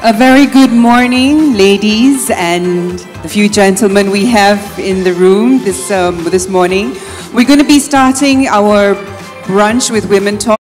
A very good morning, ladies and the few gentlemen we have in the room this morning. We're going to be starting our brunch with Women Talk.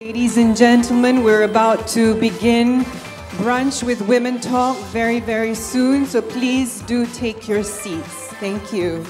Ladies and gentlemen, we're about to begin brunch with Women Talk very, very soon. So please do take your seats. Thank you.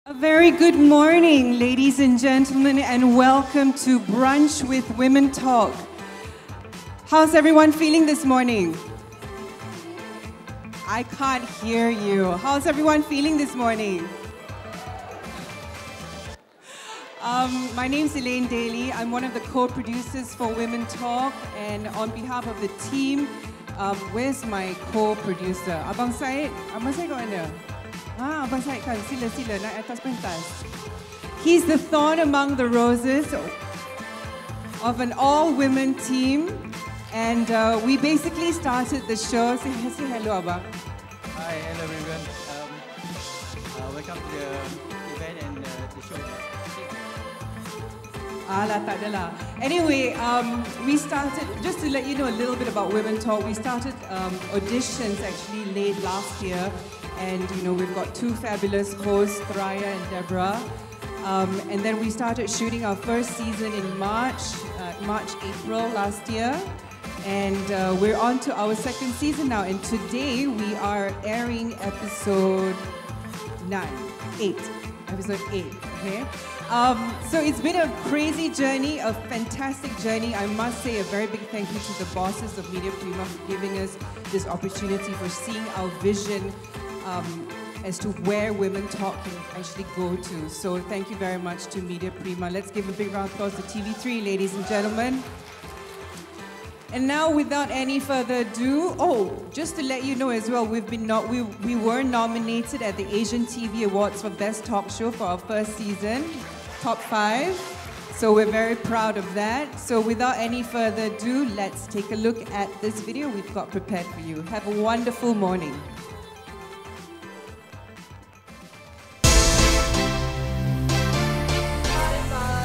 A very good morning, ladies and gentlemen, and welcome to Brunch with Women Talk. How's everyone feeling this morning? I can't hear you. How's everyone feeling this morning? My name's Elaine Daly. I'm one of the co-producers for Women Talk, and on behalf of the team, where's my co-producer? Abang Syed? Abang Syed kat mana? Abang Syed kan, sila naik atas pentas. He's the thorn among the roses of an all-women team, and we basically started the show. Say hello, Abang. Hi, hello everyone. Welcome to the event and the show. Tak adalah. Anyway, we started, just to let you know a little bit about Women Talk, we started auditions actually late last year. And you know, we've got two fabulous hosts, Zoraya and Deborah. And then we started shooting our first season in April last year. And we're on to our second season now. And today we are airing episode 8, okay? So it's been a crazy journey, a fantastic journey. I must say a very big thank you to the bosses of Media Prima for giving us this opportunity, for seeing our vision as to where Women Talk can actually go to. So thank you very much to Media Prima. Let's give a big round of applause to TV3, ladies and gentlemen. And now, without any further ado, just to let you know as well, we were nominated at the Asian TV Awards for Best Talk Show for our first season, top 5. So we're very proud of that. So without any further ado, let's take a look at this video we've got prepared for you. Have a wonderful morning.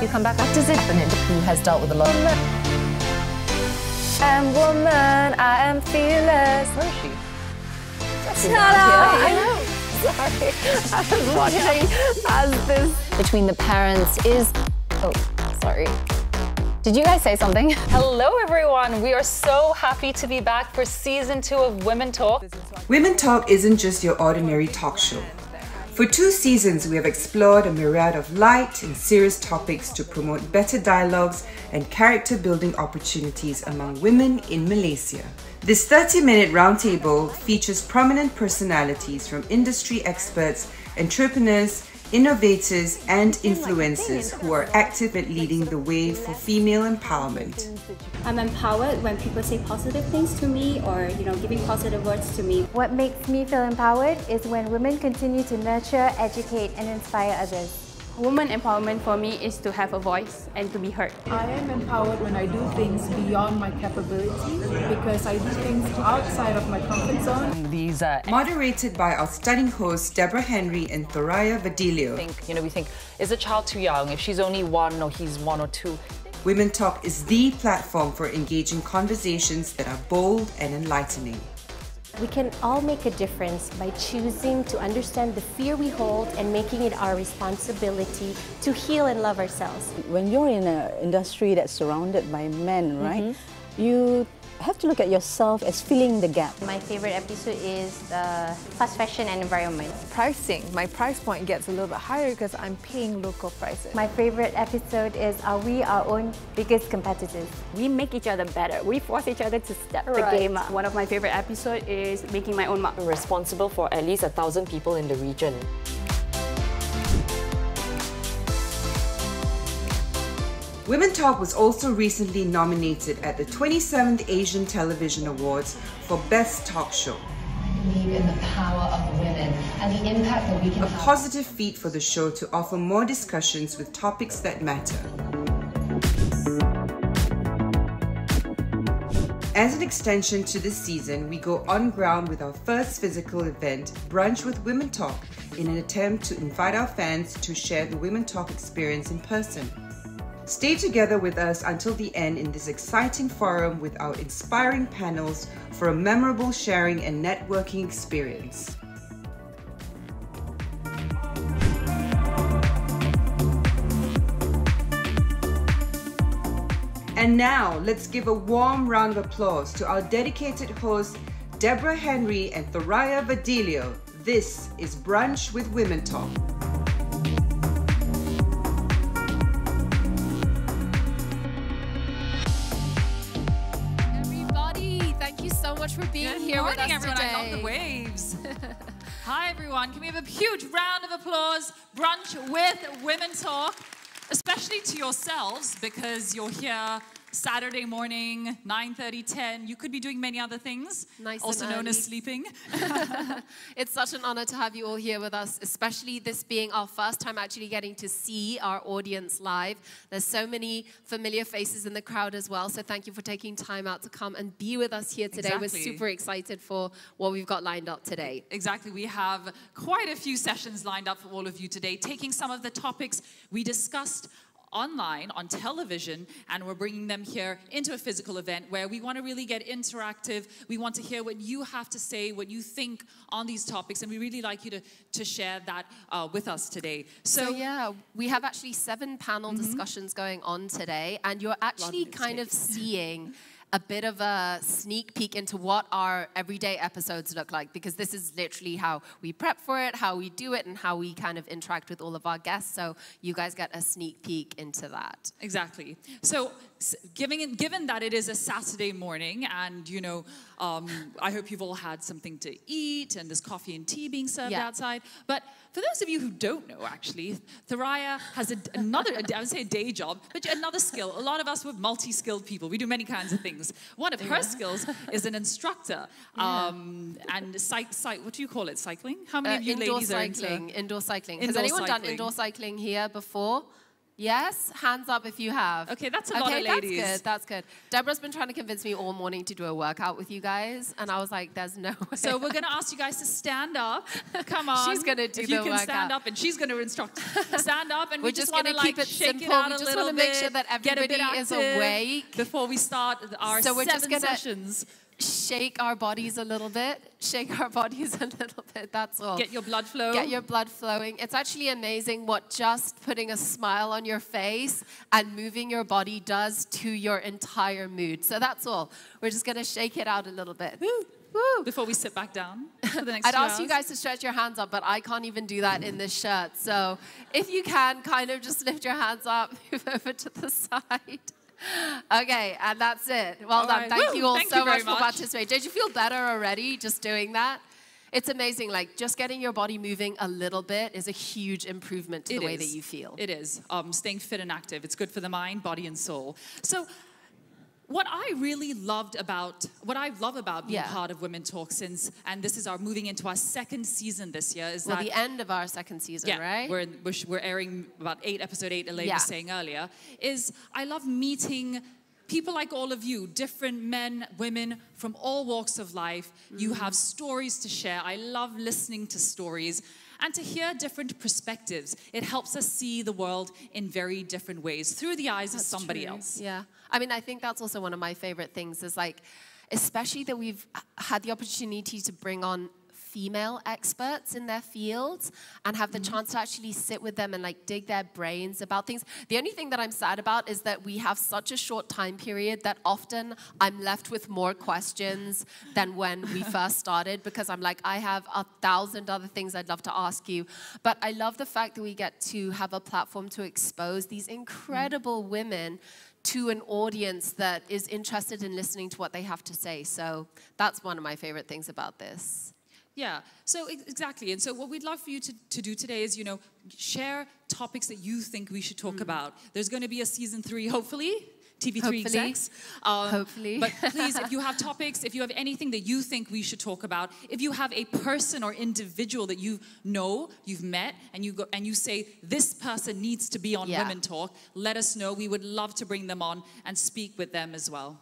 You come back after Zidane, who has dealt with a lot. I'm woman, I am fearless. Where is she? Shut up! I know. Sorry, I was watching as this. Between the parents is. Oh, sorry. Did you guys say something? Hello everyone, we are so happy to be back for season 2 of Women Talk. Women Talk isn't just your ordinary talk show. For 2 seasons, we have explored a myriad of light and serious topics to promote better dialogues and character-building opportunities among women in Malaysia. This 30-minute roundtable features prominent personalities from industry experts, entrepreneurs, innovators, and influencers who are active at leading the way for female empowerment. I'm empowered when people say positive things to me or, giving positive words to me. What makes me feel empowered is when women continue to nurture, educate, and inspire others. Woman empowerment for me is to have a voice and to be heard. I am empowered when I do things beyond my capability because I do things outside of my comfort zone. Moderated by our stunning hosts Deborah Henry and Zoraya Vadillo. We think, is a child too young? If she's only 1 or he's 1 or 2. Women Talk is the platform for engaging conversations that are bold and enlightening. We can all make a difference by choosing to understand the fear we hold and making it our responsibility to heal and love ourselves. When you're in an industry that's surrounded by men, right, you have to look at yourself as filling the gap. My favorite episode is fast fashion and environment. Pricing. My price point gets a little bit higher because I'm paying local prices. My favorite episode is Are We Our Own Biggest Competitors? We make each other better. We force each other to step the game up. One of my favorite episodes is making my own mark. I'm responsible for at least 1,000 people in the region. Women Talk was also recently nominated at the 27th Asian Television Awards for Best Talk Show. I believe in the power of women and the impact that we can have. A positive feat for the show to offer more discussions with topics that matter. As an extension to this season, we go on ground with our first physical event, Brunch with Women Talk, in an attempt to invite our fans to share the Women Talk experience in person. Stay together with us until the end in this exciting forum with our inspiring panels for a memorable sharing and networking experience. And now, let's give a warm round of applause to our dedicated hosts, Deborah Henry and Zoraya Vadillo. This is Brunch with Women Talk. much for being here with us everyone. today. I love the waves. Hi, everyone. Can we have a huge round of applause? Brunch with Women Talk, especially to yourselves, because you're here Saturday morning, 9:30, 10. You could be doing many other things, also known as sleeping. It's such an honor to have you all here with us, especially this being our first time actually getting to see our audience live. There's so many familiar faces in the crowd as well, so thank you for taking time out to come and be with us here today. Exactly. We're super excited for what we've got lined up today. Exactly. We have quite a few sessions lined up for all of you today, taking some of the topics we discussed online, on television, and we're bringing them here into a physical event where we want to really get interactive. We want to hear what you have to say, what you think on these topics, and we really like you to share that with us today. So yeah, we have actually 7 panel discussions going on today, and you're actually kind of seeing a bit of a sneak peek into what our everyday episodes look like, because this is literally how we prep for it, how we do it, and how we kind of interact with all of our guests. So you guys get a sneak peek into that. Exactly. So given that it is a Saturday morning, and you know, I hope you've all had something to eat, and there's coffee and tea being served outside. But for those of you who don't know, actually, Zoraya has another, I would say a day job, but another skill. A lot of us, we're multi-skilled people. We do many kinds of things. One of her skills is an instructor. And what do you call it? Cycling? How many of you ladies are into indoor cycling? Has anyone done indoor cycling here before? Yes? Hands up if you have. Okay, that's a lot of ladies. That's good, that's good. Deborah's been trying to convince me all morning to do a workout with you guys, and I was like, there's no way. So we're going to ask you guys to stand up. Come on. She's going to do if the you can workout. Stand up, and she's going to instruct. Stand up, and we're we just going want to like keep it shake simple. it out we a just little want bit. to make sure that everybody is awake. Before we start our so we're 7 just gonna sessions. Shake our bodies a little bit. Shake our bodies a little bit, that's all. Get your blood flow. Get your blood flowing. It's actually amazing what just putting a smile on your face and moving your body does to your entire mood. So that's all. We're just going to shake it out a little bit. Woo. Woo. Before we sit back down for the next I'd 2 ask hours. you guys to stretch your hands up, but I can't even do that in this shirt. So if you can, kind of just lift your hands up, move over to the side. Okay, and that's it. Well done. Right. Thank you all Thank so you much very for participating. Did you feel better already just doing that? It's amazing. Like, just getting your body moving a little bit is a huge improvement to the way that you feel. It is. Staying fit and active. It's good for the mind, body, and soul. So what I love about being part of Women Talk and this is moving into our 2nd season this year, is that the end of our 2nd season, right? We're airing about episode 8, Elaine was saying earlier, is I love meeting people like all of you, different men, women from all walks of life. You have stories to share. I love listening to stories and to hear different perspectives. It helps us see the world in very different ways through the eyes of somebody else. Yeah. I mean, I think that's also one of my favorite things is like, especially that we've had the opportunity to bring on female experts in their fields and have the chance to actually sit with them and like dig their brains about things. The only thing that I'm sad about is that we have such a short time period that often I'm left with more questions than when we first started, because I'm like, I have 1,000 other things I'd love to ask you. But I love the fact that we get to have a platform to expose these incredible women to an audience that is interested in listening to what they have to say. So that's one of my favorite things about this. Yeah, so exactly. And so what we'd love for you to do today is, share topics that you think we should talk about. There's going to be a season 3, hopefully. TV3 execs. Hopefully. But please, if you have topics, if you have anything that you think we should talk about, if you have a person or individual that you've met, and you say, this person needs to be on Women Talk, let us know. We would love to bring them on and speak with them as well.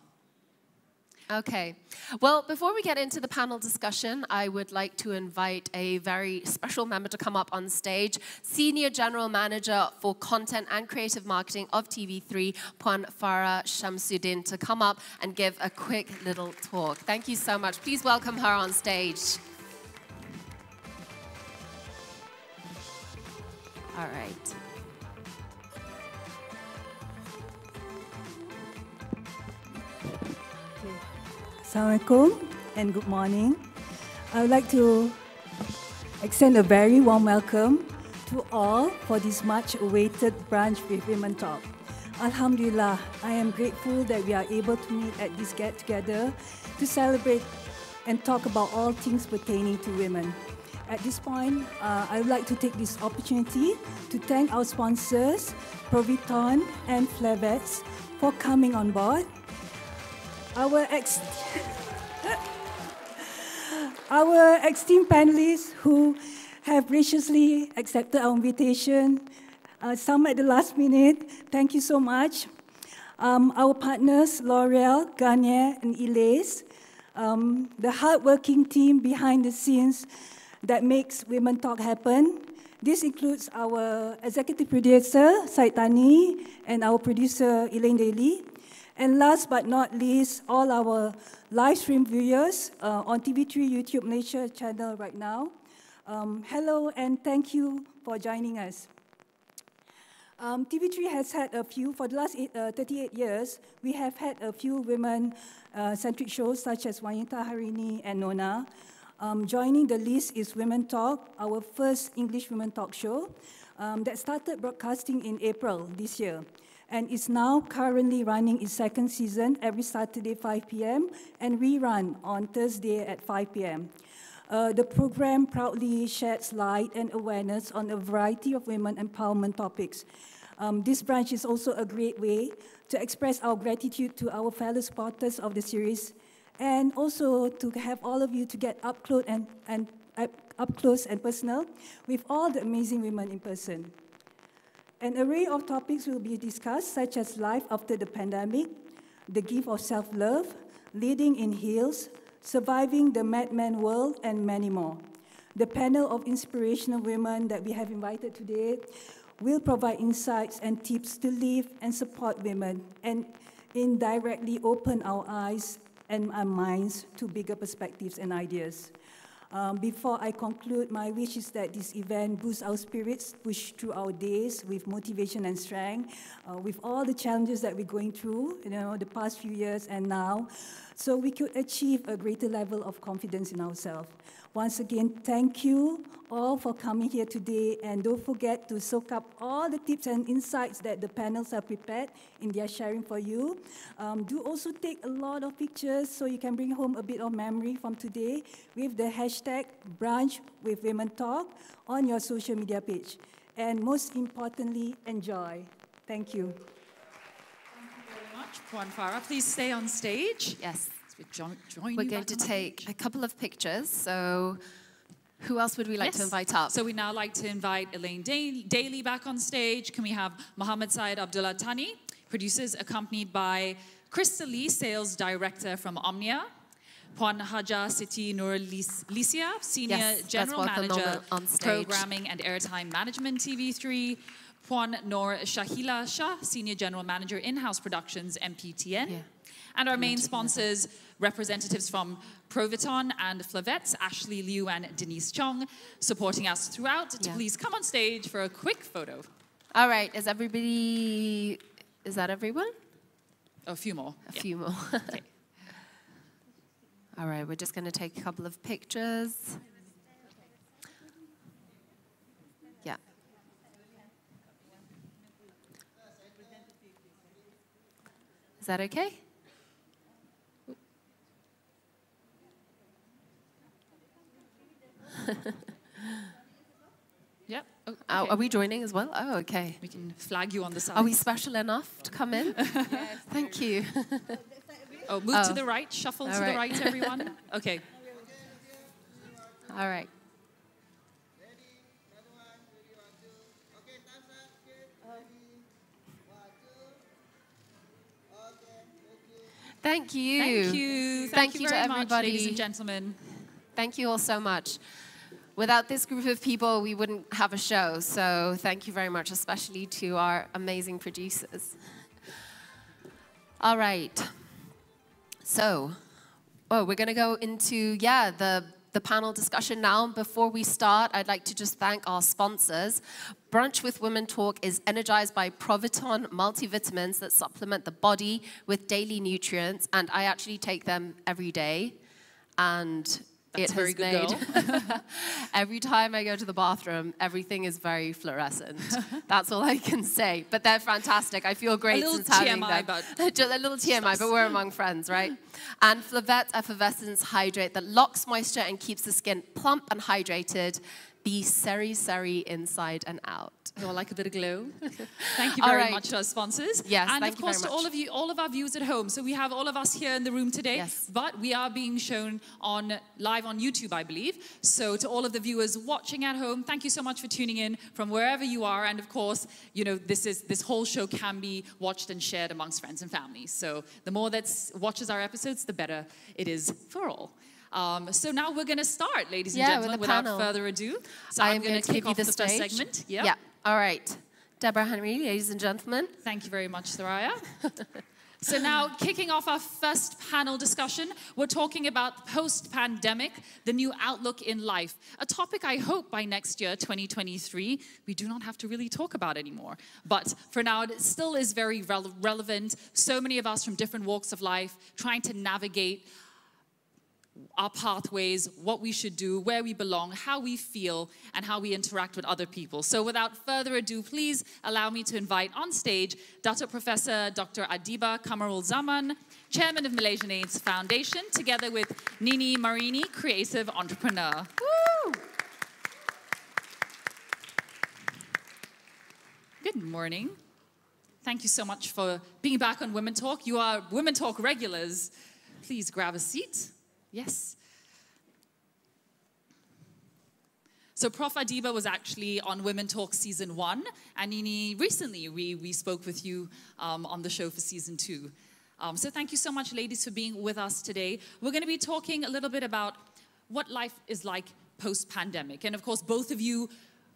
Okay. Well, before we get into the panel discussion, I would like to invite a very special member to come up on stage. Senior General Manager for Content and Creative Marketing of TV3, Puan Farah Shamsuddin, to come up and give a quick little talk. Thank you so much. Please welcome her on stage. All right. Assalamualaikum and good morning. I would like to extend a very warm welcome to all for this much awaited brunch with Women Talk. Alhamdulillah, I am grateful that we are able to meet at this get-together to celebrate and talk about all things pertaining to women. At this point, I would like to take this opportunity to thank our sponsors, Proviton and Flavets, for coming on board. Our esteemed panelists who have graciously accepted our invitation, some at the last minute, thank you so much. Our partners, L'Oreal, Garnier, and Ilays, the hardworking team behind the scenes that makes Women Talk happen. This includes our executive producer, Saitani, and our producer, Elaine Daly. And last but not least, all our live stream viewers on TV3 YouTube Malaysia channel right now. Hello and thank you for joining us. TV3 has had a few, for the last 38 years, we have had a few women-centric shows such as Wanita Harini and Nona. Joining the list is Women Talk, our first English Women Talk show that started broadcasting in April this year and is now currently running its second season every Saturday 5 p.m. and rerun on Thursday at 5 p.m. The program proudly sheds light and awareness on a variety of women empowerment topics. This branch is also a great way to express our gratitude to our fellow supporters of the series and also to have all of you to get up close and personal with all the amazing women in person. An array of topics will be discussed, such as life after the pandemic, the gift of self-love, leading in heels, surviving the madman world, and many more. The panel of inspirational women that we have invited today will provide insights and tips to live and support women and indirectly open our eyes and our minds to bigger perspectives and ideas. Before I conclude, my wish is that this event boosts our spirits, push through our days with motivation and strength, with all the challenges that we're going through, the past few years and now, so we could achieve a greater level of confidence in ourselves. Once again, thank you all for coming here today, and don't forget to soak up all the tips and insights that the panels have prepared in their sharing for you. Do also take a lot of pictures so you can bring home a bit of memory from today with the hashtag Brunch with Women Talk on your social media page. And most importantly, enjoy. Thank you. Thank you very much, Puan Farah. Please stay on stage. Yes. We're going to take a couple of pictures. So who else would we like to invite up? So we now like to invite Elaine Daly back on stage. Can we have Mohammed Syed Abdullah Tani, producers, accompanied by Krista Lee, sales director from Omnia, Puan Haja Siti Nur Lisia, senior general manager, programming and airtime management, TV3, Puan Noor Shahila Shah, senior general manager, in-house productions, MPTN. Yeah. And our main sponsors, representatives from Proviton and Flavets, Ashley Liu and Denise Chong, supporting us throughout. Please come on stage for a quick photo. All right, is that everyone? A few more. A few more. Okay. All right, we're just going to take a couple of pictures. Yeah. Is that okay? Yep. Oh, okay. Are we joining as well? Oh, okay. We can flag you on the side. Are we special enough to come in? Yes. Thank you. Oh, move to the right. Shuffle to the right, everyone. Okay. All right. Thank you. Thank you. Thank you very to everybody. Much, ladies and gentlemen. Thank you all so much. Without this group of people, we wouldn't have a show. So thank you very much, especially to our amazing producers. All right. So, we're going to go into, the panel discussion now. Before we start, I'd like to just thank our sponsors. Brunch with Women Talk is energized by Proviton multivitamins that supplement the body with daily nutrients, and I actually take them every day. And It That's a very has good made girl. every time I go to the bathroom, everything is very fluorescent. That's all I can say. But they're fantastic. I feel great since having TMI, them. but Just a little TMI, but we're among friends, right? And Flavette's Effervescence Hydrate that locks moisture and keeps the skin plump and hydrated. The seri inside and out. Oh, I like a bit of glow. Thank you All very right. much to our sponsors. Yes, and thank of you course very to all of you, all of our viewers at home. So we have all of us here in the room today, Yes. but we are being shown live on YouTube, I believe. So to all of the viewers watching at home, thank you so much for tuning in from wherever you are. And of course, you know, this whole show can be watched and shared amongst friends and family. So the more that watches our episodes, the better it is for all. So now we're going to start, ladies and gentlemen, without further ado. So I'm going to kick off the first segment. Yep. Yeah. All right. Deborah, Henry, ladies and gentlemen. Thank you very much, Zoraya. So now, kicking off our first panel discussion, we're talking about post-pandemic, the new outlook in life. A topic I hope by next year, 2023, we do not have to really talk about anymore. But for now, it still is very relevant. So many of us from different walks of life trying to navigate our pathways, what we should do, where we belong, how we feel, and how we interact with other people. So without further ado, please allow me to invite on stage Dato Professor Dr. Adiba Kamarul Zaman, Chairman of Malaysian AIDS Foundation, together with Nini Marini, creative entrepreneur. Woo! Good morning. Thank you so much for being back on Women Talk. You are Women Talk regulars. Please grab a seat. Yes. So Prof. Adiba was actually on Women Talk Season 1, and Nini, recently we spoke with you on the show for Season 2. So thank you so much, ladies, for being with us today. We're going to be talking a little bit about what life is like post-pandemic. And of course, both of you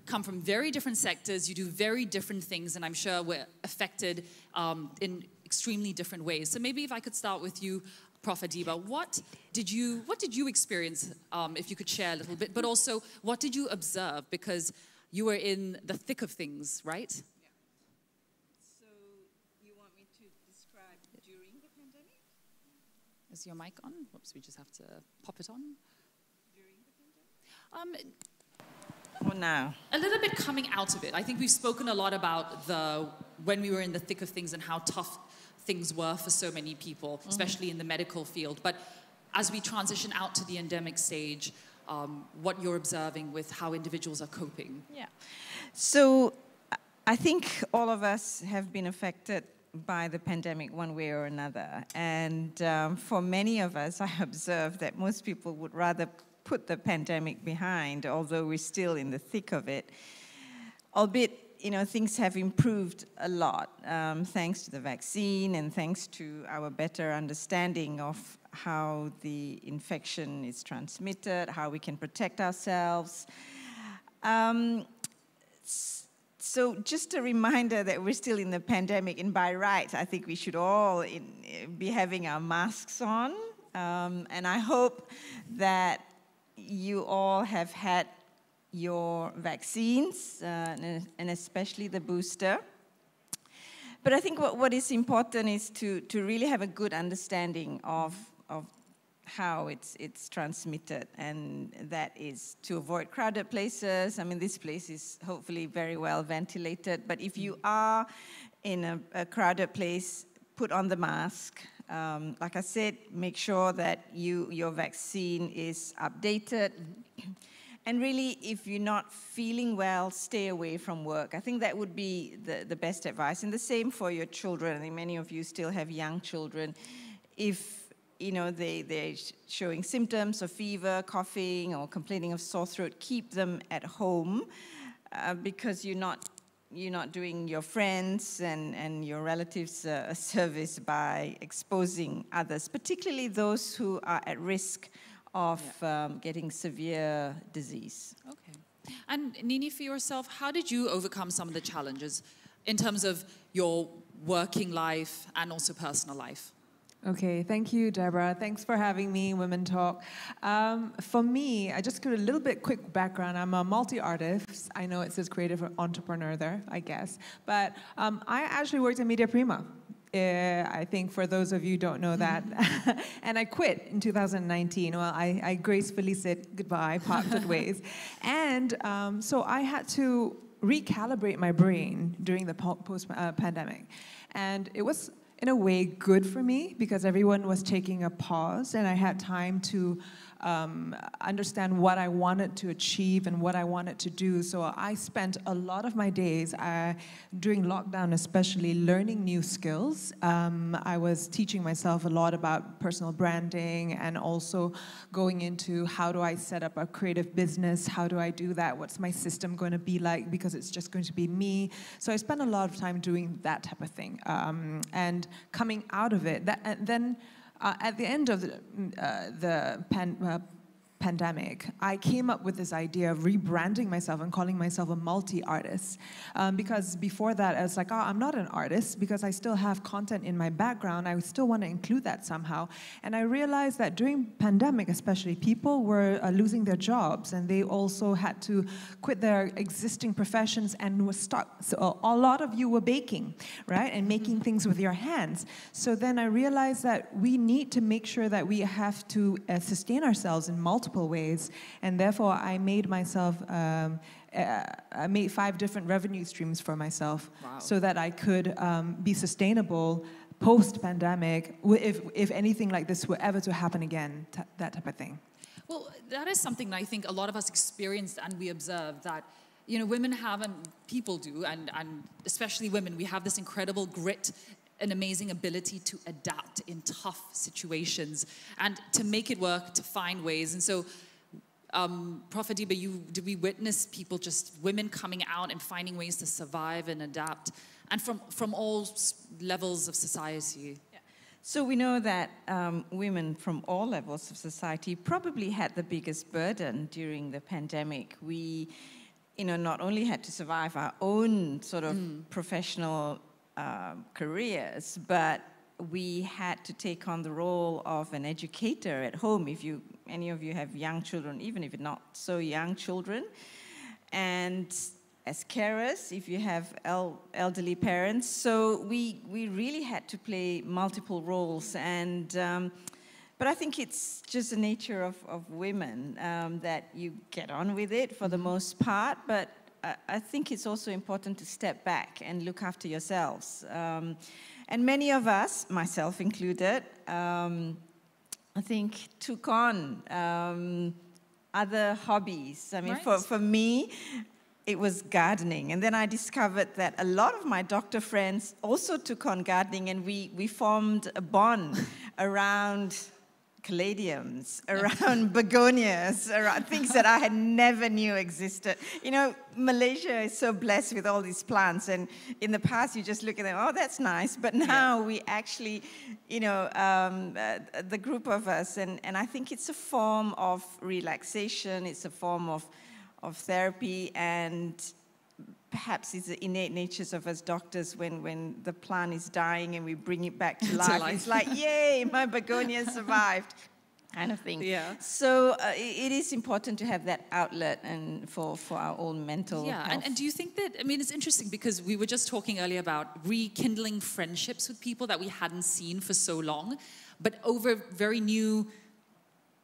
come from very different sectors, you do very different things, and I'm sure we're affected in extremely different ways. So maybe if I could start with you, Prof. Adiba, what did you experience, if you could share a little bit, but also what did you observe? Because you were in the thick of things, right? Yeah. So you want me to describe during the pandemic? Is your mic on? Whoops, we just have to pop it on. During the pandemic? Or now? A little bit coming out of it. I think we've spoken a lot about when we were in the thick of things and how tough things were for so many people, especially in the medical field. But as we transition out to the endemic stage, what you're observing with how individuals are coping. Yeah. So I think all of us have been affected by the pandemic one way or another. And for many of us, I observe that most people would rather put the pandemic behind, although we're still in the thick of it. Albeit, you know, things have improved a lot thanks to the vaccine and thanks to our better understanding of how the infection is transmitted, how we can protect ourselves. So just a reminder that we're still in the pandemic, and by right, I think we should all be having our masks on. And I hope that you all have had your vaccines, and especially the booster. But I think what is important is to really have a good understanding of how it's transmitted, and that is to avoid crowded places. I mean, this place is hopefully very well ventilated, but if you are in a crowded place, put on the mask. Like I said, make sure that your vaccine is updated. And really, if you're not feeling well, stay away from work. I think that would be the best advice. And the same for your children. I think many of you still have young children. If you know they're showing symptoms of fever, coughing, or complaining of sore throat, keep them at home because you're not doing your friends and your relatives a service by exposing others, particularly those who are at risk of getting severe disease. Okay. And Nini, for yourself, how did you overcome some of the challenges in terms of your working life and also personal life? Okay, thank you, Deborah. Thanks for having me, Women Talk. For me, I just give a little bit quick background. I'm a multi-artist. I know it says creative entrepreneur there, I guess. But I actually worked in Media Prima I think for those of you who don't know that. And I quit in 2019. Well, I gracefully said goodbye, parted ways. And so I had to recalibrate my brain during the post-pandemic. And it was, in a way, good for me because everyone was taking a pause and I had time to understand what I wanted to achieve and what I wanted to do. So I spent a lot of my days during lockdown especially learning new skills. I was teaching myself a lot about personal branding and also going into how do I set up a creative business, how do I do that, what's my system going to be like because it's just going to be me. So I spent a lot of time doing that type of thing. And coming out of it, then at the end of the pandemic, I came up with this idea of rebranding myself and calling myself a multi-artist. Because before that, I was like, oh, I'm not an artist because I still have content in my background. I still want to include that somehow. And I realized that during pandemic, especially, people were losing their jobs and they also had to quit their existing professions and were stuck. So a lot of you were baking, right? And making things with your hands. So then I realized that we need to make sure that we have to sustain ourselves in multiple ways, and therefore I made myself, I made 5 different revenue streams for myself, so that I could be sustainable post-pandemic, if anything like this were ever to happen again, that type of thing. Well, that is something that I think a lot of us experienced and we observed that, you know, women have, and people do, and especially women, we have this incredible grit, an amazing ability to adapt in tough situations and to make it work, to find ways. And so, Prof. Adiba, did we witness people, just women coming out and finding ways to survive and adapt, and from all levels of society? Yeah. So we know that women from all levels of society probably had the biggest burden during the pandemic. We, you know, not only had to survive our own sort of professional careers, but we had to take on the role of an educator at home, if any of you have young children, even if you're not so young children, and as carers, if you have elderly parents. So we really had to play multiple roles, and but I think it's just the nature of women that you get on with it for the most part, but I think it's also important to step back and look after yourselves. And many of us, myself included, I think took on other hobbies. I mean, for me, it was gardening. And then I discovered that a lot of my doctor friends also took on gardening, and we formed a bond around caladiums, around begonias, around things that I had never knew existed. You know, Malaysia is so blessed with all these plants, and in the past you just look at them, oh, that's nice, but now we actually, you know, the group of us, and I think it's a form of relaxation, it's a form of therapy, and perhaps it's the innate natures of us doctors when the plant is dying and we bring it back to life. It's like, yay, my begonia survived, kind of thing. Yeah. So it is important to have that outlet and for our own mental health. And do you think that, I mean, it's interesting because we were just talking earlier about rekindling friendships with people that we hadn't seen for so long, but over very new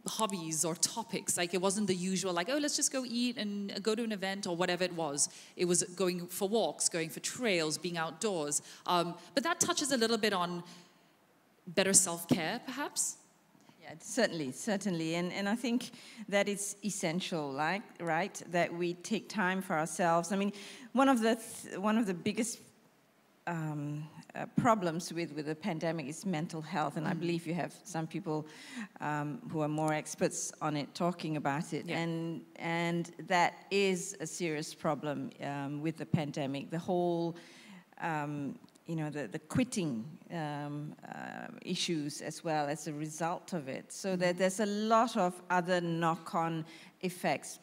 hobbies or topics. Like, it wasn't the usual, like, oh, let's just go eat and go to an event or whatever it was. It was going for walks, going for trails, being outdoors. But that touches a little bit on better self-care, perhaps? Yeah, certainly. And I think that it's essential, like, right, that we take time for ourselves. I mean, one of the biggest problems with the pandemic is mental health, and I believe you have some people who are more experts on it talking about it, and that is a serious problem with the pandemic. The whole, you know, the quitting issues as well as a result of it. So that there's a lot of other knock-on effects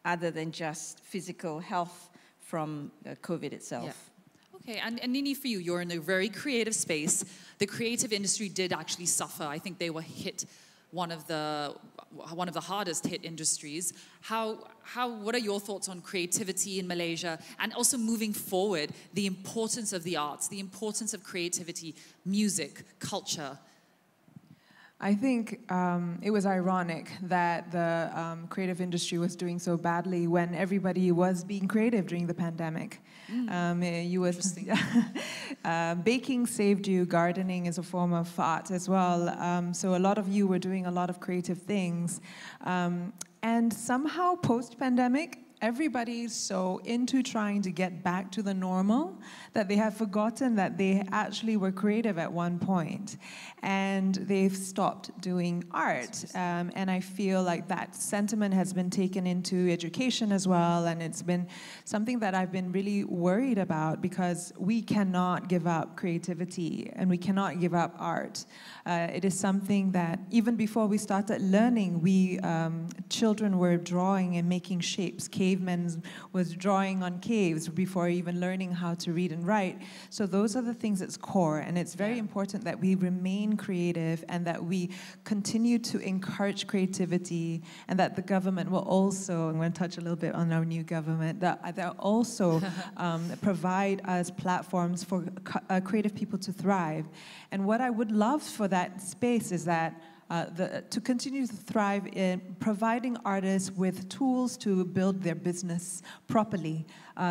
other than just physical health from COVID itself. Yeah. Okay, and Nini, for you, you're in a very creative space. The creative industry did actually suffer. I think they were hit one of the hardest hit industries. What are your thoughts on creativity in Malaysia, and also moving forward, the importance of the arts, the importance of creativity, music, culture? I think it was ironic that the creative industry was doing so badly when everybody was being creative during the pandemic. Baking saved you, gardening is a form of art as well. So a lot of you were doing a lot of creative things. And somehow post-pandemic, everybody's so into trying to get back to the normal that they have forgotten that they actually were creative at one point, and they've stopped doing art. And I feel like that sentiment has been taken into education as well, and it's been something that I've been really worried about, because we cannot give up creativity and we cannot give up art. It is something that even before we started learning, children were drawing and making shapes. Cavemen was drawing on caves before even learning how to read and write. So those are the things that's core, and it's very important that we remain creative and that we continue to encourage creativity, and that the government will also, I'm going to touch a little bit on our new government, that they'll also provide us platforms for creative people to thrive. And what I would love for that space is that to continue to thrive in providing artists with tools to build their business properly,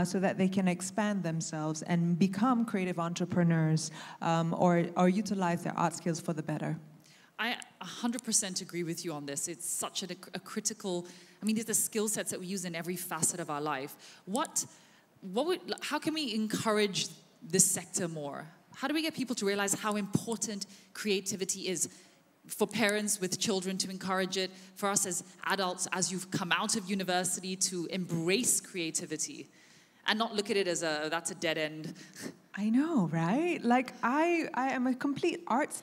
so that they can expand themselves and become creative entrepreneurs, or utilize their art skills for the better. I 100% agree with you on this. It's such a critical, I mean, these are skill sets that we use in every facet of our life. How can we encourage this sector more? How do we get people to realize how important creativity is? For parents with children to encourage it, for us as adults, as you've come out of university, to embrace creativity and not look at it as that's a dead end. I know, right? Like I am a complete arts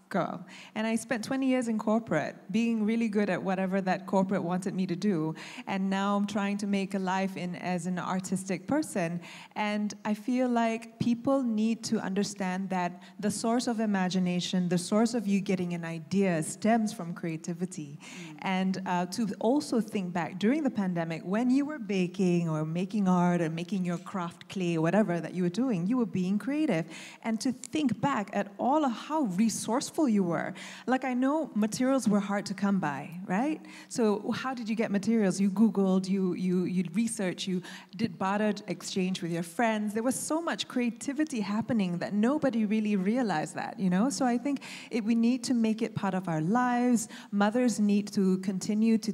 girl, and I spent 20 years in corporate, being really good at whatever that corporate wanted me to do, and now I'm trying to make a life as an artistic person. And I feel like people need to understand that the source of imagination, the source of you getting an idea, stems from creativity. And to also think back during the pandemic, when you were baking or making art or making your craft clay or whatever that you were doing, you were being creative. And to think back at all of how resourceful you were. Like, I know materials were hard to come by, right? So how did you get materials? You Googled, you researched, you did barter exchange with your friends. There was so much creativity happening that nobody really realized that, you know? So I think we need to make it part of our lives. Mothers need to continue to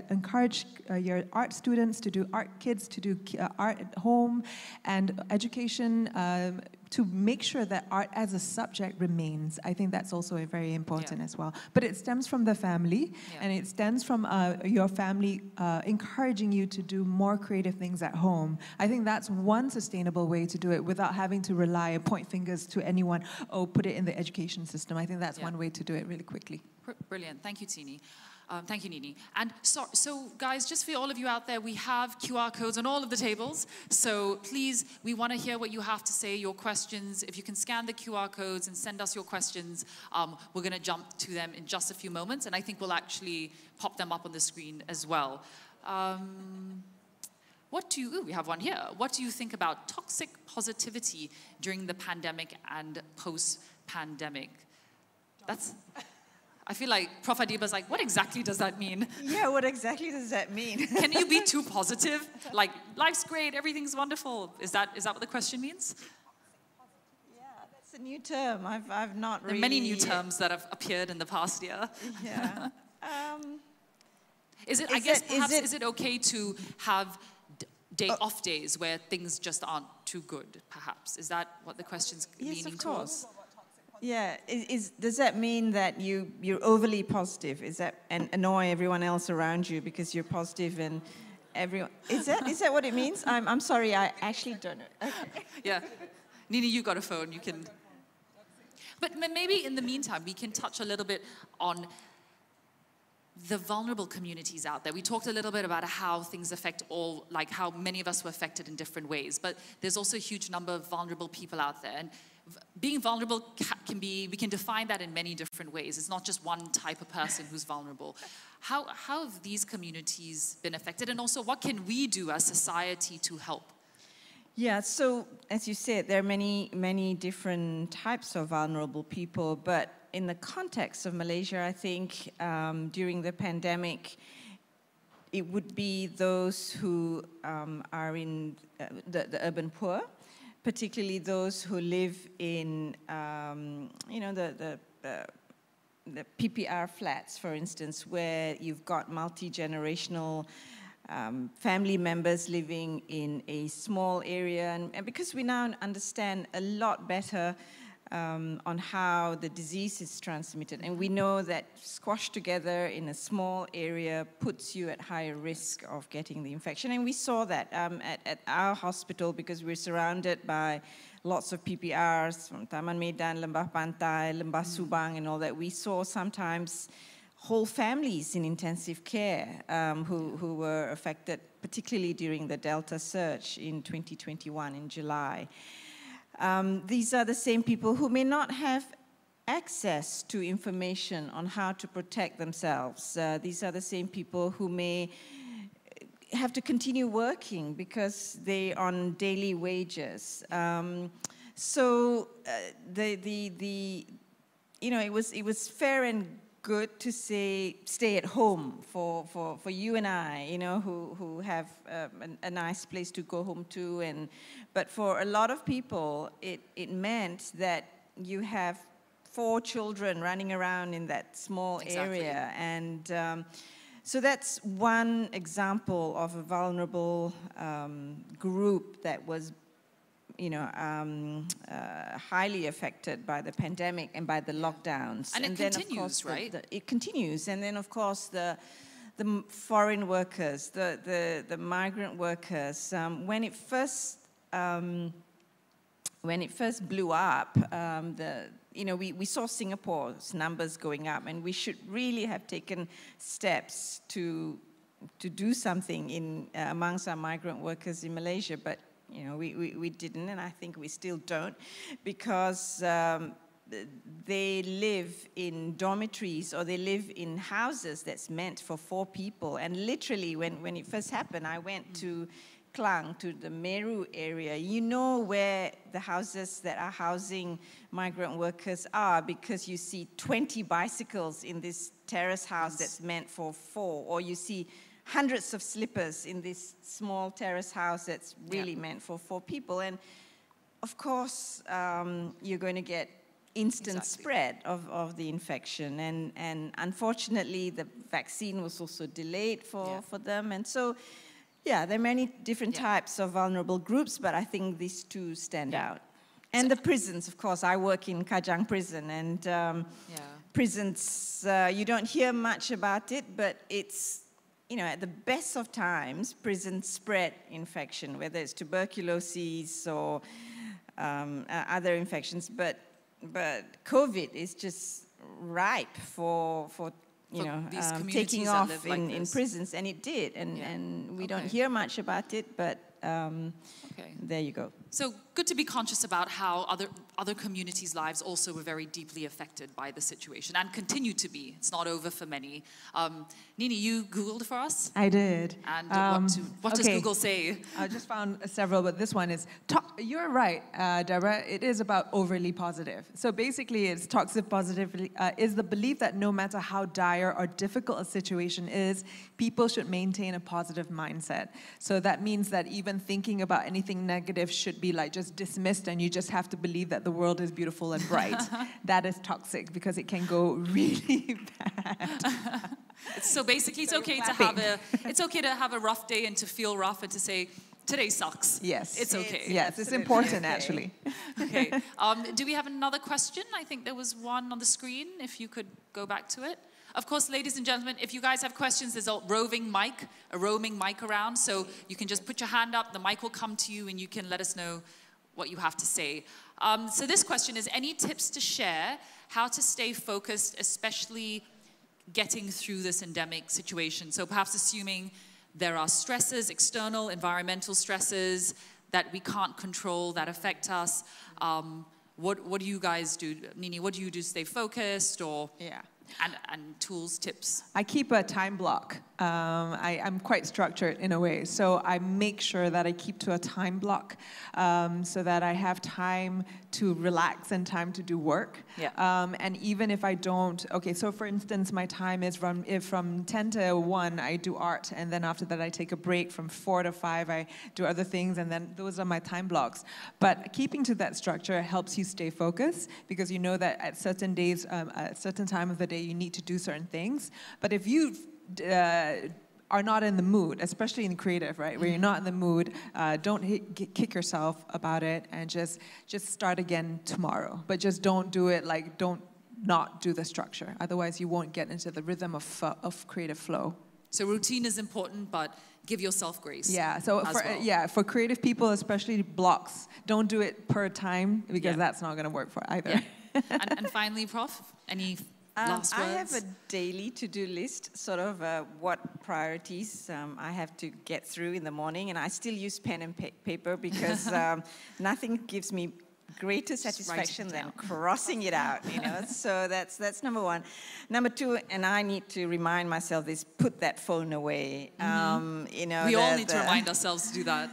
encourage your art students to do art, kids to do art at home, and education to make sure that art as a subject remains. I think that's also very important as well. But it stems from the family, and it stems from your family encouraging you to do more creative things at home. I think that's one sustainable way to do it without having to rely and point fingers to anyone, oh, put it in the education system. I think that's one way to do it really quickly. Brilliant. Thank you, Tini. Thank you, Nini. And so guys, just for all of you out there, we have QR codes on all of the tables. So please, we want to hear what you have to say, your questions. If you can scan the QR codes and send us your questions, we're going to jump to them in just a few moments. And I think we'll actually pop them up on the screen as well. We have one here. What do you think about toxic positivity during the pandemic and post-pandemic? I feel like Prof. Adiba's like, what exactly does that mean? Yeah, what exactly does that mean? Can you be too positive? Like, life's great, everything's wonderful. Is that what the question means? Yeah, that's a new term. I've not really... There are many new terms that have appeared in the past year. Yeah. Is it okay to have off days where things just aren't too good, perhaps? Is that what the question's leaning towards? Yeah, does that mean that you're overly positive? Is that and annoy everyone else around you because you're positive and everyone? Is that what it means? I'm sorry, I actually don't know. Okay. Yeah, Nini, you got a phone. You can. But maybe in the meantime, we can touch a little bit on the vulnerable communities out there. We talked a little bit about how things affect how many of us were affected in different ways. But there's also a huge number of vulnerable people out there. And being vulnerable can be, we can define that in many different ways. It's not just one type of person who's vulnerable. How have these communities been affected? And also, what can we do as society to help? Yeah, so as you said, there are many different types of vulnerable people, but in the context of Malaysia, I think during the pandemic, it would be those who are in the urban poor, particularly those who live in, you know, the PPR flats, for instance, where you've got multi-generational family members living in a small area. And because we now understand a lot better on how the disease is transmitted, and we know that squashed together in a small area puts you at higher risk of getting the infection. And we saw that at our hospital, because we're surrounded by lots of PPRs from Taman Medan, Lembah Pantai, Lembah Subang, and all that. We saw sometimes whole families in intensive care who were affected, particularly during the Delta surge in 2021 in July. These are the same people who may not have access to information on how to protect themselves. These are the same people who may have to continue working because they're on daily wages. So you know, it was fair and good to say stay at home for you and I, you know, who have a nice place to go home to, but for a lot of people it meant that you have 4 children running around in that small area, and so that's one example of a vulnerable group that was, you know, highly affected by the pandemic and by the lockdowns. And it continues, of course, right? It continues. And then, of course, the foreign workers, the migrant workers, when it first blew up, you know, we saw Singapore's numbers going up, and we should really have taken steps to do something in amongst our migrant workers in Malaysia, but you know, we didn't, and I think we still don't, because they live in dormitories or they live in houses that's meant for 4 people. And literally, when it first happened, I went to Klang, to the Meru area. You know where the houses that are housing migrant workers are, because you see 20 bicycles in this terrace house that's meant for 4, or you see hundreds of slippers in this small terrace house that's really meant for 4 people. And of course, you're going to get instant spread of the infection. And unfortunately, the vaccine was also delayed for them. And so, yeah, there are many different types of vulnerable groups, but I think these 2 stand out. And the prisons, of course. I work in Kajang prison, and prisons, you don't hear much about it, but it's, you know, at the best of times, prisons spread infection, whether it's tuberculosis or other infections. But COVID is just ripe for you know, taking off in prisons, and it did. And we don't hear much about it, but there you go. So good to be conscious about how other communities' lives also were very deeply affected by the situation and continue to be. It's not over for many. Nini, you Googled for us? I did. And what does Google say? I just found several, but this one is, you're right, Deborah, it is about overly positive. So basically it's toxic positivity is the belief that no matter how dire or difficult a situation is, people should maintain a positive mindset. So that means that even thinking about anything negative should be like just dismissed, and you just have to believe that the world is beautiful and bright. That is toxic because it can go really bad. So basically, it's okay to have a rough day and to feel rough and to say, today sucks. Yes. It's okay. Yes, it's important actually. Okay. Do we have another question? I think there was one on the screen, if you could go back to it. Of course, ladies and gentlemen, if you guys have questions, there's a roaming mic around, so you can just put your hand up, the mic will come to you, and you can let us know what you have to say. So this question is, any tips to share how to stay focused, especially getting through this endemic situation? So perhaps assuming there are stresses, external, environmental stresses that we can't control, that affect us. what do you guys do? Nini, what do you do to stay focused, or and tools, tips? I keep a time block. I'm quite structured in a way, so I make sure that I keep to a time block so that I have time to relax and time to do work. And even if I don't, okay, so for instance, my time is from 10 to 1, I do art, and then after that I take a break. From 4 to 5, I do other things, and then those are my time blocks. But keeping to that structure helps you stay focused, because you know that at certain days, at a certain time of the day, you need to do certain things. But if you are not in the mood, especially in creative, right, where you're not in the mood, don't kick yourself about it, and just start again tomorrow. But just don't do it, like, don't not do the structure. Otherwise, you won't get into the rhythm of creative flow. So routine is important, but give yourself grace. Yeah, so for creative people, especially blocks, don't do it per time, because that's not going to work for either. And finally, Prof, any last words? I have a daily to-do list, sort of what priorities I have to get through in the morning, and I still use pen and paper, because nothing gives me greater satisfaction than crossing it out, you know. So that's number one. Number two, and I need to remind myself this: put that phone away. You know, we all need to remind ourselves to do that.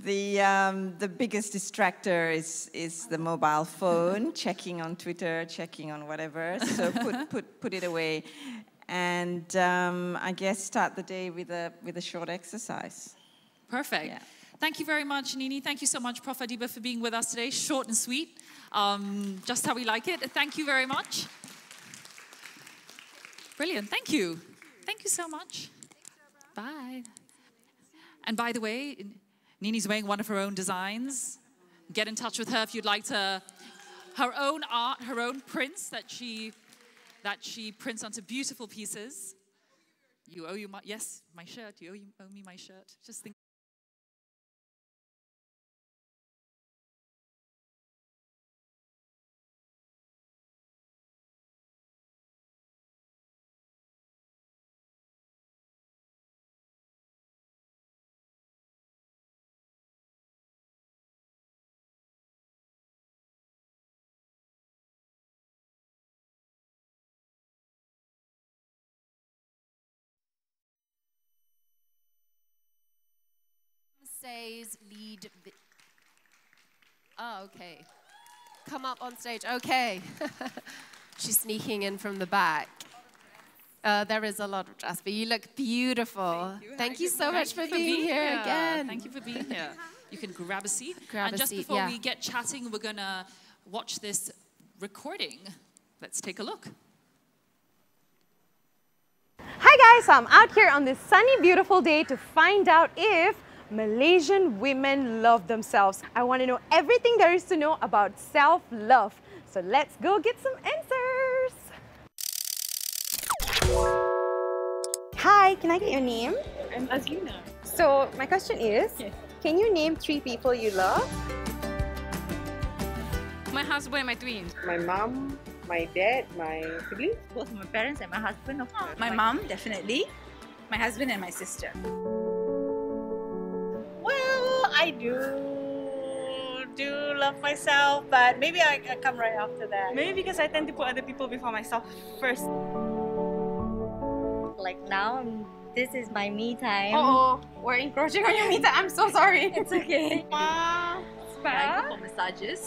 The biggest distractor is the mobile phone, checking on Twitter, checking on whatever. So put it away, and I guess start the day with a short exercise. Perfect. Yeah. Thank you very much, Nini. Thank you so much, Prof. Adiba, for being with us today. Short and sweet, just how we like it. Thank you very much. Brilliant. Thank you. Thank you so much. Bye. And by the way, Nini's wearing one of her own designs. Get in touch with her if you'd like to. Her own art, her own prints that she prints onto beautiful pieces. You owe my shirt. You owe me my shirt. Just think. Says lead. Oh, okay. Come up on stage. Okay. She's sneaking in from the back. There is a lot of Jasper. You look beautiful. Thank you so much for being here again. Thank you for being here. You can grab a seat. And just before we get chatting, we're going to watch this recording. Let's take a look. Hi guys, so I'm out here on this sunny, beautiful day to find out if Malaysian women love themselves. I want to know everything there is to know about self-love. So let's go get some answers. Hi, can I get your name? I'm Azlina. So my question is, can you name 3 people you love? My husband and my twins. My mom, my dad, my siblings. Both my parents and my husband, of course. My mom, definitely. My husband and my sister. Well, I do love myself, but maybe I come right after that. Maybe because I tend to put other people before myself first. Like now, this is my me time. Uh-oh, we're encroaching on your me time. I'm so sorry. It's okay. Spa. I go for massages.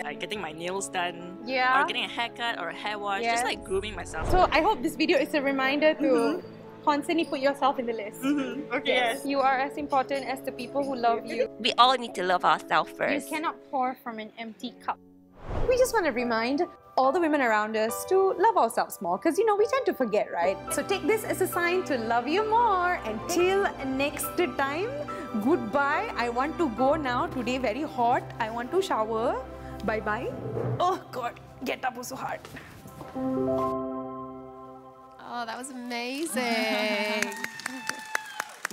Like getting my nails done. Yeah. Or getting a haircut or a hair wash. Just like grooming myself. So I hope this video is a reminder to constantly put yourself in the list. Okay. Yes. You are as important as the people who love you. We all need to love ourselves first. You cannot pour from an empty cup. We just want to remind all the women around us to love ourselves more, because you know we tend to forget, right? So take this as a sign to love you more. Until next time, goodbye. I want to go now. Today very hot. I want to shower. Bye bye. Oh God, get up so hard. Oh, that was amazing.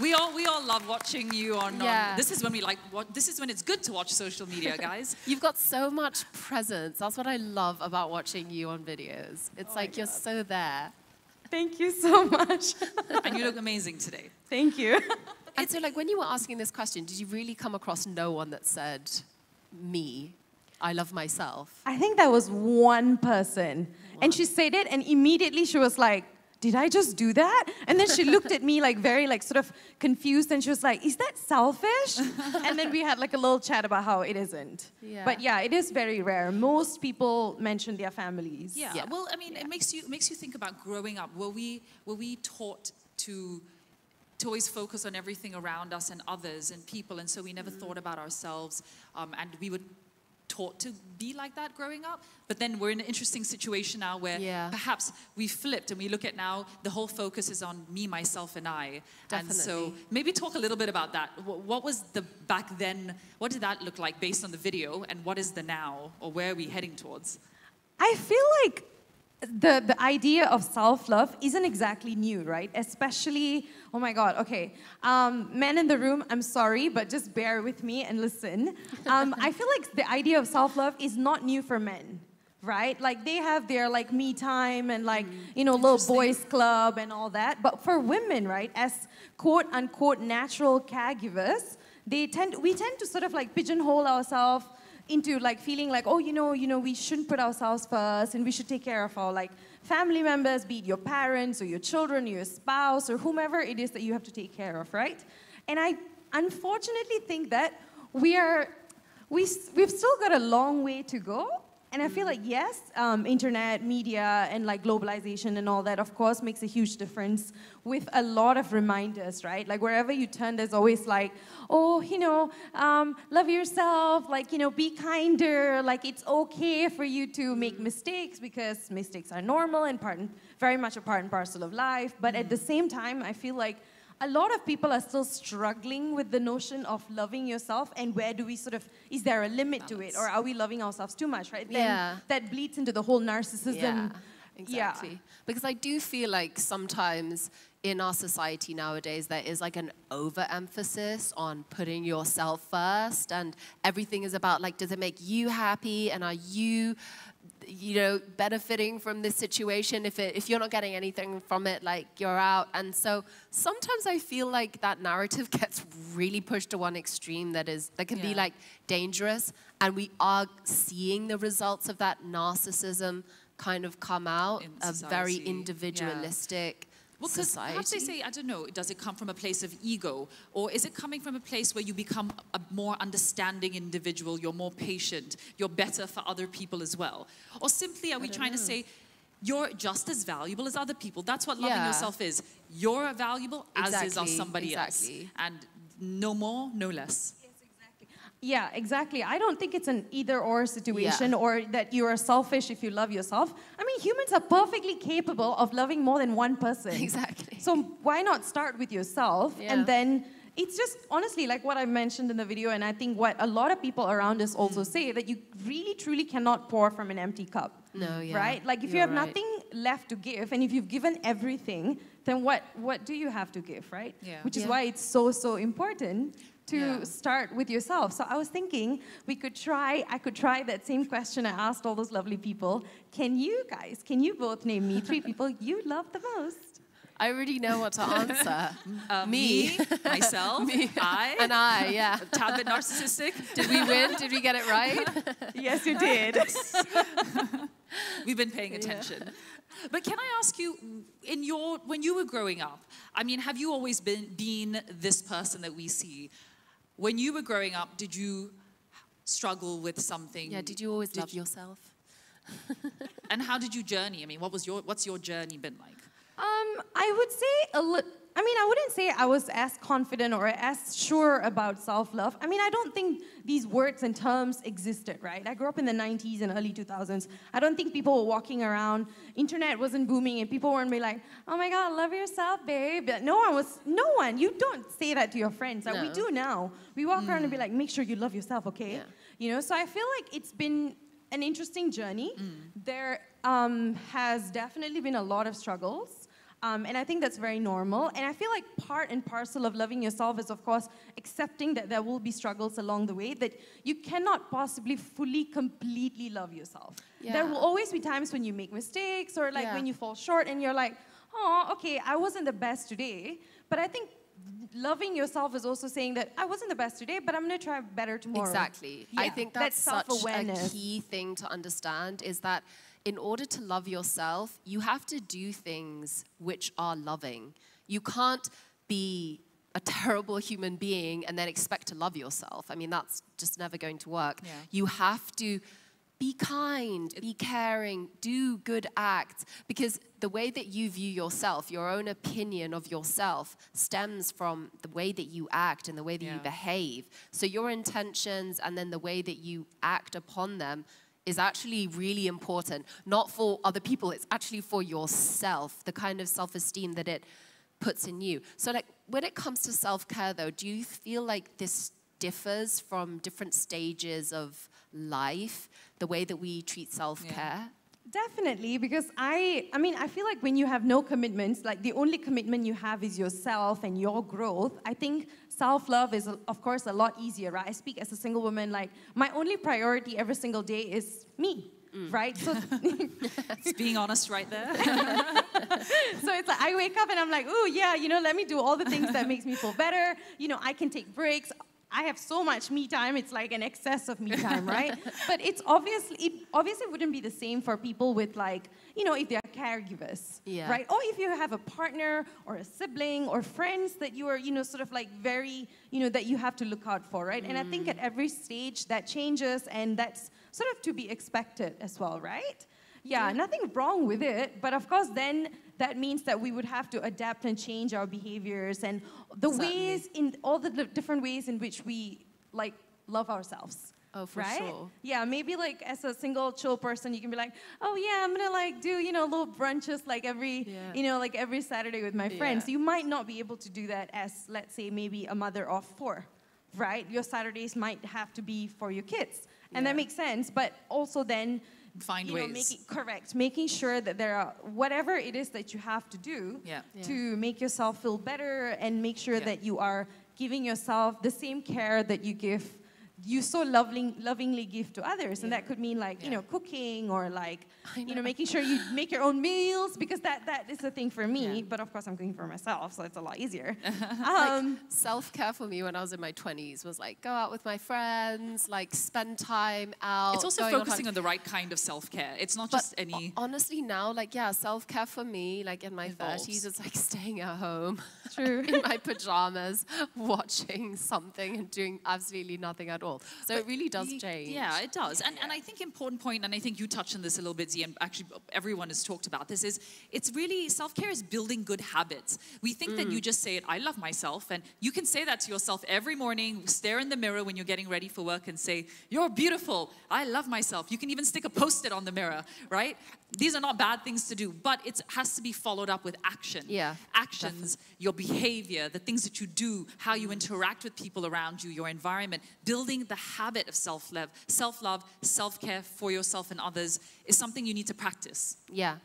We all love watching you on. This is when we like. This is when it's good to watch social media, guys. You've got so much presence. That's what I love about watching you on videos. It's like you're so there. Thank you so much. And you look amazing today. Thank you. And so, like, when you were asking this question, did you really come across no one that said me? I love myself. I think that was one person. And she said it, and immediately she was like, did I just do that? And then she looked at me like very like sort of confused, and she was like, is that selfish? And then we had like a little chat about how it isn't. Yeah. But yeah, it is very rare. Most people mention their families. Yeah. Well, I mean, it makes you think about growing up. Were we taught to always focus on everything around us and others and people, and so we never thought about ourselves, and we were taught to be like that growing up. But then we're in an interesting situation now where perhaps we flipped and we look at now the whole focus is on me, myself, and I. Definitely. And so maybe talk a little bit about that. What was the back then, what did that look like based on the video, and what is the now, or where are we heading towards? I feel like the idea of self-love isn't exactly new, right? Especially, oh my God, okay. Men in the room, I'm sorry, but just bear with me and listen. I feel like the idea of self-love is not new for men, right? Like they have their like me time and like, you know, little boys club and all that. But for women, right, as quote unquote natural caregivers, we tend to sort of like pigeonhole ourselves into like feeling like, oh, you know, we shouldn't put ourselves first, and we should take care of our like family members, be it your parents or your children, your spouse, or whomever it is that you have to take care of, right? And I unfortunately think that we've still got a long way to go. And I feel like, yes, internet, media, and like globalization and all that, of course, makes a huge difference with a lot of reminders, right? Like wherever you turn, there's always like, oh, you know, love yourself, like, you know, be kinder, like it's okay for you to make mistakes because mistakes are normal and very much a part and parcel of life. But at the same time, I feel like a lot of people are still struggling with the notion of loving yourself, and where do we sort of, is there a limit to it, or are we loving ourselves too much, right? Then that bleeds into the whole narcissism. Yeah, exactly. Yeah. Because I do feel like sometimes in our society nowadays there is like an overemphasis on putting yourself first, and everything is about like, does it make you happy, and are you know, benefiting from this situation? If you're not getting anything from it, like you're out. And so sometimes I feel like that narrative gets really pushed to one extreme that can be like dangerous, and we are seeing the results of that narcissism kind of come out, a very individualistic Well, because perhaps they say, I don't know, does it come from a place of ego? Or is it coming from a place where you become a more understanding individual, you're more patient, you're better for other people as well? Or simply, are we trying to say, you're just as valuable as other people? That's what loving yourself is. You're valuable as is somebody else. And no more, no less. Yeah, exactly. I don't think it's an either-or situation or that you are selfish if you love yourself. I mean, humans are perfectly capable of loving more than one person. Exactly. So why not start with yourself? And then it's just, honestly, like what I mentioned in the video, and I think what a lot of people around us also say, that you really, truly cannot pour from an empty cup. No, Right? Like if you have nothing left to give, and if you've given everything, then what do you have to give, right? Which is why it's so, so important to start with yourself. So I was thinking I could try that same question I asked all those lovely people. Can you both name me 3 people you love the most? I already know what to answer. Me, myself, I. And I, A tad bit narcissistic. Did we win? Did we get it right? Yes, you did. We've been paying attention. But can I ask you, when you were growing up, I mean, have you always been this person that we see? When you were growing up, did you struggle with something? Yeah, did you always love yourself? And how did you journey? I mean, what's your journey been like? I would say I wouldn't say I was as confident or as sure about self-love. I mean, I don't think these words and terms existed, right? I grew up in the 90s and early 2000s. I don't think people were walking around, internet wasn't booming, and people weren't be like, oh my God, love yourself, babe. No one. You don't say that to your friends. Like we do now. We walk around and be like, make sure you love yourself, okay? Yeah. You know, so I feel like it's been an interesting journey. There has definitely been a lot of struggles. And I think that's very normal. And I feel like part and parcel of loving yourself is, of course, accepting that there will be struggles along the way, that you cannot possibly fully, completely love yourself. Yeah. There will always be times when you make mistakes or like when you fall short and you're like, oh, okay, I wasn't the best today. But I think loving yourself is also saying that I wasn't the best today, but I'm going to try better tomorrow. Exactly. Yeah, I think that's such a self-awareness. key thing to understand is that in order to love yourself, you have to do things which are loving. You can't be a terrible human being and then expect to love yourself. I mean, that's just never going to work. Yeah. You have to be kind, be caring, do good acts, because the way that you view yourself, your own opinion of yourself, stems from the way that you act and the way that you behave. So your intentions and then the way that you act upon them is actually really important, not for other people, it's actually for yourself, the kind of self-esteem that it puts in you. So like, when it comes to self-care though, do you feel like this differs from different stages of life, the way that we treat self-care? Definitely, because I mean, I feel like when you have no commitments, like the only commitment you have is yourself and your growth, I think self-love is, of course, a lot easier, right? I speak as a single woman, like, my only priority every single day is me, right? So it's being honest right there. So it's like, I wake up and I'm like, oh, yeah, you know, let me do all the things that makes me feel better. You know, I can take breaks. I have so much me time, it's like an excess of me time, right? But it obviously wouldn't be the same for people with like, you know, if they're caregivers, right? Or if you have a partner or a sibling or friends that you are, you know, sort of like very, you know, that you have to look out for, right? And I think at every stage that changes and that's sort of to be expected as well, right? Yeah, nothing wrong with it, but of course then that means that we would have to adapt and change our behaviors and the ways, in all the different ways in which we like love ourselves. Oh, for right? sure. Yeah, maybe like as a single chill person, you can be like, oh yeah, I'm gonna like do, you know, little brunches like every, you know, like every Saturday with my friends. You might not be able to do that as, let's say, maybe a mother of 4, right? Your Saturdays might have to be for your kids. And that makes sense, but also then, find ways. Making sure that there are, whatever it is that you have to do to make yourself feel better and make sure that you are giving yourself the same care that you so lovingly give to others. And that could mean like, you know, cooking or like, you know, making sure you make your own meals because that is a thing for me. But of course I'm cooking for myself, so it's a lot easier. Like, self-care for me when I was in my 20s was like go out with my friends, like spend time out. It's also focusing on the right kind of self-care. It's not just any... Honestly now, like, yeah, self-care for me, like in my 30s, it's like staying at home. True. In my pajamas, watching something and doing absolutely nothing at all. So it really does change. Yeah, it does. And I think important point, and I think you touched on this a little bit, Z, and actually everyone has talked about this, is it's really, self-care is building good habits. We think that you just say it, I love myself, and you can say that to yourself every morning, stare in the mirror when you're getting ready for work and say, you're beautiful, I love myself. You can even stick a post-it on the mirror, right? These are not bad things to do, but it has to be followed up with action. Yeah. Actions, your behavior, the things that you do, how you interact with people around you, your environment, building the habit of self-love, self-care for yourself and others is something you need to practice. Yeah.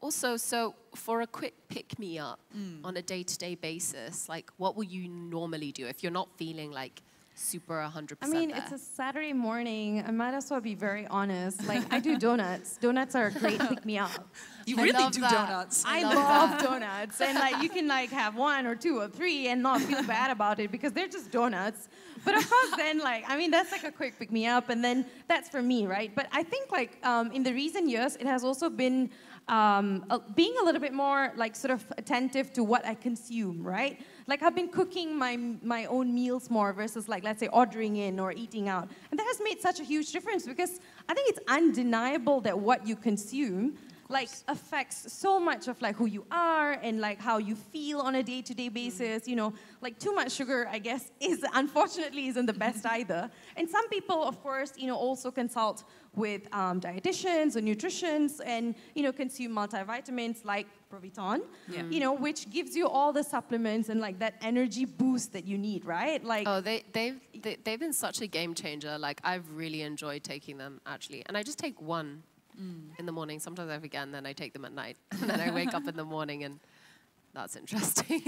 Also, so for a quick pick-me-up on a day-to-day basis, like what will you normally do if you're not feeling like super 100% I mean, there? it's a Saturday morning. I might as well be very honest. Like, I do donuts. Donuts are a great pick-me-up. You really do donuts. I love donuts. And like, you can like have 1 or 2 or 3 and not feel bad about it because they're just donuts. But of course then like, I mean, that's like a quick pick-me-up and then that's for me, right? But I think like in the recent years, it has also been being a little bit more like sort of attentive to what I consume, right? Like I've been cooking my own meals more versus like, let's say, ordering in or eating out. And that has made such a huge difference because I think it's undeniable that what you consume like affects so much of like who you are and like how you feel on a day-to-day basis. You know, like too much sugar, I guess, unfortunately isn't the best either. And some people, of course, you know, also consult with dietitians or nutritionists and, you know, consume multivitamins like Proviton, you know, which gives you all the supplements and like that energy boost that you need, right? Like, oh, they've been such a game changer. Like I've really enjoyed taking them actually, and I just take one in the morning. Sometimes I forget, and then I take them at night, and then I wake up in the morning, and that's interesting.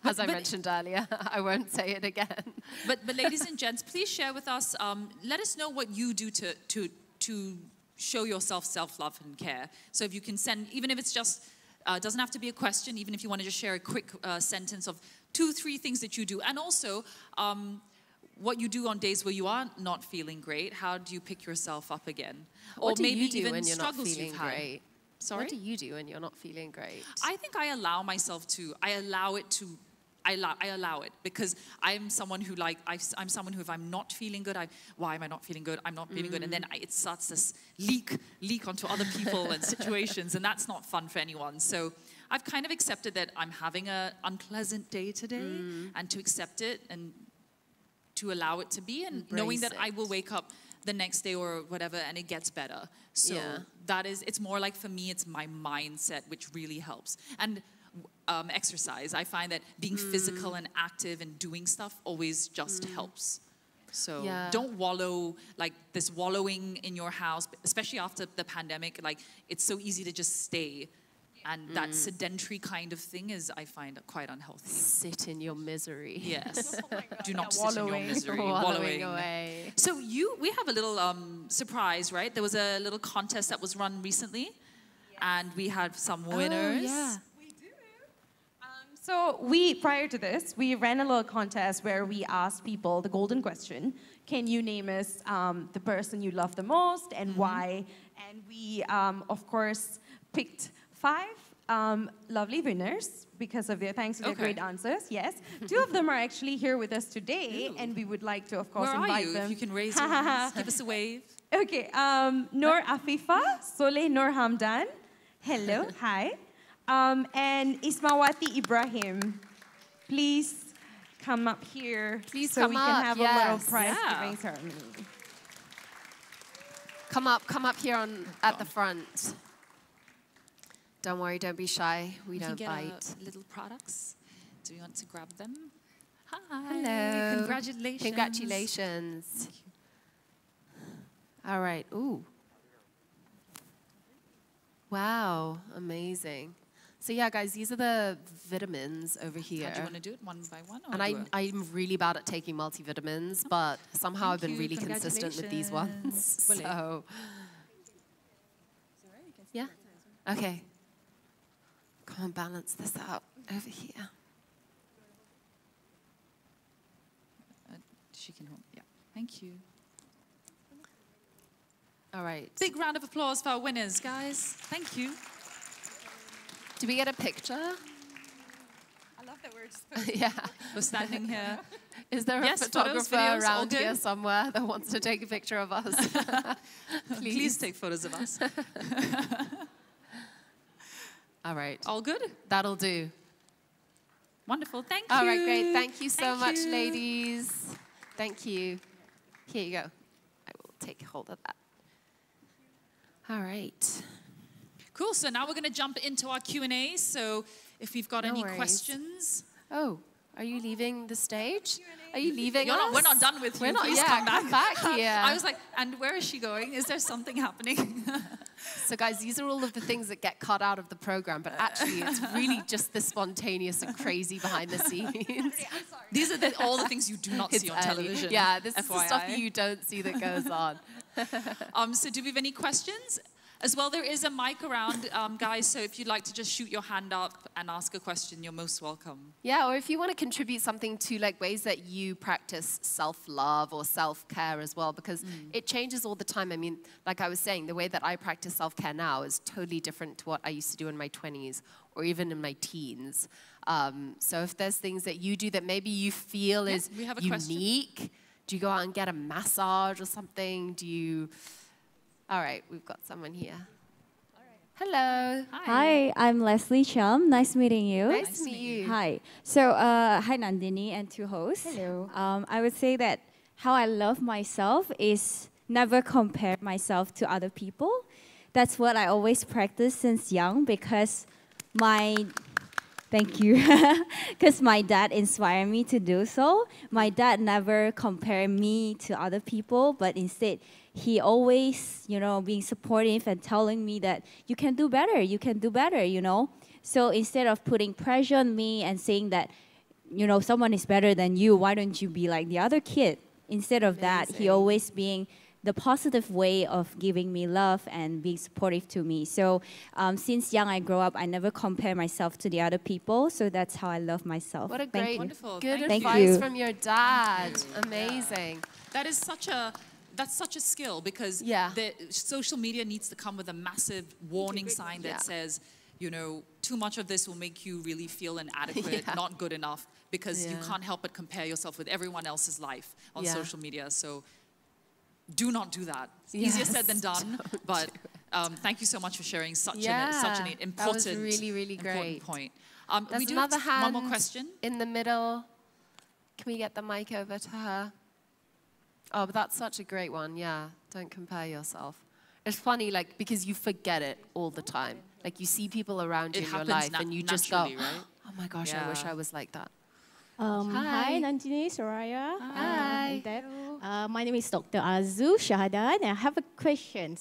As I mentioned earlier, I won't say it again. But ladies and gents, please share with us. Let us know what you do to show yourself self-love and care. So if you can send, even if it's just Doesn't have to be a question, even if you want to just share a quick sentence of 2, 3 things that you do. And also, what you do on days where you are not feeling great. How do you pick yourself up again? What or maybe do you do even when you're not struggles feeling you've had. great? Sorry? What do you do when you're not feeling great? I think I allow myself to. I allow it because I'm someone who I'm someone who if I'm not feeling good, why am I not feeling good? I'm not feeling good, and then it starts this leak onto other people and situations, and that's not fun for anyone. So I've kind of accepted that I'm having an unpleasant day today, and to accept it and to allow it to be, and knowing that I will wake up the next day or whatever and it gets better. So it's more like, for me, it's my mindset which really helps. And exercise, I find that being physical and active and doing stuff always just helps. So don't wallow, like this wallowing in your house, especially after the pandemic. Like, it's so easy to just stay. And that sedentary kind of thing is, I find, quite unhealthy. Sit in your misery. Yes. Do not sit in your misery. Wallowing away. So we have a little surprise, right? There was a little contest that was run recently, and we had some winners. Oh, yeah. So prior to this, we ran a little contest where we asked people the golden question: can you name us the person you love the most and why? And we, of course, picked 5 lovely winners because of thanks to their great answers. Yes, 2 of them are actually here with us today, and we would like to, of course, invite them. If you can raise your hands, give us a wave. Okay, Noor Afifa, Soleh Noor Hamdan, hello, hi. And Ismawati Ibrahim, please come up here so we can have a little prize giving ceremony. Come up here at the front. Don't worry, don't be shy. We don't bite. Little products. Do you want to grab them? Hi. Hello. Congratulations. Congratulations. All right. Ooh. Wow. Amazing. So yeah, guys, these are the vitamins over here. Do you want to do it one by one? And I'm really bad at taking multivitamins, but somehow I've been really consistent with these ones. So. Yeah? Okay. Come on, balance this out over here. She can hold. Yeah. Thank you. All right. Big round of applause for our winners, guys. Thank you. Do we get a picture? I love that we're just yeah. We're standing here. Is there a photographer around here somewhere that wants to take a picture of us? Please take photos of us. All right. All good? That'll do. Wonderful. Thank you. All right, great. Thank you so much, ladies. Thank you. Here you go. I will take hold of that. All right. Cool. So now we're going to jump into our Q&A. So if you've got any questions. Oh, are you leaving the stage? Are you leaving us? We're not done with you. We're not, Please come back. here. I was like, and where is she going? Is there something happening? So guys, these are all of the things that get cut out of the program, but actually it's really just the spontaneous and crazy behind the scenes. These are all the things you do not see on television. Yeah, this is FYI. the stuff you don't see that goes on. So do we have any questions? As well, there is a mic around, guys, so if you'd like to just shoot your hand up and ask a question, you're most welcome. Yeah, or if you want to contribute something to like ways that you practice self-love or self-care as well, because it changes all the time. I mean, like I was saying, the way that I practice self-care now is totally different to what I used to do in my 20s or even in my teens. So if there's things that you do that maybe you feel is unique, do you go out and get a massage or something? Do you... All right, we've got someone here. Hello. Hi, I'm Leslie Chum. Nice meeting you. Nice to meet you. Hi. So, hi Nandini and 2 hosts. Hello. I would say that how I love myself is never compare myself to other people. That's what I always practice since young because thank you. Because my dad inspired me to do so. My dad never compared me to other people, but instead, he always, being supportive and telling me that you can do better, you know. So instead of putting pressure on me and saying that, someone is better than you, why don't you be like the other kid? Instead of that, he always being the positive way of giving me love and being supportive to me. So since young I grew up, I never compare myself to the other people. So that's how I love myself. What a Thank great, you. wonderful, good Thank advice you. from your dad. Amazing. That is such a skill, because the social media needs to come with a massive warning sign that says, you know, too much of this will make you really feel inadequate, not good enough, because you can't help but compare yourself with everyone else's life on social media. So do not do that. It's easier said than done, but thank you so much for sharing such an important, that was really, really great. Point. There's we do another have hand one more question. In the middle. Can we get the mic over to her? Oh, but that's such a great one. Yeah, don't compare yourself. It's funny, like, because you forget it all the time. Like, you see people around you in your life, and you just go, right? oh my gosh, I wish I was like that. Hi, Nandini, Zoraya. Hi. And Deb. My name is Dr. Azu Shahadan, and I have a question.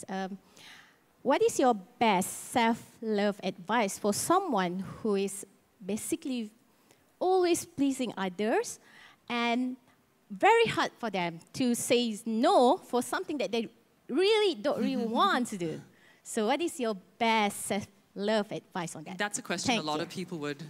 What is your best self-love advice for someone who is basically always pleasing others and very hard for them to say no for something that they really don't really want to do? So what is your best self-love advice on that? That's a question a lot of people would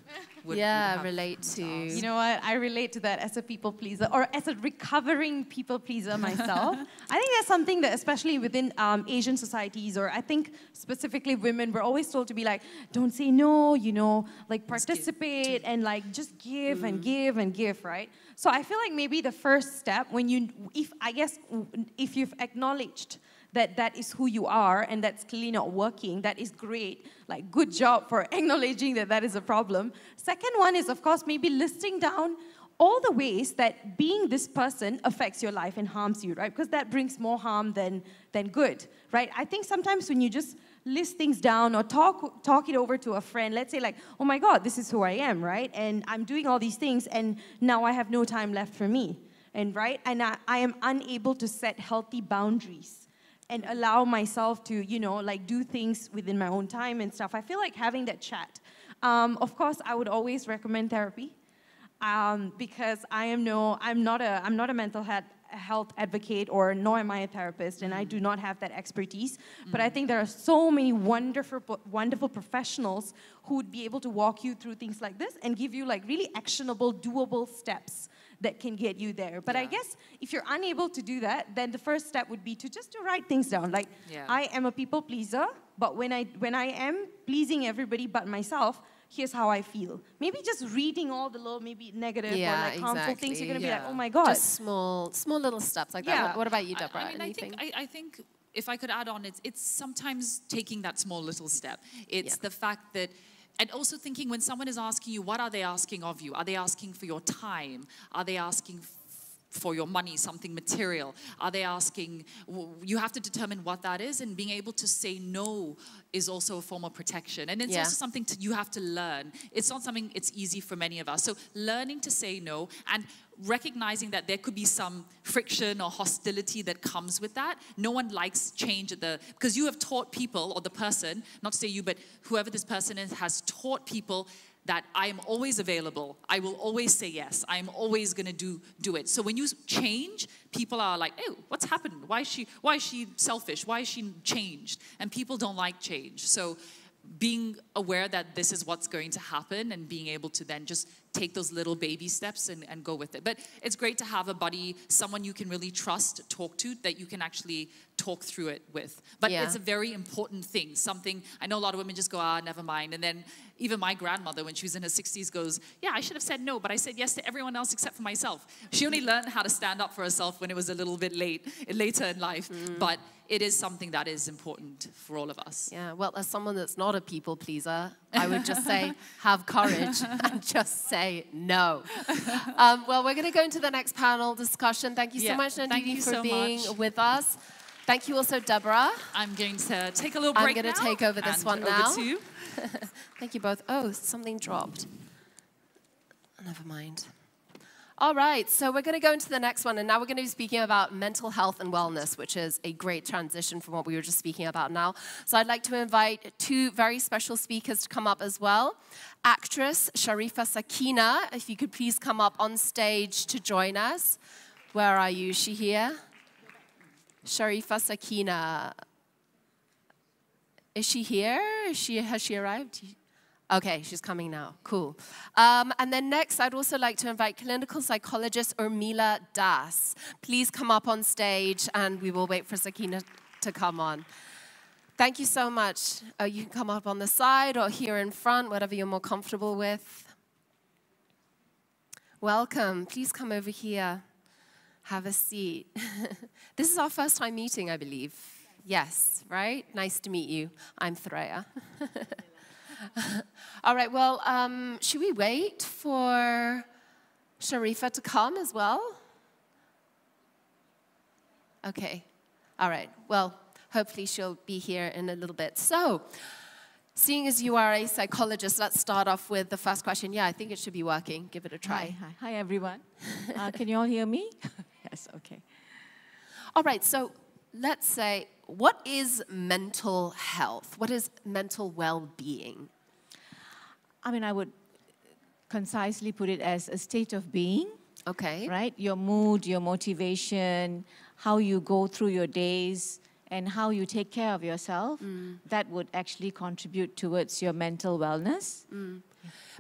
relate to. You know what? I relate to that as a people pleaser, or as a recovering people pleaser myself. I think that's something that, especially within Asian societies, or I think specifically women, we're always told to be like, don't say no, you know, like participate and like just give and give and give, right? So I feel like maybe the first step, when if you've acknowledged that that is who you are and that's clearly not working, that is great. Like, good job for acknowledging that that is a problem. Second one is, of course, maybe listing down all the ways that being this person affects your life and harms you, right? Because that brings more harm than good, right? I think sometimes when you just list things down or talk it over to a friend, let's say like, oh my God, this is who I am, right? And I'm doing all these things and now I have no time left for me, and right? And I am unable to set healthy boundaries and allow myself to, you know, like do things within my own time and stuff. I feel like having that chat. Of course, I would always recommend therapy because I'm not a mental health advocate, or nor am I a therapist, and I do not have that expertise. But I think there are so many wonderful professionals who would be able to walk you through things like this and give you like really actionable, doable steps that can get you there. But I guess if you're unable to do that, then the first step would be to write things down. Like, I am a people pleaser, but when I am pleasing everybody but myself, here's how I feel. Maybe just reading all the little, maybe negative or like harmful things, you're gonna be like, oh my God. Just small little steps like that. What about you, Deborah? I think if I could add on, it's sometimes taking that small little step. It's the fact that, and also thinking when someone is asking you, what are they asking of you? Are they asking for your time? Are they asking for your money, something material? Are they asking, you have to determine what that is, and being able to say no is also a form of protection. And it's also something you have to learn. It's not something it's easy for many of us. So learning to say no and recognizing that there could be some friction or hostility that comes with that. No one likes change because you have taught people, or the person, not to say you, but whoever this person is, has taught people that I am always available. I will always say yes. I'm always going to do it. So when you change, people are like, oh, what's happened? Why is she selfish? Why is she changed? And people don't like change. So being aware that this is what's going to happen and being able to then just take those little baby steps and go with it. But it's great to have a buddy, someone you can really trust, talk to, that you can actually talk through it with. But it's a very important thing, something, I know a lot of women just go, never mind. And then even my grandmother, when she was in her 60s, goes, yeah, I should have said no, but I said yes to everyone else except for myself. She only learned how to stand up for herself when it was a little bit later in life. But it is something that is important for all of us. Yeah, well, as someone that's not a people pleaser, I would just say, have courage and just say no. Well, we're going to go into the next panel discussion. Thank you so much, Nandini, for being with us. Thank you also, Deborah. I'm going to take a little break now. I'm going to take over this one now. Over to you. Thank you both. Oh, something dropped. Never mind. All right, so we're going to go into the next one, and now we're going to be speaking about mental health and wellness, which is a great transition from what we were just speaking about now. So I'd like to invite two very special speakers to come up as well. Actress Sharifa Sakina, if you could please come up on stage to join us. Where are you? Is she here? Sharifa Sakina. Is she here? Has she arrived? Okay, she's coming now. Cool. And then next, I'd also like to invite clinical psychologist Urmila Das. Please come up on stage, and we will wait for Sakina to come on. Thank you so much. You can come up on the side or here in front, whatever you're more comfortable with. Welcome. Please come over here. Have a seat. This is our first time meeting, I believe. Yes, right? Nice to meet you. I'm Zoraya. All right, well, should we wait for Sharifa to come as well? Okay. All right. Well, hopefully she'll be here in a little bit. So, seeing as you are a psychologist, let's start off with the first question. Yeah, I think it should be working. Give it a try. Hi everyone. Can you all hear me? Yes, okay. All right, so let's say, what is mental health? What is mental well-being? I mean, I would concisely put it as a state of being. Okay. Right? Your mood, your motivation, how you go through your days, and how you take care of yourself, that would actually contribute towards your mental wellness.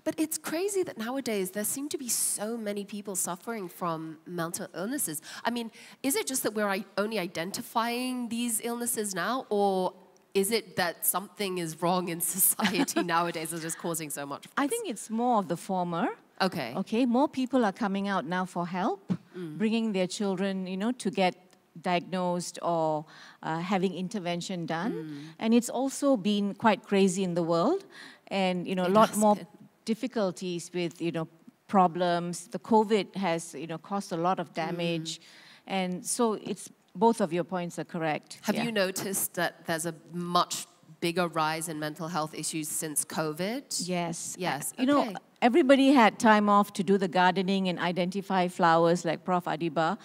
But it's crazy that nowadays there seem to be so many people suffering from mental illnesses. I mean, is it just that we're only identifying these illnesses now, or is it that something is wrong in society nowadays that is causing so much? I think it's more of the former. Okay. Okay, more people are coming out now for help, bringing their children, you know, to get diagnosed or having intervention done. And it's also been quite crazy in the world, and, you know, a lot more difficulties with, you know, problems. The COVID has, you know, caused a lot of damage. And so it's, both of your points are correct. Have you noticed that there's a much bigger rise in mental health issues since COVID? Yes. Yes. You know, everybody had time off to do the gardening and identify flowers like Prof. Adiba.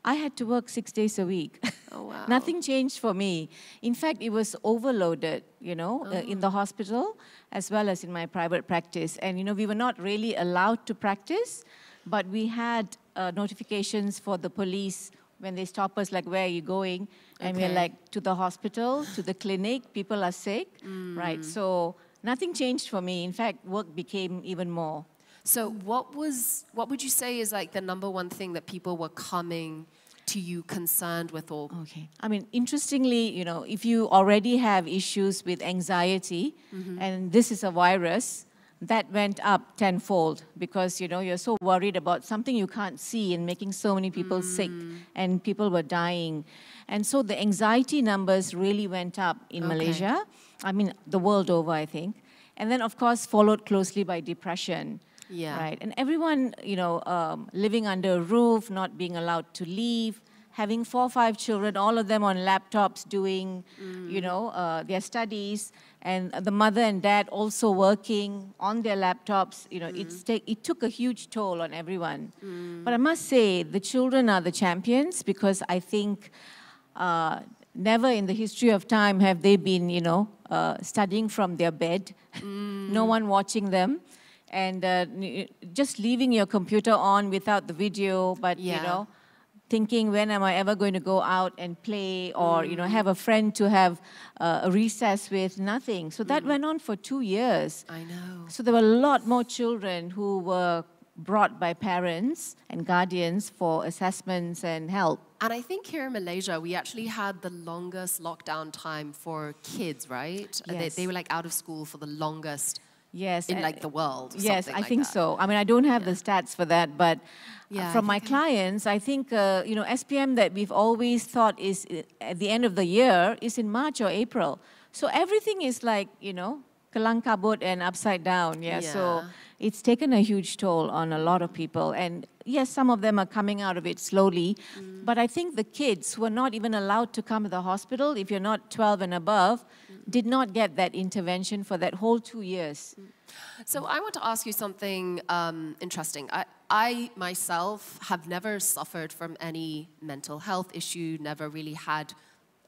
I had to work 6 days a week. Oh, wow. Nothing changed for me. In fact, it was overloaded, you know, in the hospital as well as in my private practice. And, you know, we were not really allowed to practice, but we had notifications for the police when they stop us, like, where are you going? And we're like, to the hospital, to the clinic, people are sick, right? So nothing changed for me. In fact, work became even more. So what would you say is like the number one thing that people were coming to you concerned with? Or Okay. I mean, interestingly, you know, if you already have issues with anxiety, and this is a virus, that went up tenfold because, you know, you're so worried about something you can't see and making so many people sick, and people were dying. And so the anxiety numbers really went up in Malaysia. I mean, the world over, I think. And then, of course, followed closely by depression. Yeah. Right. And everyone, you know, living under a roof, not being allowed to leave, having 4 or 5 children, all of them on laptops doing, you know, their studies, and the mother and dad also working on their laptops. You know, it took a huge toll on everyone. But I must say, the children are the champions, because I think never in the history of time have they been, you know, studying from their bed, no one watching them. And just leaving your computer on without the video, but, you know, thinking, when am I ever going to go out and play, or, you know, have a friend to have a recess with? Nothing. So that went on for 2 years. I know. So there were a lot more children who were brought by parents and guardians for assessments and help. And I think here in Malaysia, we actually had the longest lockdown time for kids, right? Yes. They were like out of school for the longest. Yes, in like the world. Yes, I think so. I mean, I don't have the stats for that, but from my clients, I think, you know, SPM that we've always thought is at the end of the year is in March or April. So everything is like, you know, kalang kabut and upside down. So it's taken a huge toll on a lot of people. And yes, some of them are coming out of it slowly, but I think the kids who are not even allowed to come to the hospital, if you're not 12 and above, did not get that intervention for that whole 2 years. So I want to ask you something interesting. I myself have never suffered from any mental health issue, never really had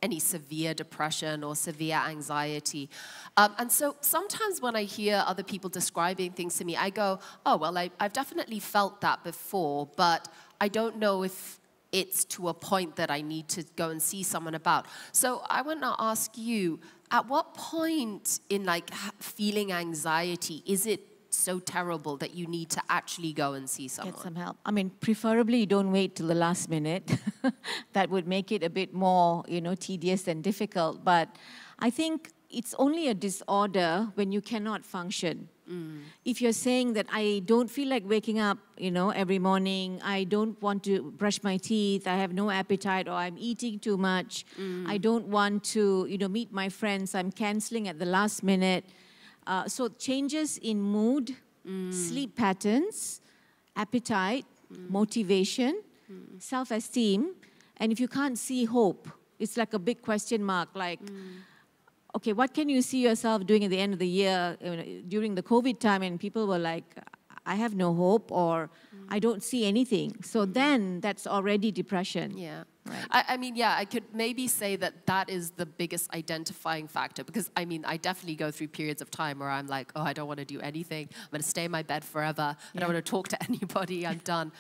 any severe depression or severe anxiety. And so sometimes when I hear other people describing things to me, I go, oh, well, I've definitely felt that before, but I don't know if it's to a point that I need to go and see someone about. So I want to ask you, at what point in like feeling anxiety is it so terrible that you need to actually go and see someone? Get some help. I mean, preferably don't wait till the last minute. That would make it a bit more, tedious and difficult. But I think it's only a disorder when you cannot function. If you're saying that I don't feel like waking up, every morning, I don't want to brush my teeth, I have no appetite, or I'm eating too much, I don't want to, meet my friends, I'm canceling at the last minute. So changes in mood, sleep patterns, appetite, motivation, self-esteem, and if you can't see hope, it's like a big question mark, like, okay, what can you see yourself doing at the end of the year during the COVID time? And people were like, I have no hope, or I don't see anything. So then that's already depression. Yeah. Right. I mean, yeah, I could maybe say that that is the biggest identifying factor, because I mean, I definitely go through periods of time where I'm like, oh, I don't want to do anything. I'm going to stay in my bed forever. I don't want to talk to anybody. I'm done.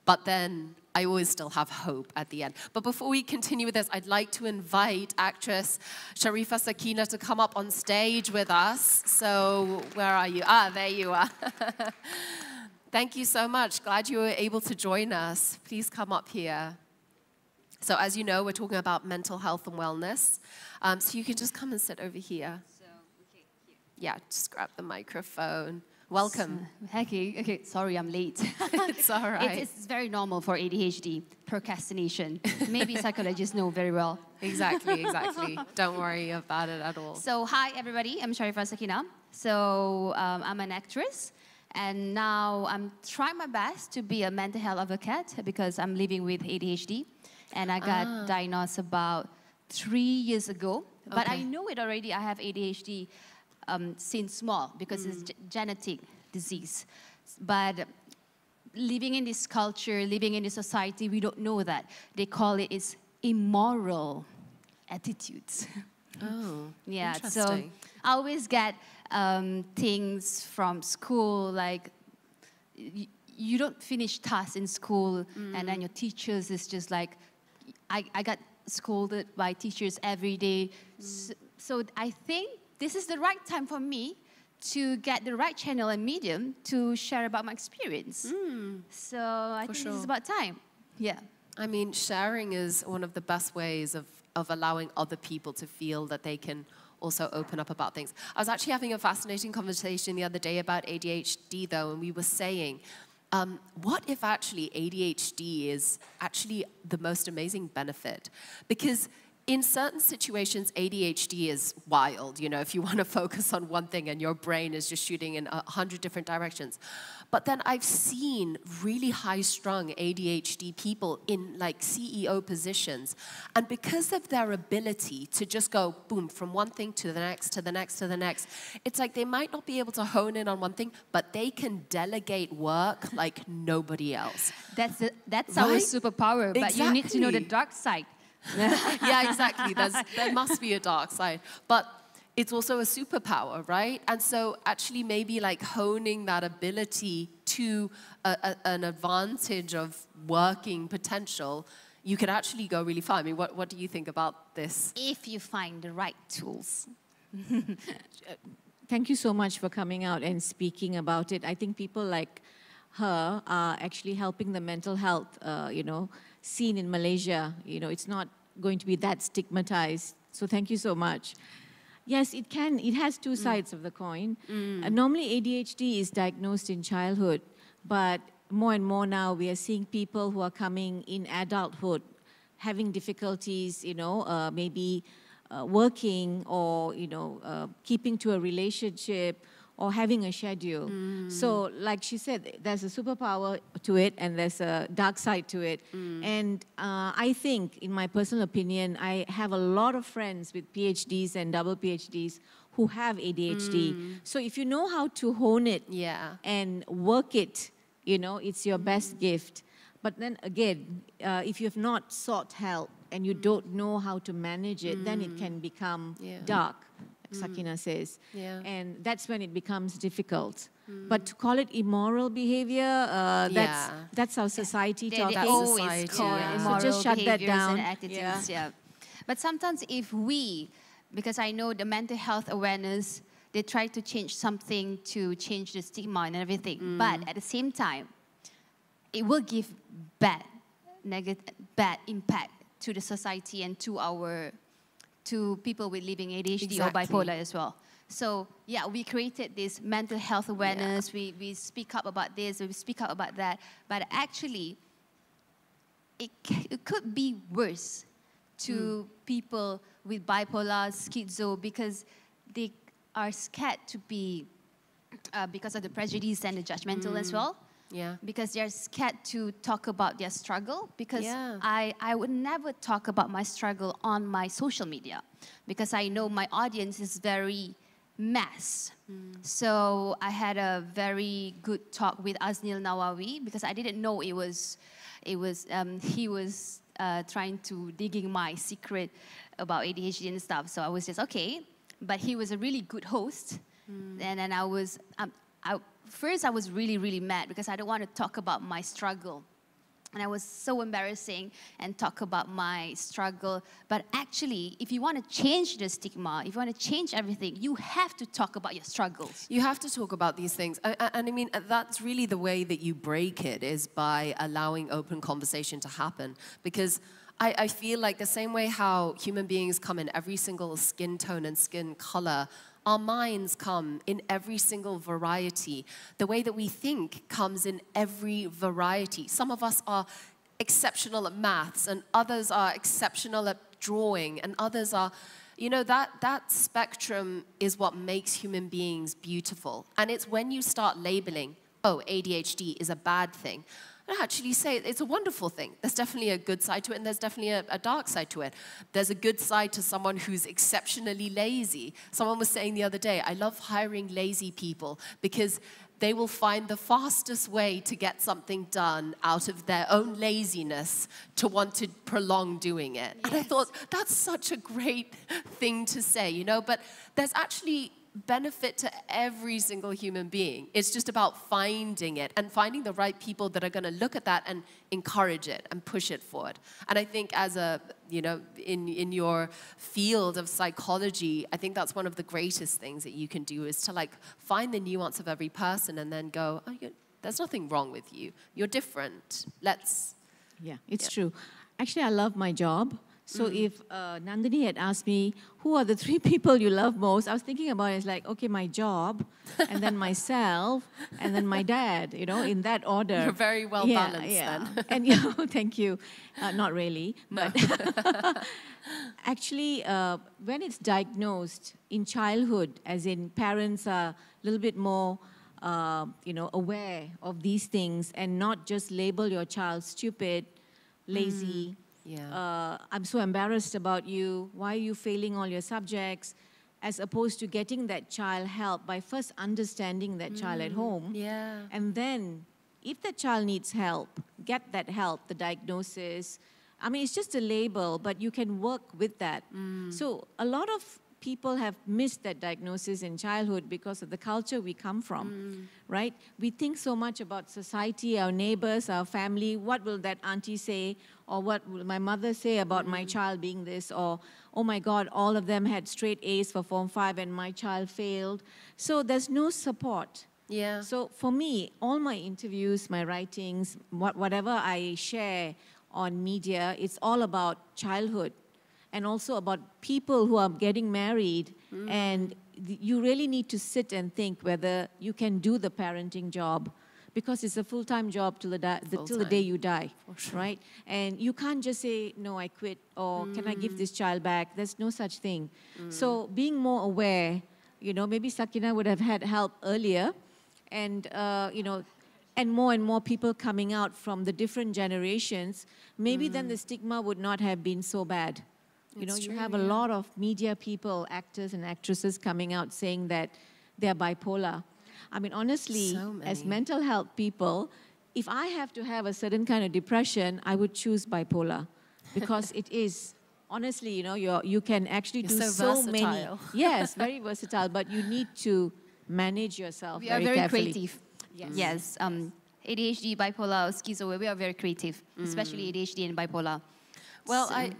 But then I always still have hope at the end. But before we continue with this, I'd like to invite actress Sharifa Sakina to come up on stage with us. So where are you? Ah, there you are. Thank you so much. Glad you were able to join us. Please come up here. So as you know, we're talking about mental health and wellness. So you can just come and sit over here. So, okay, here. Yeah, just grab the microphone. Welcome. Okay, sorry I'm late. It's all right. It's very normal for ADHD, procrastination. Maybe psychologists know very well. Exactly. Don't worry about it at all. So hi everybody, I'm Sharifa Sakina. So I'm an actress, and now I'm trying my best to be a mental health advocate because I'm living with ADHD, and I got diagnosed about 3 years ago. But I know it already. I have ADHD since small because it's genetic disease. But living in this culture, living in this society, we don't know that. They call it is immoral attitudes. Oh, yeah. So interesting. I always get things from school like you don't finish tasks in school, and then your teachers is just like, I got scolded by teachers every day. So I think this is the right time for me to get the right channel and medium to share about my experience. So I think this is about time. Yeah. I mean, sharing is one of the best ways of allowing other people to feel that they can also open up about things. I was actually having a fascinating conversation the other day about ADHD, though, and we were saying, what if actually ADHD is actually the most amazing benefit? Because in certain situations, ADHD is wild, if you want to focus on one thing and your brain is just shooting in 100 different directions. But then I've seen really high-strung ADHD people in like CEO positions. And because of their ability to just go, boom, from one thing to the next, to the next, to the next, it's like they might not be able to hone in on one thing, but they can delegate work like nobody else. That's Right? our superpower, but you need to know the dark side. Yeah, exactly. There must be a dark side. But it's also a superpower, right? And so actually maybe like honing that ability to an advantage of working potential, you could actually go really far. I mean, what do you think about this? If you find the right tools. Thank you so much for coming out and speaking about it. I think people like her are actually helping the mental health, scene in Malaysia. It's not going to be that stigmatized. So thank you so much. Yes, it has two sides of the coin. Normally ADHD is diagnosed in childhood, but more and more now we are seeing people who are coming in adulthood, having difficulties, maybe working or, keeping to a relationship or having a schedule. So like she said, there's a superpower to it and there's a dark side to it. And I think, in my personal opinion, I have a lot of friends with PhDs and double PhDs who have ADHD. So if you know how to hone it and work it, it's your best gift. But then again, if you have not sought help and you don't know how to manage it, then it can become dark. Sakina says. Yeah. And that's when it becomes difficult. But to call it immoral behavior, that's our society talking. They always call it immoral So just shut that behaviors down. and attitudes. Yeah. But sometimes if we, because I know the mental health awareness, they try to change something to change the stigma and everything. But at the same time, it will give bad impact to the society and to people with living ADHD or bipolar as well. So yeah, we created this mental health awareness. We speak up about this, we speak up about that. But actually, it could be worse to people with bipolar, schizo, because they are scared to be, because of the prejudice and the judgmental as well. Yeah. Because they're scared to talk about their struggle. Because I would never talk about my struggle on my social media, because I know my audience is very mass. So I had a very good talk with Aznil Nawawi, because I didn't know he was trying to digging my secret about ADHD and stuff. So I was just okay, but he was a really good host. And then first I was really, really mad because I don't want to talk about my struggle. And I was so embarrassing and talk about my struggle. But actually, if you want to change the stigma, if you want to change everything, you have to talk about your struggles. You have to talk about these things. And I mean, that's really the way that you break it, is by allowing open conversation to happen. Because I feel like the same way how human beings come in every single skin tone and skin color, our minds come in every single variety. The way that we think comes in every variety. Some of us are exceptional at maths, and others are exceptional at drawing, and others are, you know, that spectrum is what makes human beings beautiful. And it's when you start labeling, oh, ADHD is a bad thing, I actually say it's a wonderful thing. There's definitely a good side to it, and there's definitely a dark side to it. There's a good side to someone who's exceptionally lazy. Someone was saying the other day, I love hiring lazy people because they will find the fastest way to get something done out of their own laziness to want to prolong doing it. Yes. And I thought, that's such a great thing to say, you know, but there's actually benefit to every single human being. It's just about finding it and finding the right people that are going to look at that and encourage it and push it forward. And I think as a, you know, in your field of psychology, I think that's one of the greatest things that you can do, is to like find the nuance of every person and then go, oh, there's nothing wrong with you. You're different. Yeah, it's true. Actually, I love my job. So if Nandini had asked me, who are the 3 people you love most? I was thinking about it, it's like, okay, my job, and then myself, and then my dad, you know, in that order. You're very well balanced then. And yeah, thank you. Not really, but actually, when it's diagnosed in childhood, as in parents are a little bit more, you know, aware of these things and not just label your child stupid, lazy, I'm so embarrassed about you, why are you failing all your subjects, as opposed to getting that child help by first understanding that child at home. And then, if the child needs help, get that help, the diagnosis. I mean, it's just a label, but you can work with that. So a lot of people have missed that diagnosis in childhood because of the culture we come from, right? We think so much about society, our neighbors, our family. What will that auntie say? Or what will my mother say about my child being this? Or, oh my God, all of them had straight A's for Form 5 and my child failed. So there's no support. So for me, all my interviews, my writings, whatever I share on media, it's all about childhood. And also about people who are getting married, and you really need to sit and think whether you can do the parenting job, because it's a full-time job till the day you die, right? And you can't just say, no, I quit, or can I give this child back? There's no such thing. So being more aware, you know, maybe Sakina would have had help earlier, and, you know, and more people coming out from the different generations, maybe then the stigma would not have been so bad. You know, you have a lot of media people, actors and actresses coming out saying that they're bipolar. I mean, honestly, as mental health people, if I have to have a certain kind of depression, I would choose bipolar, because it is, honestly, you know, you can actually do so many. Yes, very versatile, but you need to manage yourself We are very carefully. creative. Yes. Yes. ADHD, bipolar, schizo, we are very creative, especially ADHD and bipolar. Well, So-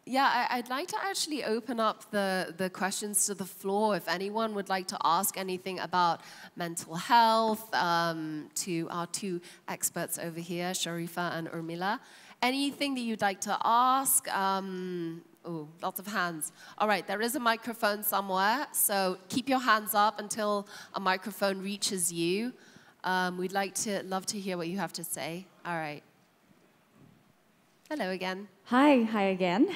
I'd like to actually open up the questions to the floor. If anyone would like to ask anything about mental health to our two experts over here, Sharifa and Urmila. Anything that you'd like to ask? Oh, lots of hands. All right, there is a microphone somewhere, so keep your hands up until a microphone reaches you. We'd love to hear what you have to say. All right. Hello again. Hi again.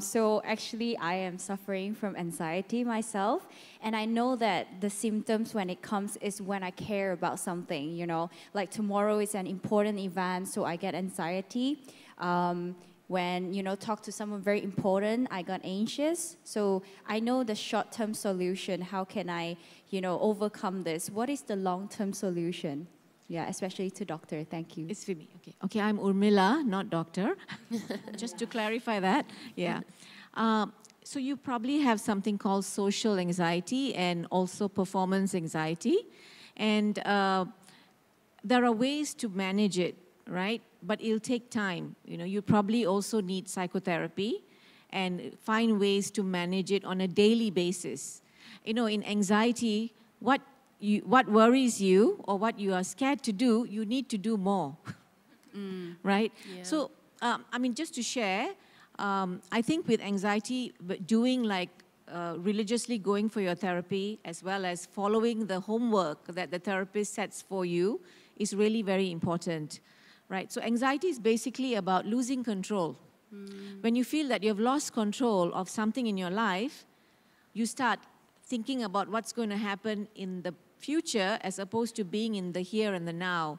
So actually, I am suffering from anxiety myself, and I know that the symptoms when it comes is when I care about something, you know, like tomorrow is an important event, so I get anxiety. When, you know, talk to someone very important, I got anxious. So I know the short-term solution. How can I, you know, overcome this? What is the long-term solution? Yeah, especially to doctor. Thank you. It's for me. Okay. Okay, I'm Urmila, not doctor. Just to clarify that. Yeah. So you probably have something called social anxiety and also performance anxiety. And there are ways to manage it, right? But it'll take time. You know, you probably also need psychotherapy and find ways to manage it on a daily basis. You know, in anxiety, what worries you or what you are scared to do, you need to do more, right? Yeah. So, I mean, just to share, I think with anxiety, doing like religiously going for your therapy as well as following the homework that the therapist sets for you is really very important, right? So anxiety is basically about losing control. When you feel that you've lost control of something in your life, you start thinking about what's going to happen in the future as opposed to being in the here and the now.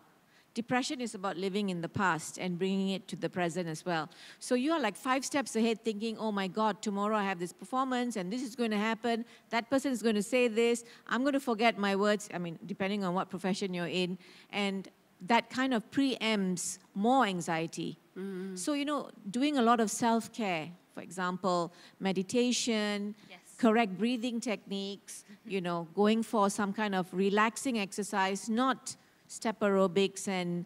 Depression is about living in the past and bringing it to the present as well. So you are like 5 steps ahead thinking, oh my God, tomorrow I have this performance and this is going to happen. That person is going to say this. I'm going to forget my words. I mean, depending on what profession you're in. And that kind of preempts more anxiety. So, you know, doing a lot of self-care, for example, meditation, correct breathing techniques, you know, going for some kind of relaxing exercise, not step aerobics and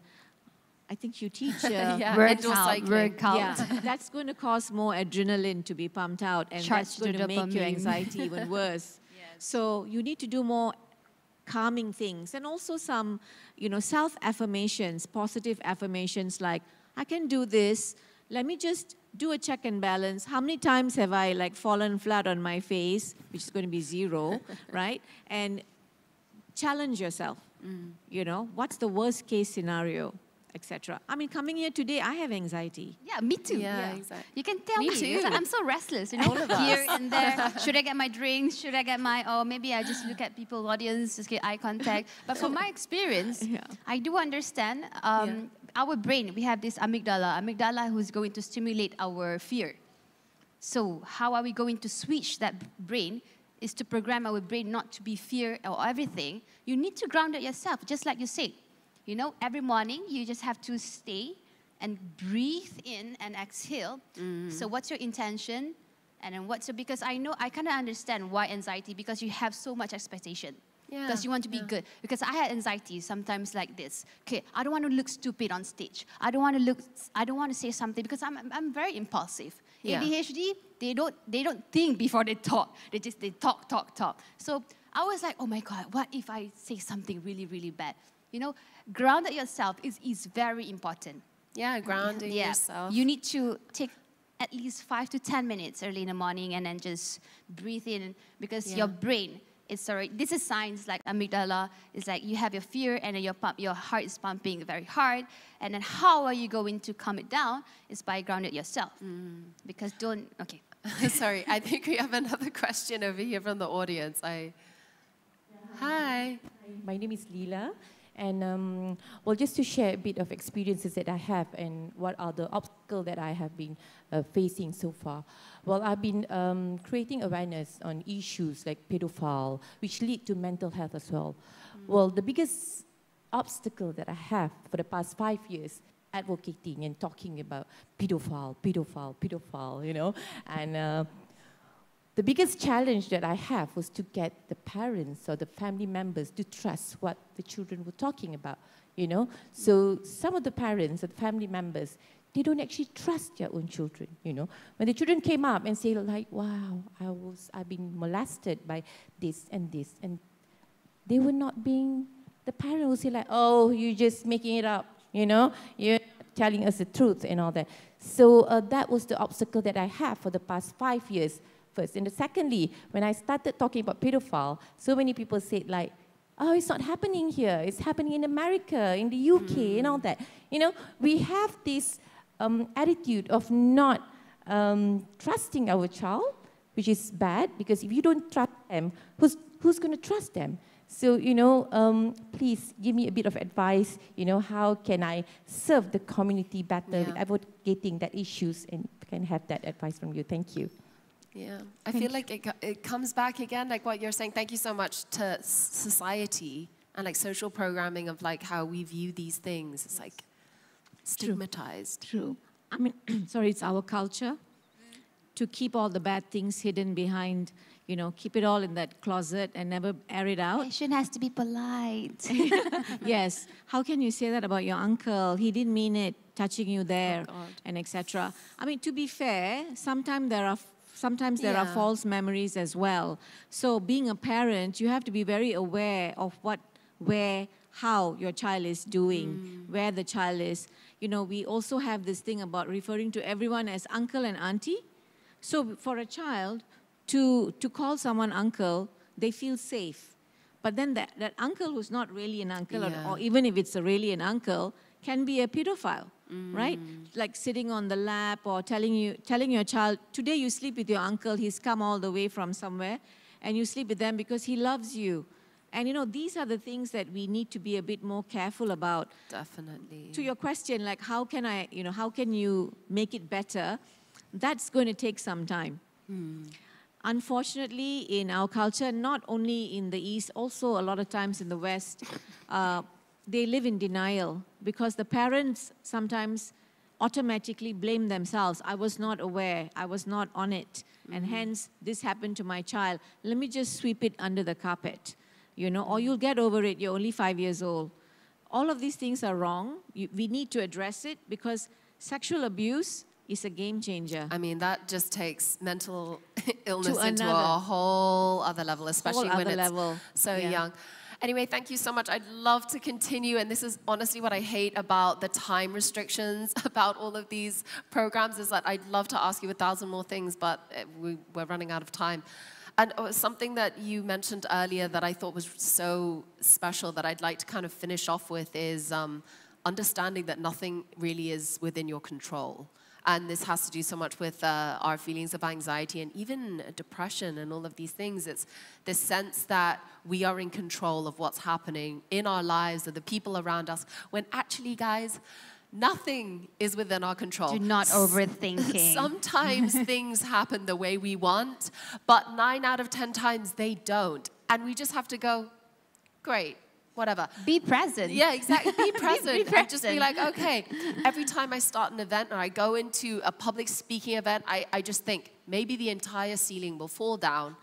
I think you teach workout. Yeah, that's going to cause more adrenaline to be pumped out and that's going to make your anxiety even worse. So you need to do more calming things and also some, you know, self-affirmations, positive affirmations like, I can do this. Let me just do a check and balance. How many times have I like fallen flat on my face, which is going to be 0, right? And challenge yourself. You know, what's the worst case scenario, etc. I mean, coming here today, I have anxiety. Yeah, me too. Yeah, exactly. You can tell me. too. I'm so restless, you know, here and there. Should I get my drinks? Should I get my, or maybe I just look at people, audience, just get eye contact. But from my experience, I do understand our brain, we have this amygdala who's going to stimulate our fear. So how are we going to switch that brain is to program our brain not to be fear or everything. You need to ground it yourself, just like you said. You know, every morning you just have to stay and breathe in and exhale. So what's your intention? And then because I know, I kind of understand why anxiety, because you have so much expectation. Because you want to be good. Because I had anxiety sometimes like this. Okay, I don't want to look stupid on stage. I don't want to say something because I'm very impulsive. ADHD, they don't think before they talk. They talk. So I was like, oh my God, what if I say something really, really bad? You know, grounded yourself is very important. Yeah, grounding yourself. You need to take at least 5 to 10 minutes early in the morning and then just breathe in because your brain, this is science, like amygdala. It's like you have your fear and then your heart is pumping very hard. And then how are you going to calm it down? Is by grounding yourself. Because okay. Sorry, I think we have another question over here from the audience. Hi. My name is Leela. And well, just to share a bit of experiences that I have and what are the obstacles that I have been facing so far. Well, I've been creating awareness on issues like pedophile, which lead to mental health as well. Well, the biggest obstacle that I have for the past 5 years, advocating and talking about pedophile, you know, and the biggest challenge that I have was to get the parents or the family members to trust what the children were talking about, you know. So some of the parents and family members, they don't actually trust their own children, you know. When the children came up and say like, wow, I've been molested by this, and they were not being, the parent would say like, oh, you're just making it up, you know, you're telling us the truth and all that. So that was the obstacle that I have for the past 5 years. First. And secondly, when I started talking about pedophile, so many people said like, oh, it's not happening here. It's happening in America, in the UK, and all that. You know, we have this attitude of not trusting our child, which is bad, because if you don't trust them, who's going to trust them? So, you know, please give me a bit of advice, you know, how can I serve the community better with advocating that issues, and can have that advice from you. Thank you. Yeah, I feel like it comes back again, like what you're saying. Thank you so much to society and like social programming of like how we view these things. It's like stigmatized. True. I mean, sorry, it's our culture to keep all the bad things hidden behind, you know, keep it all in that closet and never air it out. Fashion has to be polite. Yes. How can you say that about your uncle? He didn't mean it, touching you there, and etc. I mean, to be fair, sometimes there are false memories as well. So being a parent, you have to be very aware of what, where, how your child is doing, where the child is. You know, we also have this thing about referring to everyone as uncle and auntie. So for a child to call someone uncle, they feel safe. But then that uncle who's not really an uncle, or even if it's really an uncle, can be a pedophile. Right? Like sitting on the lap or telling your child, today you sleep with your uncle, he's come all the way from somewhere, and you sleep with them because he loves you. And you know, these are the things that we need to be a bit more careful about. Definitely. To your question, like how can you make it better? That's going to take some time. Unfortunately, in our culture, not only in the East, also a lot of times in the West, they live in denial because the parents sometimes automatically blame themselves. I was not aware, I was not on it, and hence this happened to my child. Let me just sweep it under the carpet, you know, or you'll get over it, you're only 5 years old. All of these things are wrong. We need to address it because sexual abuse is a game changer. I mean, that just takes mental illness into a whole other level, especially when it's so young. Anyway, thank you so much. I'd love to continue, and this is honestly what I hate about the time restrictions about all of these programs, is that I'd love to ask you 1,000 more things, but we're running out of time. And something that you mentioned earlier that I thought was so special that I'd like to kind of finish off with is understanding that nothing really is within your control. And this has to do so much with our feelings of anxiety and even depression and all of these things. It's this sense that we are in control of what's happening in our lives or the people around us, when actually, guys, nothing is within our control. Do not overthinking. Sometimes things happen the way we want, but 9 out of 10 times they don't. And we just have to go, great. Whatever. Be present. Yeah, exactly. Be present. Be present. And just be like, okay, every time I start an event or I go into a public speaking event, I just think maybe the entire ceiling will fall down.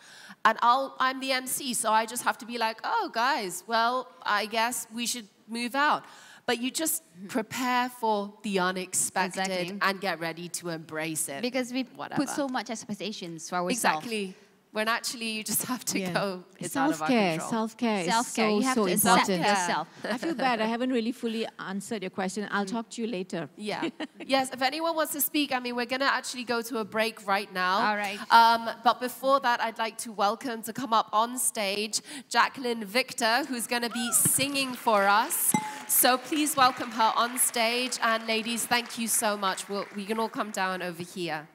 And I'm the MC, so I just have to be like, oh, guys, well, I guess we should move out. But you just prepare for the unexpected and get ready to embrace it. Because we put so much expectations for ourselves. Exactly. When actually you just have to go, it's out of our control. Self-care is you have to important. yourself. I feel bad. I haven't really fully answered your question. I'll talk to you later. Yeah. Yes, if anyone wants to speak, I mean, we're going to actually go to a break right now. All right. But before that, I'd like to welcome to come up on stage Jacqueline Victor, who's going to be singing for us. So please welcome her on stage. And ladies, thank you so much. We can all come down over here.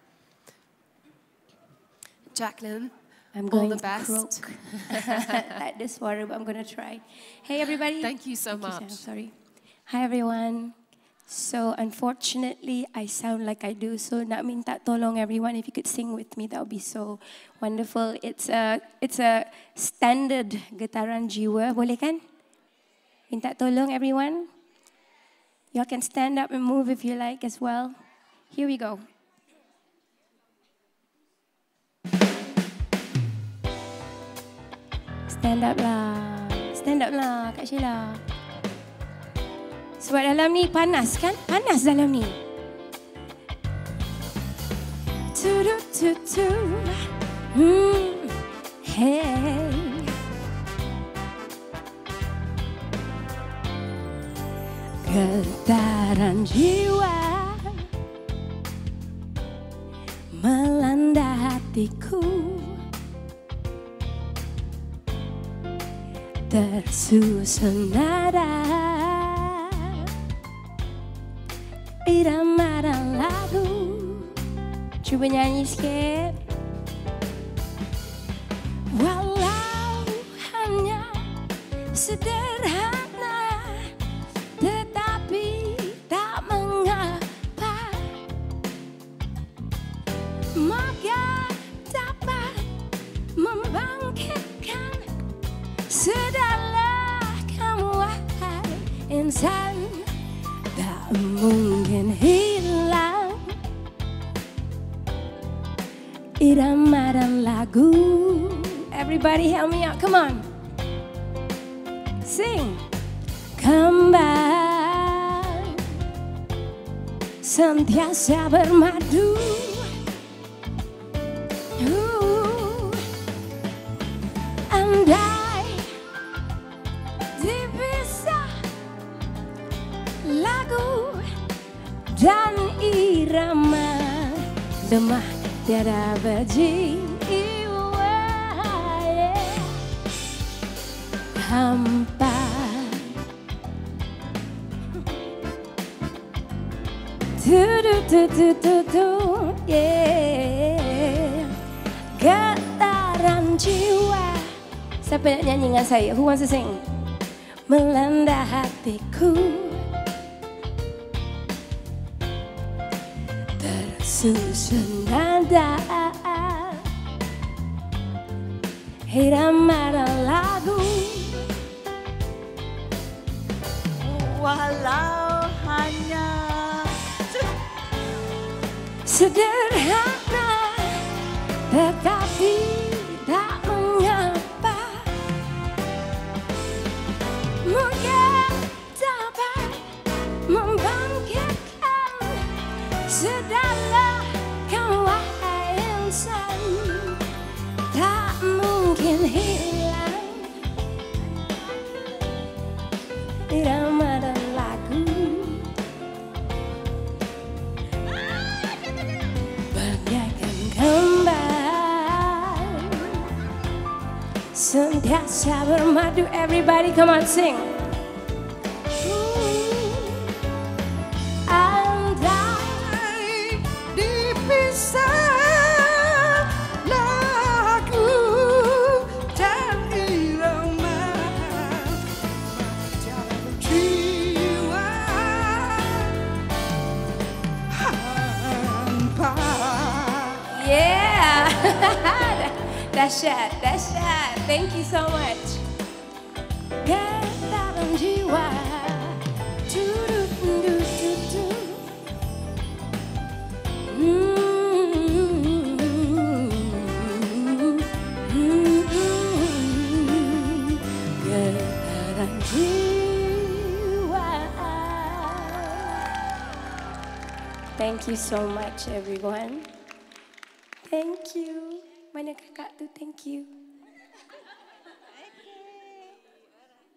Jacqueline. I'm going all the best. Croak at this water, but I'm going to try. Hey, everybody. Thank you so much. Sorry. Hi, everyone. So, unfortunately, I sound like I do. So, nak minta tolong everyone, if you could sing with me, that would be so wonderful. It's a standard getaran jiwa. Boleh kan? Minta tolong, everyone. Y'all can stand up and move if you like as well. Here we go. Stand up lah. Stand up lah Kak Sheila. Sebab dalam ni panas kan? Panas dalam ni. Hey. Getaran jiwa melanda hatiku, tersusun nada irama dan lagu. Cuba nyanyi sikit. Walau hanya sederhana, tetapi tak mengapa, maka dapat membangkitkan sedalam kamu, wahai insan. Tak mungkin hilang irama dan lagu. Everybody help me out, come on. Sing. Kembang sentiasa bermadu, andai dipisah lagu dan irama, lemah tiada berjiwa, hampa. Yeah. Getaran jiwa. Siapa nak nyanyi dengan saya? Who wants to sing? Melanda hatiku, tersusun nada irama dan lagu. Walau hanya sederhana, tetapi tak mengapa, mungkin dapat membangkitkan sedalam kamu, wahai insan. Tak mungkin hilang irama dan lagu. Bagaikan kembang sentiasa bermadu. Everybody come on sing. Andai dipisah dahsyat, dahsyat. Thank you so much. Getaran jiwa. Getaran jiwa. Thank you so much, everyone. Thank you. Mana kakak tu? Thank you.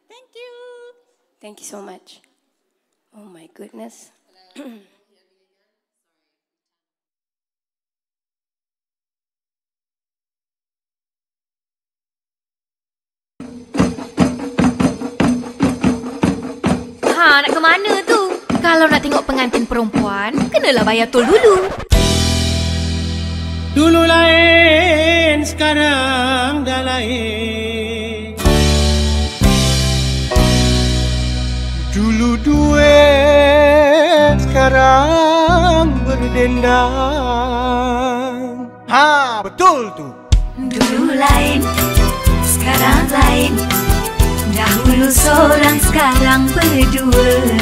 Thank you. Thank you so much. Oh my goodness. Nak ke mana tu? Kalau nak tengok pengantin perempuan, kenalah bayar tol dulu. Dulu lain, sekarang dah lain. Dulu duit, sekarang berdendang. Ha, betul tu. Dulu lain, sekarang lain. Dahulu seorang, sekarang berdua.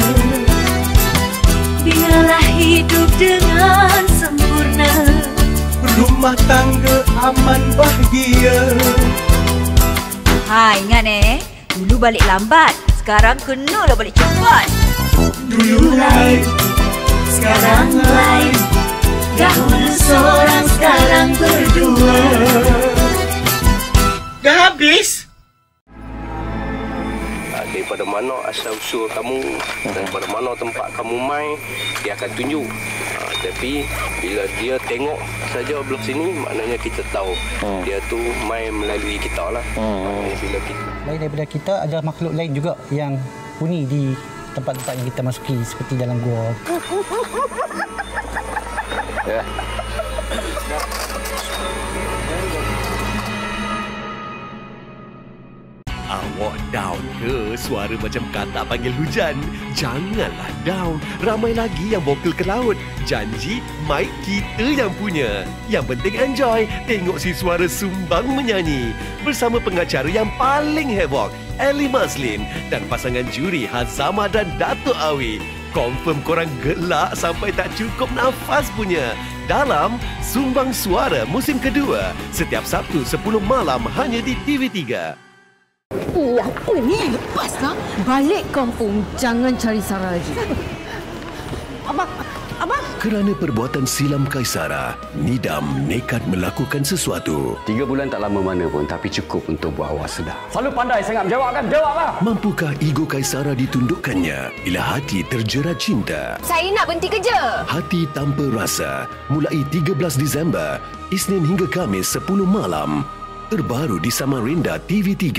Biarlah hidup dengan sempurna. Rumah tangga aman bahagia. Ingat dulu balik lambat, sekarang kenalah balik cepat. Dulu lain, sekarang lain. Dahulu seorang, sekarang berdua. Dah habis? Daripada mana asal usul kamu, daripada mana tempat kamu main, dia akan tunjuk. Tapi bila dia tengok saja belah sini, maknanya kita tahu dia tu main melalui kita lah. Bila kita lain daripada kita, ada makhluk lain juga yang huni di tempat-tempat yang kita masuki, seperti dalam gua. Ya. Awak down ke suara macam katak panggil hujan? Janganlah down. Ramai lagi yang vokal ke laut. Janji, mic kita yang punya. Yang penting enjoy. Tengok si suara sumbang menyanyi. Bersama pengacara yang paling heboh, Eli Maslin. Dan pasangan juri Hazama dan Datuk Awi. Confirm korang gelak sampai tak cukup nafas punya. Dalam Sumbang Suara musim kedua. Setiap Sabtu 10 malam hanya di TV3. Apa ni? Lepaslah. Balik kampung. Jangan cari Sarah lagi. Abang. Kerana perbuatan silam Kaisara, Nidam nekat melakukan sesuatu. 3 bulan tak lama mana pun, tapi cukup untuk buat awak sedar. Selalu pandai sangat menjawab kan? Jawab lah. Mampukah ego Kaisara ditundukkannya bila hati terjerat cinta? Saya nak berhenti kerja. Hati Tanpa Rasa, mulai 13 Disember, Isnin hingga Khamis 10 malam. Terbaru di Samarinda TV3.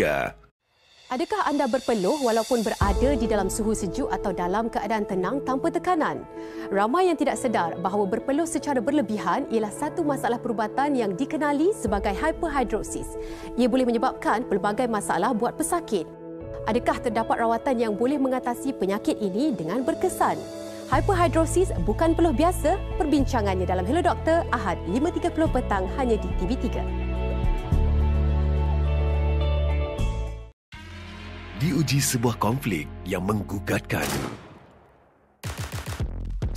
Adakah anda berpeluh walaupun berada di dalam suhu sejuk atau dalam keadaan tenang tanpa tekanan? Ramai yang tidak sedar bahawa berpeluh secara berlebihan ialah satu masalah perubatan yang dikenali sebagai hyperhidrosis. Ia boleh menyebabkan pelbagai masalah buat pesakit. Adakah terdapat rawatan yang boleh mengatasi penyakit ini dengan berkesan? Hyperhidrosis bukan peluh biasa. Perbincangannya dalam Hello Doktor, Ahad 5.30 petang hanya di TV3. Diuji sebuah konflik yang menggugatkan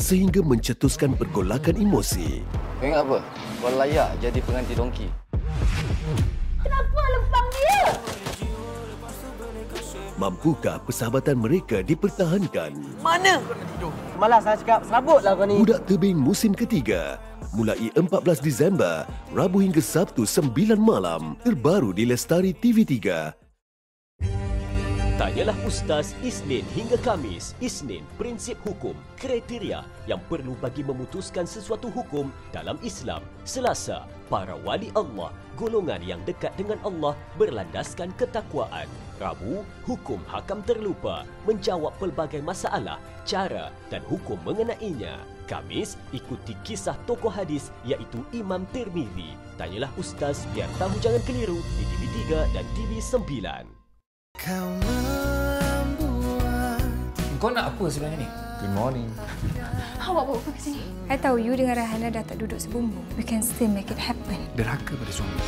sehingga mencetuskan pergolakan emosi. Ingat apa? Kau layak jadi pengantin dongki. Kenapa lempang dia? Mampukah persahabatan mereka dipertahankan? Mana? Malas saya cakap, serabutlah kau ni. Budak Tebing musim ketiga. Mulai 14 Disember, Rabu hingga Sabtu 9 malam. Terbaru di Lestari TV3. Tanyalah Ustaz Isnin hingga Khamis. Isnin, prinsip hukum, kriteria yang perlu bagi memutuskan sesuatu hukum dalam Islam. Selasa, para wali Allah, golongan yang dekat dengan Allah berlandaskan ketakwaan. Rabu, hukum hakam terlupa, menjawab pelbagai masalah, cara dan hukum mengenainya. Khamis, ikuti kisah tokoh hadis iaitu Imam Tirmizi. Tanyalah Ustaz biar tahu jangan keliru di TV3 dan TV9. Kau nak apa sebenarnya ni? Good morning. Awak bawa apa ke sini? I tahu you dengan Rahana dah tak duduk sebumbu. We can still make it happen. Derhaka pada suami.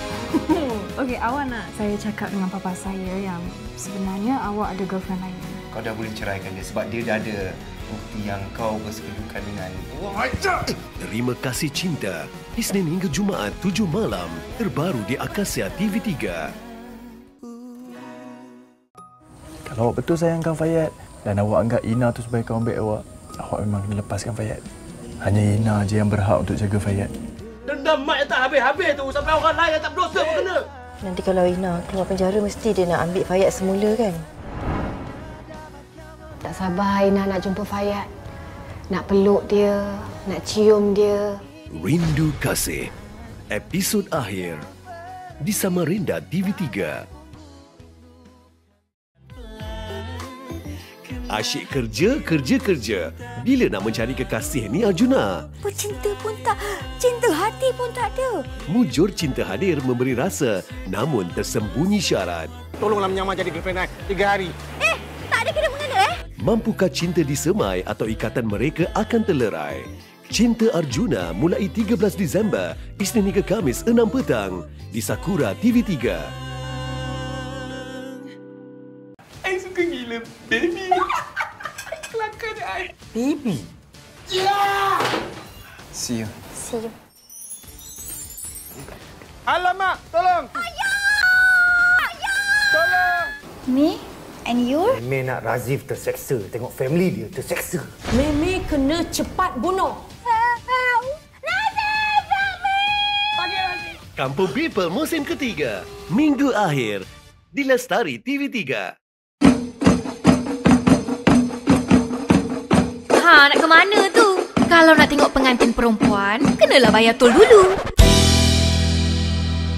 Okey, awak nak saya cakap dengan papa saya yang sebenarnya awak ada girlfriend lain. Kau dah boleh ceraikan dia sebab dia dah ada bukti yang kau bersekedukan dengan... Terima Kasih Cinta. Isnin hingga Jumaat 7 malam. Terbaru di Akasia TV3. Kalau awak betul sayangkan Fayat dan awak anggap Ina tu sebagai kawan baik awak, awak memang kena lepaskan Fayat. Hanya Ina je yang berhak untuk jaga Fayat. Dendam mak yang tak habis-habis tu sampai orang lain yang tak berdosa pun kena. Nanti kalau Ina keluar penjara mesti dia nak ambil Fayat semula kan? Tak sabar Ina nak jumpa Fayat. Nak peluk dia, nak cium dia. Rindu Kasih. Episod akhir di Samarinda TV3. Asyik kerja. Bila nak mencari kekasih ni Arjuna? Cinta pun tak, cinta hati pun tak ada. Mujur cinta hadir memberi rasa, namun tersembunyi syarat. Tolonglah menyamar jadi girlfriend 3 hari. Tak ada kena mengena Mampukah cinta disemai atau ikatan mereka akan terlerai? Cinta Arjuna mulai 13 Disember, Isnin hingga Khamis 6 petang di Sakura TV3. I suka gila baby. Kelakar dia. Baby? Yeah! See you. See you. Alamak, tolong. Ayah! Tolong. Me? And you? Meme nak Razif terseksa. Tengok family dia terseksa. Meme kena cepat bunuh. Kampung People musim ketiga. Minggu akhir. Di Lestari TV3. Nak ke mana tu? Kalau nak tengok pengantin perempuan, kenalah bayar tol dulu.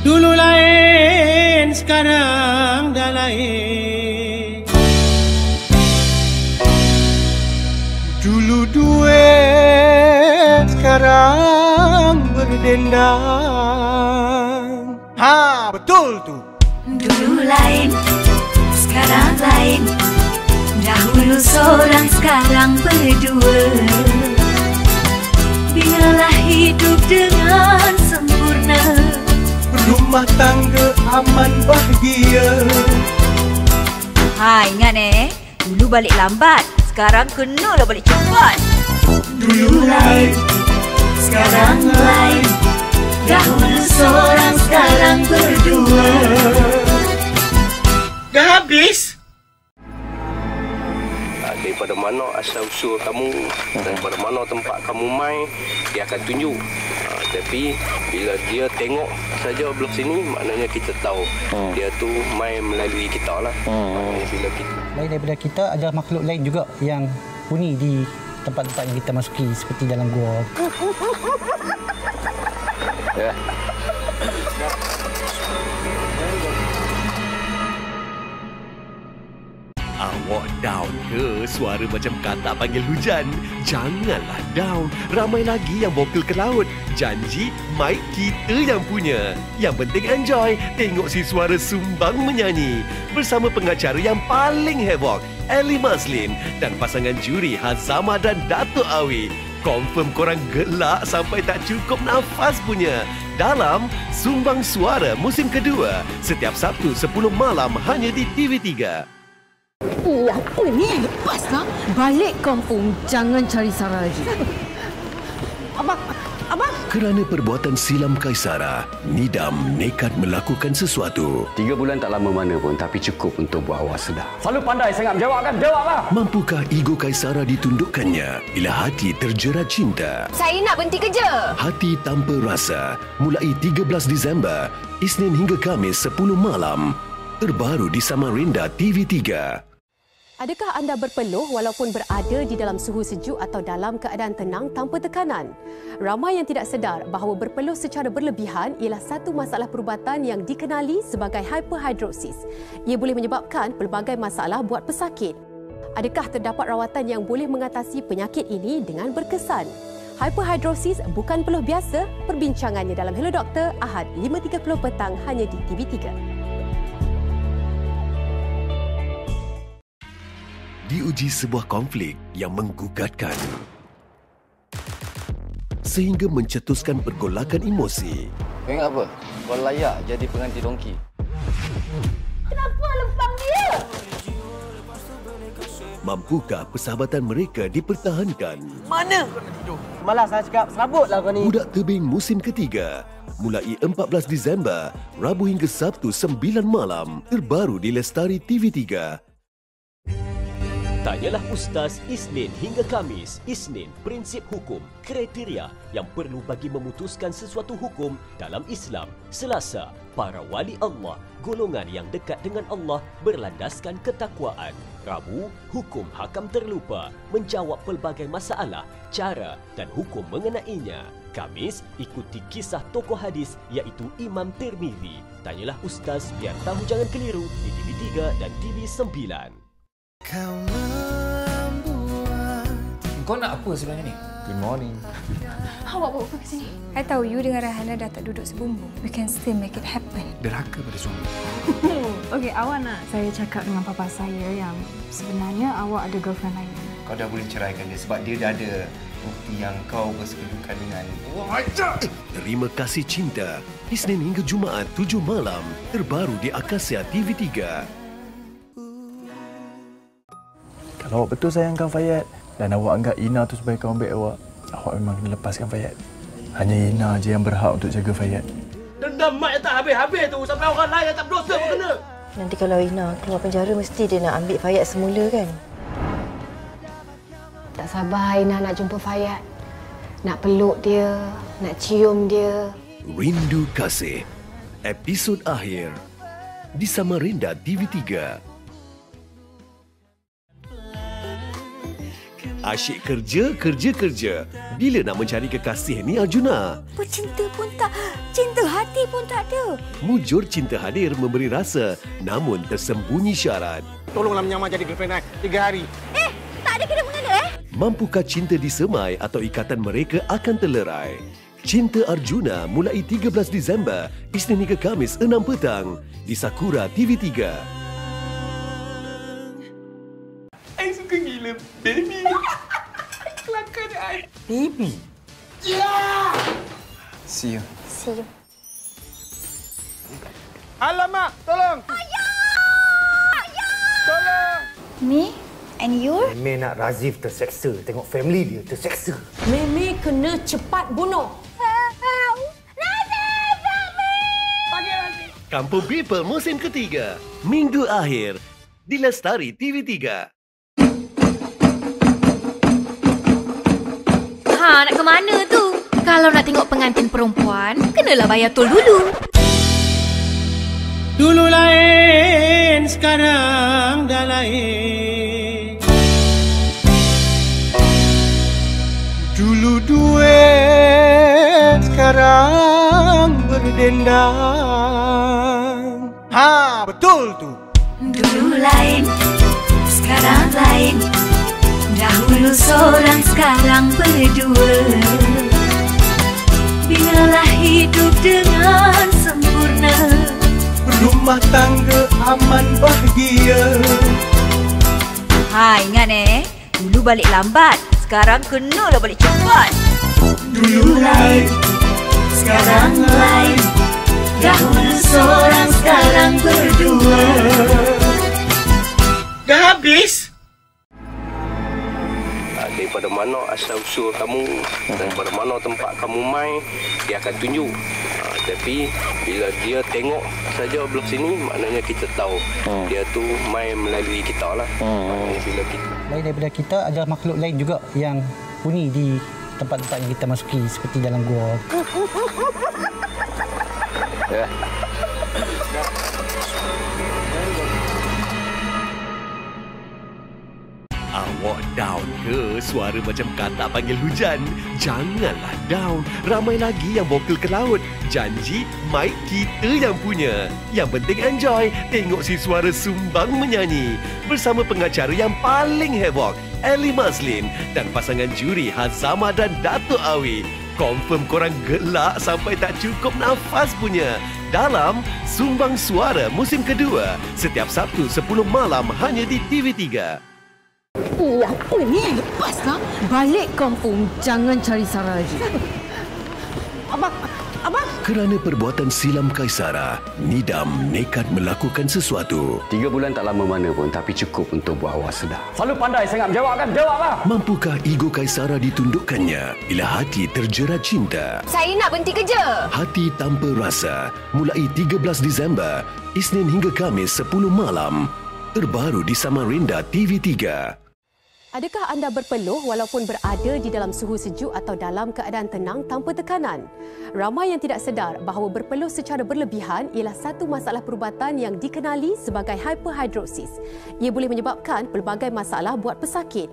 Dulu lain, sekarang dah lain. Dulu duit, sekarang berdendang. Ha, betul tu. Dulu lain, sekarang lain. Dahulu seorang, sekarang berdua. Biarlah hidup dengan sempurna. Rumah tangga aman bahagia. Ha, ingat dulu balik lambat, sekarang kenalah balik cepat. Dulu lain, sekarang lain. Dahulu seorang, sekarang berdua. Dah habis? Daripada mana asal usul kamu, daripada mana tempat kamu main, dia akan tunjuk. Tapi bila dia tengok saja blog sini, maknanya kita tahu dia tu main melalui kita lah. Bila kita lain daripada kita, ada makhluk lain juga yang huni di tempat-tempat yang kita masuki, seperti dalam gua. Ya. Awak down ke? Suara macam katak panggil hujan. Janganlah down. Ramai lagi yang vokal ke laut. Janji, mic kita yang punya. Yang penting enjoy. Tengok si suara sumbang menyanyi. Bersama pengacara yang paling heboh, Eli Maslin. Dan pasangan juri Hazama dan Datuk Awi. Confirm korang gelak sampai tak cukup nafas punya. Dalam Sumbang Suara musim kedua. Setiap Sabtu 10 malam hanya di TV3. Apa ni? Lepaslah. Balik kampung. Jangan cari Sarah lagi. Abang. Kerana perbuatan silam Kaisara, Nidam nekat melakukan sesuatu. 3 bulan tak lama mana pun, tapi cukup untuk buat awak sedar. Selalu pandai sangat jawablah. Mampukah ego Kaisara ditundukkannya bila hati terjerat cinta? Saya nak berhenti kerja. Hati Tanpa Rasa, mulai 13 Disember, Isnin hingga Khamis 10 malam. Terbaru di Samarinda TV3. Adakah anda berpeluh walaupun berada di dalam suhu sejuk atau dalam keadaan tenang tanpa tekanan? Ramai yang tidak sedar bahawa berpeluh secara berlebihan ialah satu masalah perubatan yang dikenali sebagai hyperhidrosis. Ia boleh menyebabkan pelbagai masalah buat pesakit. Adakah terdapat rawatan yang boleh mengatasi penyakit ini dengan berkesan? Hyperhidrosis bukan peluh biasa. Perbincangannya dalam Hello Doktor, Ahad 5.30 petang hanya di TV3. Diuji sebuah konflik yang menggugatkan sehingga mencetuskan pergolakan emosi. Kau ingat apa? Kau layak jadi pengantin dongki. Kenapa lempang dia? Mampukah persahabatan mereka dipertahankan? Mana? Malas saya cakap, serabutlah kau ni. Budak Tebing musim ketiga. Mulai 14 Disember, Rabu hingga Sabtu 9 malam. Terbaru di Lestari TV3. Tanyalah Ustaz Isnin hingga Khamis. Isnin, prinsip hukum, kriteria yang perlu bagi memutuskan sesuatu hukum dalam Islam. Selasa, para wali Allah, golongan yang dekat dengan Allah berlandaskan ketakwaan. Rabu, hukum hakam terlupa, menjawab pelbagai masalah, cara dan hukum mengenainya. Khamis, ikuti kisah tokoh hadis iaitu Imam Tirmizi. Tanyalah Ustaz biar tahu jangan keliru di TV3 dan TV9. Kau nak apa sebenarnya ni? Good morning. Awak bawa apa ke sini? I tahu you dengan Rahana dah tak duduk sebumbung. We can still make it happen. Derhaka pada suami. Okey, awak nak saya cakap dengan papa saya yang sebenarnya awak ada girlfriend lain. Kau dah boleh ceraikan dia sebab dia dah ada bukti yang kau bersekedukan dengan... Terima Kasih Cinta. Isnin hingga Jumaat 7 malam. Terbaru di Akasia TV3. Kalau awak betul sayangkan Fayat dan awak anggap Ina tu sebagai kawan baik awak memang kena lepaskan Fayat. Hanya Ina je yang berhak untuk jaga Fayat. Dendam mak yang tak habis-habis tu sampai orang lain yang tak berdosa pun kena. Nanti kalau Ina keluar penjara, mesti dia nak ambil Fayat semula kan? Tak sabar Ina nak jumpa Fayat. Nak peluk dia, nak cium dia. Rindu Kasih. Episod akhir di Samarinda TV3. Asyik kerja. Bila nak mencari kekasih ni Arjuna? Bercinta pun tak, cinta hati pun tak ada. Mujur cinta hadir memberi rasa, namun tersembunyi syarat. Tolonglah menyamar jadi girlfriend 3 hari. Tak ada kena-mengena Mampukah cinta disemai atau ikatan mereka akan terlerai? Cinta Arjuna mulai 13 Disember, Isnin hingga Khamis 6 petang di Sakura TV3. I suka gila baby. Kelakar I. Baby? Yeah! See you. See you. Alamak, tolong. Tolong. Me and you? Meme nak Razif terseksa. Tengok family dia terseksa. Meme kena cepat bunuh. Kampung People musim ketiga, minggu akhir di Lestari TV3. Nak ke mana tu? Kalau nak tengok pengantin perempuan, kenalah bayar tol dulu. Dulu lain, sekarang dah lain. Dulu duet, sekarang berdendang. Ha, betul tu. Dulu lain, sekarang lain. Dahulu seorang, sekarang berdua. Bilalah hidup dengan sempurna. Rumah tangga aman bahagia. Ingat dulu balik lambat, sekarang kenalah balik cepat. Dulu lain, sekarang lain. Dahulu seorang, sekarang berdua. Dah habis? Daripada mana asal-usul kamu, daripada mana tempat kamu main, dia akan tunjuk. Tapi bila dia tengok saja belah sini, maknanya kita tahu dia tu main melalui kita lah. Maknanya bila kita Lain daripada kita, ada makhluk lain juga yang huni di tempat-tempat yang kita masuki, seperti dalam gua. Awak down ke suara macam katak panggil hujan? Janganlah down. Ramai lagi yang vokal ke laut. Janji mic kita yang punya. Yang penting enjoy. Tengok si suara sumbang menyanyi. Bersama pengacara yang paling heboh, Eli Maslin. Dan pasangan juri Hazama dan Datuk Awi. Confirm korang gelak sampai tak cukup nafas punya. Dalam Sumbang Suara musim kedua. Setiap Sabtu 10 malam hanya di TV3. Apa ni? Lepaslah. Balik kampung. Jangan cari Sarah lagi. Abang. Kerana perbuatan silam Kaisara, Nidam nekat melakukan sesuatu. 3 bulan tak lama mana pun, tapi cukup untuk buat awak sedar. Selalu pandai sangat menjawab kan? Jawab lah. Mampukah ego Kaisara ditundukkannya bila hati terjerat cinta? Saya nak berhenti kerja. Hati tanpa rasa, mulai 13 Disember, Isnin hingga Khamis 10 malam. Terbaru di Samarinda TV3. Adakah anda berpeluh walaupun berada di dalam suhu sejuk atau dalam keadaan tenang tanpa tekanan? Ramai yang tidak sedar bahawa berpeluh secara berlebihan ialah satu masalah perubatan yang dikenali sebagai hyperhidrosis. Ia boleh menyebabkan pelbagai masalah buat pesakit.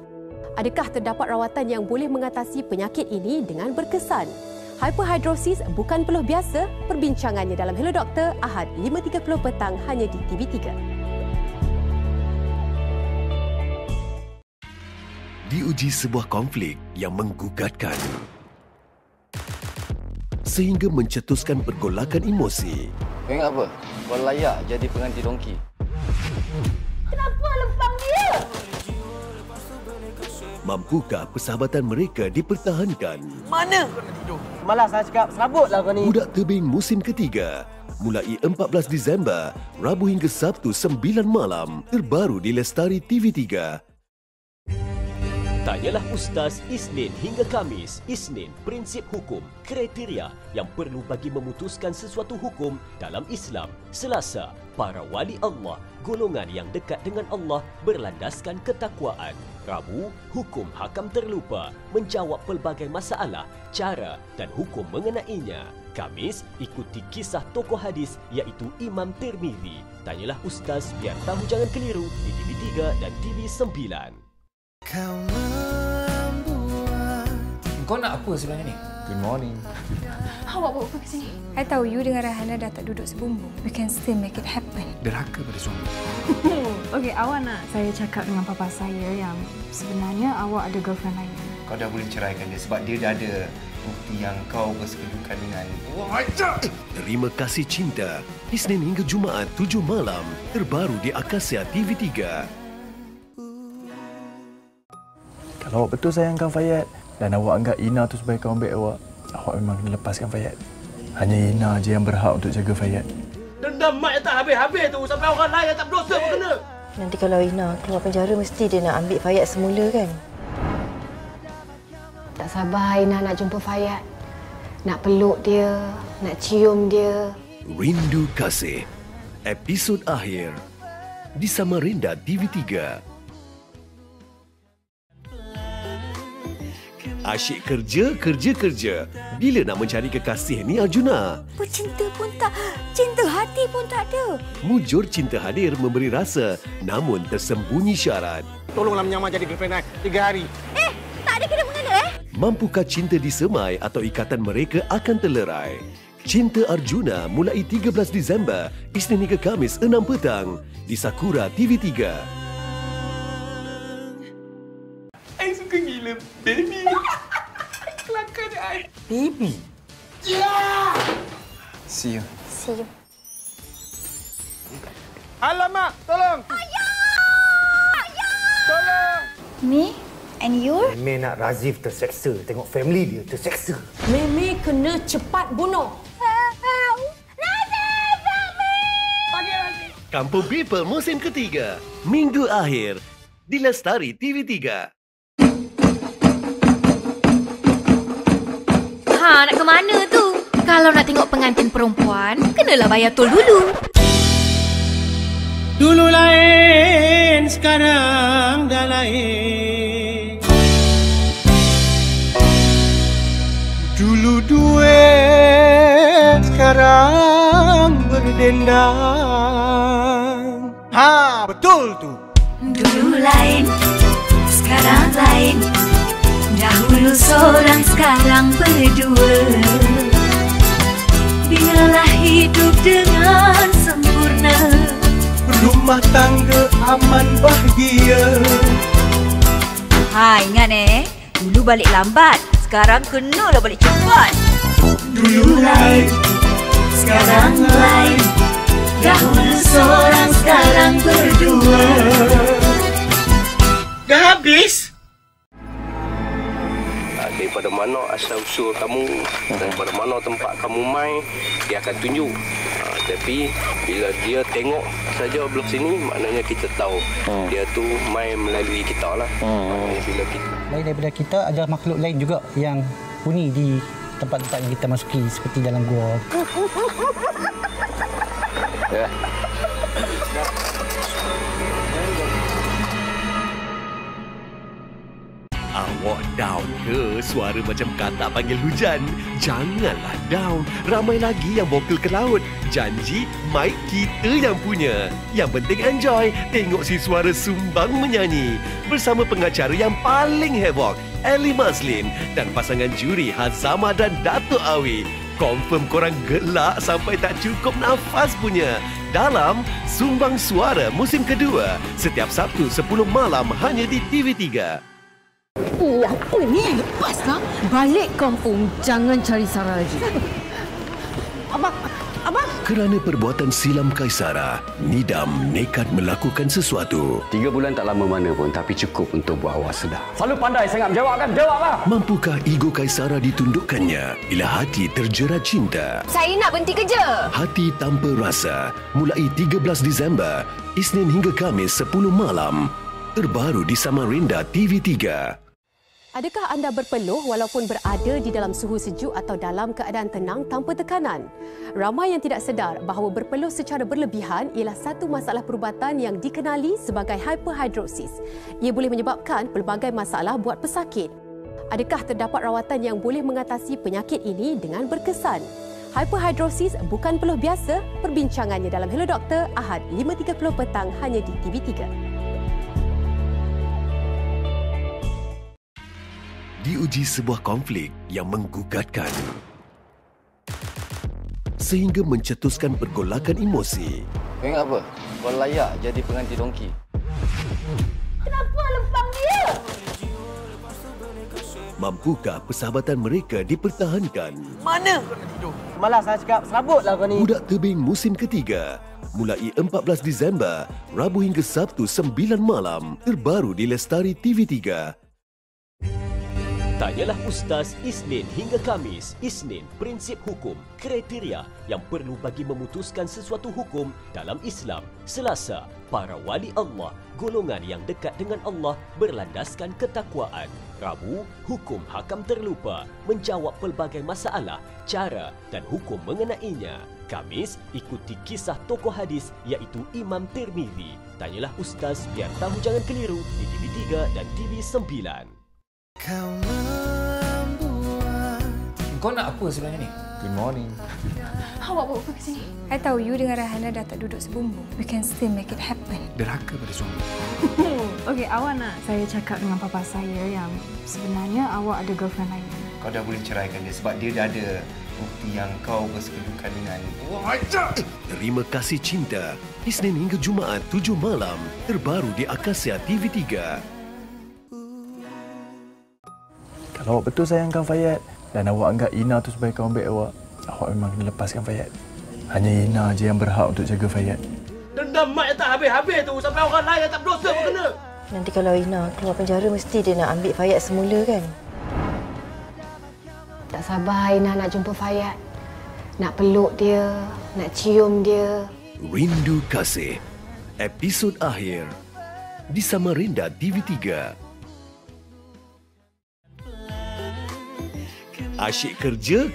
Adakah terdapat rawatan yang boleh mengatasi penyakit ini dengan berkesan? Hyperhidrosis bukan peluh biasa. Perbincangannya dalam Hello Doktor, Ahad 5.30 petang hanya di TV3. Diuji sebuah konflik yang menggugatkan sehingga mencetuskan pergolakan emosi. Kau ingat apa? Kau layak jadi pengantin dongki. Kenapa lempang dia? Mampukah persahabatan mereka dipertahankan? Mana? Malas saya cakap, serabutlah kau ni. Budak Tebing musim ketiga. Mulai 14 Disember, Rabu hingga Sabtu 9 malam. Terbaru di Lestari TV3. Tanyalah Ustaz Isnin hingga Khamis. Isnin, prinsip hukum, kriteria yang perlu bagi memutuskan sesuatu hukum dalam Islam. Selasa, para wali Allah, golongan yang dekat dengan Allah berlandaskan ketakwaan. Rabu, hukum hakam terlupa, menjawab pelbagai masalah, cara dan hukum mengenainya. Khamis, ikuti kisah tokoh hadis iaitu Imam Tirmizi. Tanyalah Ustaz biar tahu jangan keliru di TV3 dan TV9. Kau nak apa sebenarnya ni? Good morning. Awak bawa apa ke sini? I tahu you dengan Rahana dah tak duduk sebumbung. We can still make it happen. Derhaka pada suami. Okey, awak nak saya cakap dengan papa saya yang sebenarnya awak ada girlfriend lain. Kau dah boleh ceraikan dia sebab dia dah ada bukti yang kau bersekedukan dengan... Terima Kasih Cinta, Isnin hingga Jumaat 7 malam, terbaru di Akasia TV3. Kalau awak betul sayangkan Fayat dan awak anggap Ina tu sebagai kawan baik awak memang kena lepaskan Fayat. Hanya Ina je yang berhak untuk jaga Fayat. Dendam mak yang tak habis-habis tu sampai orang lain yang tak berdosa pun kena. Nanti kalau Ina keluar penjara mesti dia nak ambil Fayat semula kan? Tak sabar Ina nak jumpa Fayat. Nak peluk dia, nak cium dia. Rindu Kasih, episod akhir di Samarinda TV3. Asyik kerja. Bila nak mencari kekasih ni Arjuna? Bercinta pun tak, cinta hati pun tak ada. Mujur cinta hadir memberi rasa, namun tersembunyi syarat. Tolonglah menyamar jadi girlfriend 3 hari. Tak ada kena-mengena Mampukah cinta disemai atau ikatan mereka akan terlerai? Cinta Arjuna mulai 13 Disember, Isnin hingga Khamis 6 petang di Sakura TV3. I suka gila, baby. Kelakar dia, I. Baby. Yeah! See you. See you. Alamak, tolong. Tolong. Me and you? Meme nak Razif terseksa. Tengok family dia terseksa. Meme kena cepat bunuh. Kampung People musim ketiga, minggu akhir di Lestari TV3. Nak ke mana tu? Kalau nak tengok pengantin perempuan, kenalah bayar tol dulu. Dulu lain, sekarang dah lain. Dulu duet, sekarang berdendang. Ha, betul tu. Dulu lain, sekarang lain. Dahulu seorang, sekarang berdua. Biarlah hidup dengan sempurna. Rumah tangga aman bahagia. Ingat dulu balik lambat, sekarang kenalah balik cepat. Dulu lain, sekarang lain. Dahulu seorang, sekarang berdua. Dah habis? Daripada mana asal usul kamu, daripada mana tempat kamu main, dia akan tunjuk. Tapi bila dia tengok saja blog sini, maknanya kita tahu dia tu main melalui kita lah. Bila kita Lain daripada kita, ada makhluk lain juga yang huni di tempat-tempat yang kita masuki seperti dalam gua. Ya. Awak down ke suara macam katak panggil hujan? Janganlah down. Ramai lagi yang vokal ke laut. Janji mic kita yang punya. Yang penting enjoy. Tengok si suara sumbang menyanyi. Bersama pengacara yang paling heboh, Eli Maslin. Dan pasangan juri Hazama dan Datuk Awi. Confirm korang gelak sampai tak cukup nafas punya. Dalam Sumbang Suara musim kedua. Setiap Sabtu 10 malam hanya di TV3. Apa ni? Lepaslah. Balik kampung. Jangan cari Sarah lagi. Abang. Kerana perbuatan silam Kaisara, Nidam nekat melakukan sesuatu. 3 bulan tak lama mana pun, tapi cukup untuk buat awak sedar. Selalu pandai sangat menjawab kan? Jawab lah. Mampukah ego Kaisara ditundukkannya bila hati terjerat cinta? Saya nak berhenti kerja. Hati Tanpa Rasa, mulai 13 Disember, Isnin hingga Khamis 10 malam. Terbaru di Samarinda TV3. Adakah anda berpeluh walaupun berada di dalam suhu sejuk atau dalam keadaan tenang tanpa tekanan? Ramai yang tidak sedar bahawa berpeluh secara berlebihan ialah satu masalah perubatan yang dikenali sebagai hyperhidrosis. Ia boleh menyebabkan pelbagai masalah buat pesakit. Adakah terdapat rawatan yang boleh mengatasi penyakit ini dengan berkesan? Hyperhidrosis bukan peluh biasa. Perbincangannya dalam Hello Doktor Ahad 5.30 petang hanya di TV3. Diuji sebuah konflik yang menggugatkan sehingga mencetuskan pergolakan emosi. Kau ingat apa? Kau layak jadi pengganti dongki. Kenapa lempang dia? Mampukah persahabatan mereka dipertahankan? Mana? Malas saya cakap, serabutlah kau ni. Budak Tebing musim ketiga, mulai 14 Disember, Rabu hingga Sabtu 9 malam, terbaru di Lestari TV3. Tanyalah Ustaz Isnin hingga Kamis. Isnin, prinsip hukum, kriteria yang perlu bagi memutuskan sesuatu hukum dalam Islam. Selasa, para wali Allah, golongan yang dekat dengan Allah berlandaskan ketakwaan. Rabu, hukum hakam terlupa, menjawab pelbagai masalah, cara dan hukum mengenainya. Kamis, ikuti kisah tokoh hadis iaitu Imam Tirmizi. Tanyalah Ustaz biar tahu jangan keliru di TV3 dan TV9. Kau nak apa sebenarnya ni? Good morning. Awak bawa apa ke sini? I tahu you dengan Rahana dah tak duduk sebumbu. We can still make it happen. Derhaka pada suami. Okey, awak nak saya cakap dengan papa saya yang sebenarnya awak ada girlfriend lain. Kau dah boleh ceraikan dia sebab dia dah ada bukti yang kau bersekedukan dengan... Terima Kasih Cinta, Isnin hingga Jumaat 7 malam, terbaru di Akasia TV3. Kalau awak betul sayangkan Fayat dan awak anggap Ina tu sebagai kawan baik awak memang kena lepaskan Fayat. Hanya Ina je yang berhak untuk jaga Fayat. Dendam mak yang tak habis-habis tu sampai orang lain yang tak berdosa pun kena. Nanti kalau Ina keluar penjara mesti dia nak ambil Fayat semula kan? Tak sabar Ina nak jumpa Fayat. Nak peluk dia, nak cium dia. Rindu Kasih, episod akhir di Samarinda TV3. Asyik kerja.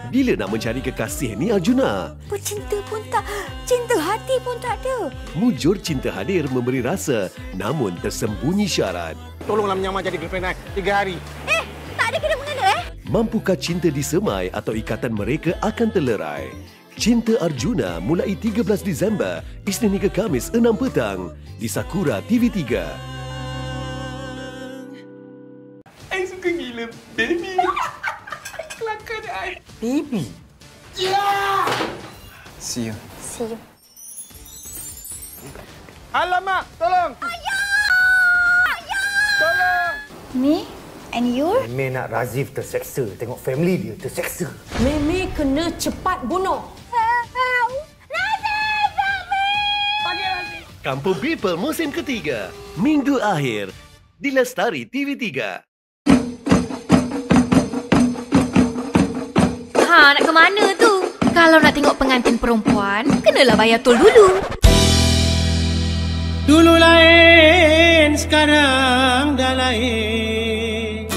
Bila nak mencari kekasih ni Arjuna? Cinta pun tak, cinta hati pun tak ada. Mujur cinta hadir memberi rasa, namun tersembunyi syarat. Tolonglah menyamar jadi girlfriend 3 hari. Tak ada kena-mengena Mampukah cinta disemai atau ikatan mereka akan terlerai? Cinta Arjuna mulai 13 Disember, Isnin hingga Kamis 6 petang di Sakura TV3. I suka gila, baby. Kelakar dia. Baby? Ya! See you. See you. Alamak, tolong. Tolong. Me and you? Meme nak Razif terseksa. Tengok family dia terseksa. Meme kena cepat bunuh. Kampung People musim ketiga, minggu akhir di Lestari TV3. Nak ke mana tu? Kalau nak tengok pengantin perempuan, kenalah bayar tol dulu. Dulu lain, sekarang dah lain.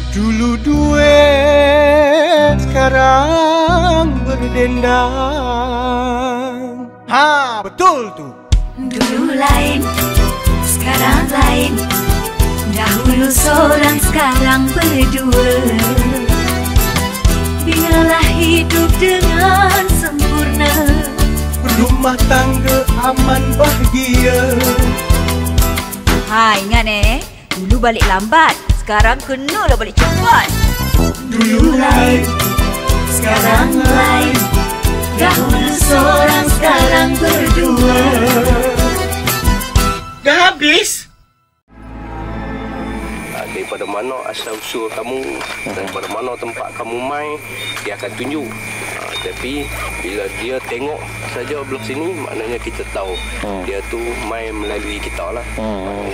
Dulu duit, sekarang berdendang. Ha, betul tu. Dulu lain, sekarang lain. Dahulu seorang, sekarang berdua. Biarlah hidup dengan sempurna. Rumah tangga aman bahagia. Ingat dulu balik lambat, sekarang kenalah balik cepat. Dulu lain, sekarang lain. Dahulu seorang, sekarang berdua. Dah habis? Daripada mana asal usul kamu, daripada mana tempat kamu main, dia akan tunjuk. Tapi bila dia tengok saja belah sini, maknanya kita tahu dia tu main melalui kita lah.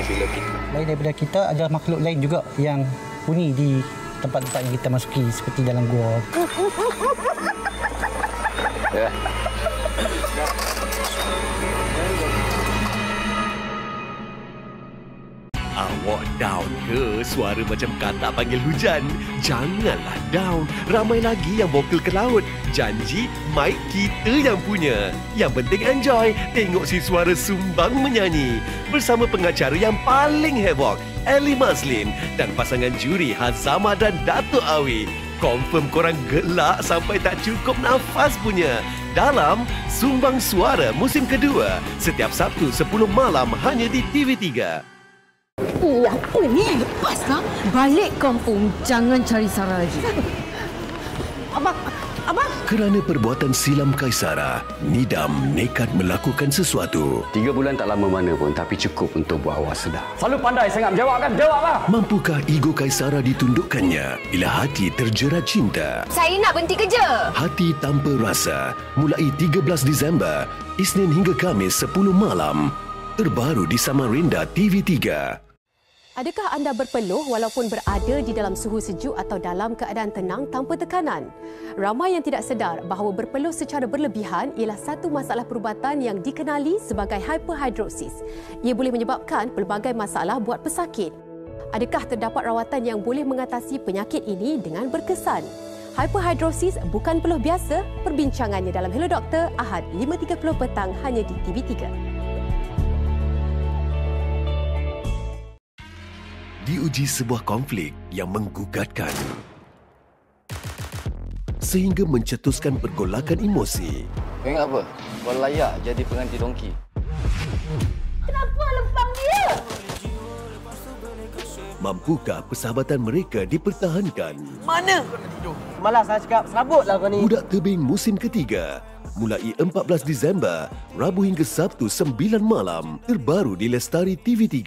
Bila kita Lain daripada kita, ada makhluk lain juga yang huni di tempat-tempat yang kita masuki seperti dalam gua. Ya. Awak down ke suara macam katak panggil hujan? Janganlah down. Ramai lagi yang vokal ke laut. Janji mic kita yang punya. Yang penting enjoy. Tengok si suara sumbang menyanyi. Bersama pengacara yang paling heboh, Eli Maslin dan pasangan juri Hazama dan Datuk Awi. Confirm korang gelak sampai tak cukup nafas punya. Dalam Sumbang Suara musim kedua. Setiap Sabtu 10 malam hanya di TV3. Apa ni? Lepaslah. Balik kampung. Jangan cari Sarah lagi. Abang. Kerana perbuatan silam Kaisara, Nidam nekat melakukan sesuatu. 3 bulan tak lama mana pun, tapi cukup untuk buat awak sedar. Selalu pandai sangat menjawab kan? Jawab lah. Mampukah ego Kaisara ditundukkannya bila hati terjerat cinta? Saya nak berhenti kerja. Hati Tanpa Rasa, mulai 13 Disember, Isnin hingga Khamis 10 malam. Terbaru di Samarinda TV3. Adakah anda berpeluh walaupun berada di dalam suhu sejuk atau dalam keadaan tenang tanpa tekanan? Ramai yang tidak sedar bahawa berpeluh secara berlebihan ialah satu masalah perubatan yang dikenali sebagai hyperhidrosis. Ia boleh menyebabkan pelbagai masalah buat pesakit. Adakah terdapat rawatan yang boleh mengatasi penyakit ini dengan berkesan? Hyperhidrosis bukan peluh biasa. Perbincangannya dalam Hello Doktor, Ahad 5.30 petang hanya di TV3. Diuji sebuah konflik yang menggugatkan sehingga mencetuskan pergolakan emosi. Kau ingat apa? Kau layak jadi pengantin dongki. Kenapa lempang dia? Mampukah persahabatan mereka dipertahankan? Mana kau nak tidur? Malas saya cakap, serabutlah kau ni. Budak Tebing musim ketiga. Mulai 14 Disember, Rabu hingga Sabtu 9 malam. Terbaru di Lestari TV3.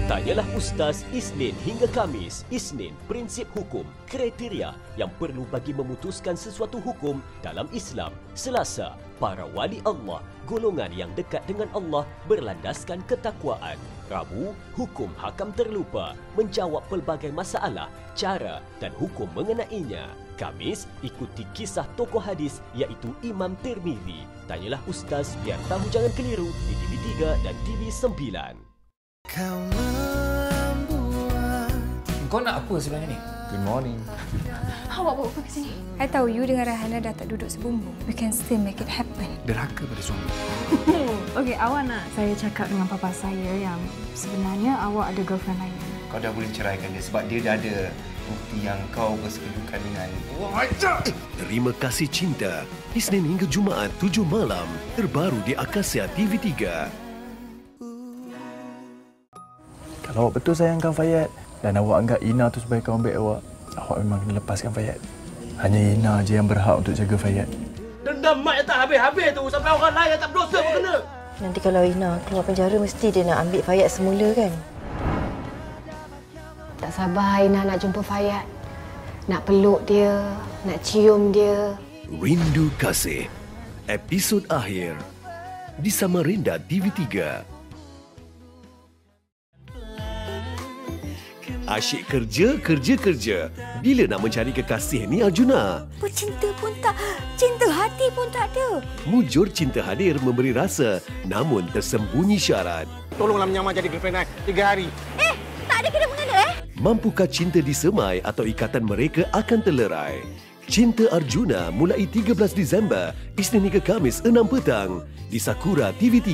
Tanyalah Ustaz Isnin hingga Khamis. Isnin, prinsip hukum, kriteria yang perlu bagi memutuskan sesuatu hukum dalam Islam. Selasa, para wali Allah, golongan yang dekat dengan Allah berlandaskan ketakwaan. Rabu, hukum hakam terlupa, menjawab pelbagai masalah, cara dan hukum mengenainya. Khamis, ikuti kisah tokoh hadis iaitu Imam Tirmizi. Tanyalah Ustaz biar tahu jangan keliru di TV3 dan TV9. Kau nak apa sebenarnya ni? Good morning. Awak bawa apa ke sini? I tahu you dengan Rahana dah tak duduk sebumbu. We can still make it happen. Derhaka pada suami. Okey, awak nak saya cakap dengan papa saya yang sebenarnya awak ada girlfriend lain. Kau dah boleh ceraikan dia sebab dia dah ada bukti yang kau bersekedukan dengan... Terima Kasih Cinta. Isnin hingga Jumaat 7 malam. Terbaru di Akasia TV3. Kalau awak betul sayangkan Fayat dan awak anggap Ina tu sebagai kawan baik awak memang kena lepaskan Fayat. Hanya Ina je yang berhak untuk jaga Fayat. Dendam mak yang tak habis-habis tu sampai orang lain yang tak berdosa pun kena. Nanti kalau Ina keluar penjara mesti dia nak ambil Fayat semula kan? Tak sabar Ina nak jumpa Fayat. Nak peluk dia, nak cium dia. Rindu Kasih. Episod akhir di Samarinda TV3. Asyik kerja. Bila nak mencari kekasih ni Arjuna? Cinta pun tak, cinta hati pun tak ada. Mujur cinta hadir memberi rasa, namun tersembunyi syarat. Tolonglah menyamar jadi girlfriend 3 hari. Tak ada kena-mengena Mampukah cinta disemai atau ikatan mereka akan terlerai? Cinta Arjuna mulai 13 Disember, Isnin hingga Khamis 6 petang di Sakura TV3.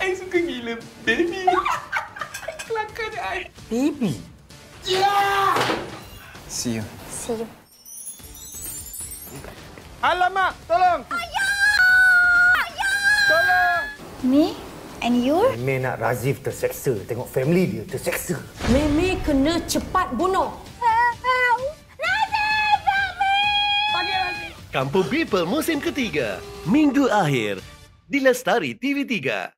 I suka gila, baby. Kelakar I. Baby. Yeah! See you. See you. Alamak, tolong. Tolong. Me and you? Meme nak Razif terseksa. Tengok family dia terseksa. Meme kena cepat bunuh. Kampung People musim ketiga, minggu akhir di Lestari TV3.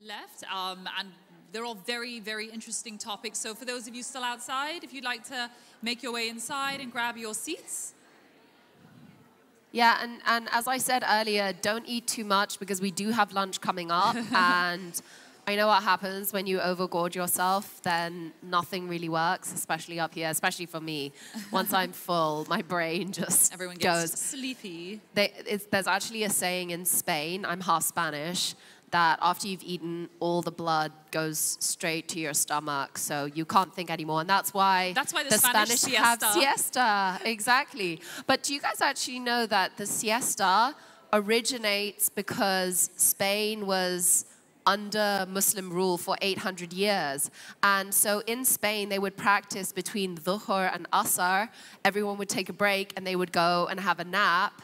left, and they're all very, very interesting topics. So for those of you still outside, if you'd like to make your way inside and grab your seats. Yeah, and as I said earlier, don't eat too much because we do have lunch coming up. And I know what happens when you overgorge yourself, then nothing really works, especially up here, especially for me. Once I'm full, my brain just Everyone goes. gets sleepy. There's actually a saying in Spain, I'm half Spanish, that after you've eaten, all the blood goes straight to your stomach, so you can't think anymore. And that's why the Spanish have siesta. siesta. Exactly. But do you guys actually know that the siesta originates because Spain was under Muslim rule for 800 years. And so in Spain, they would practice between Dhuhr and Asr. Everyone would take a break and they would go and have a nap.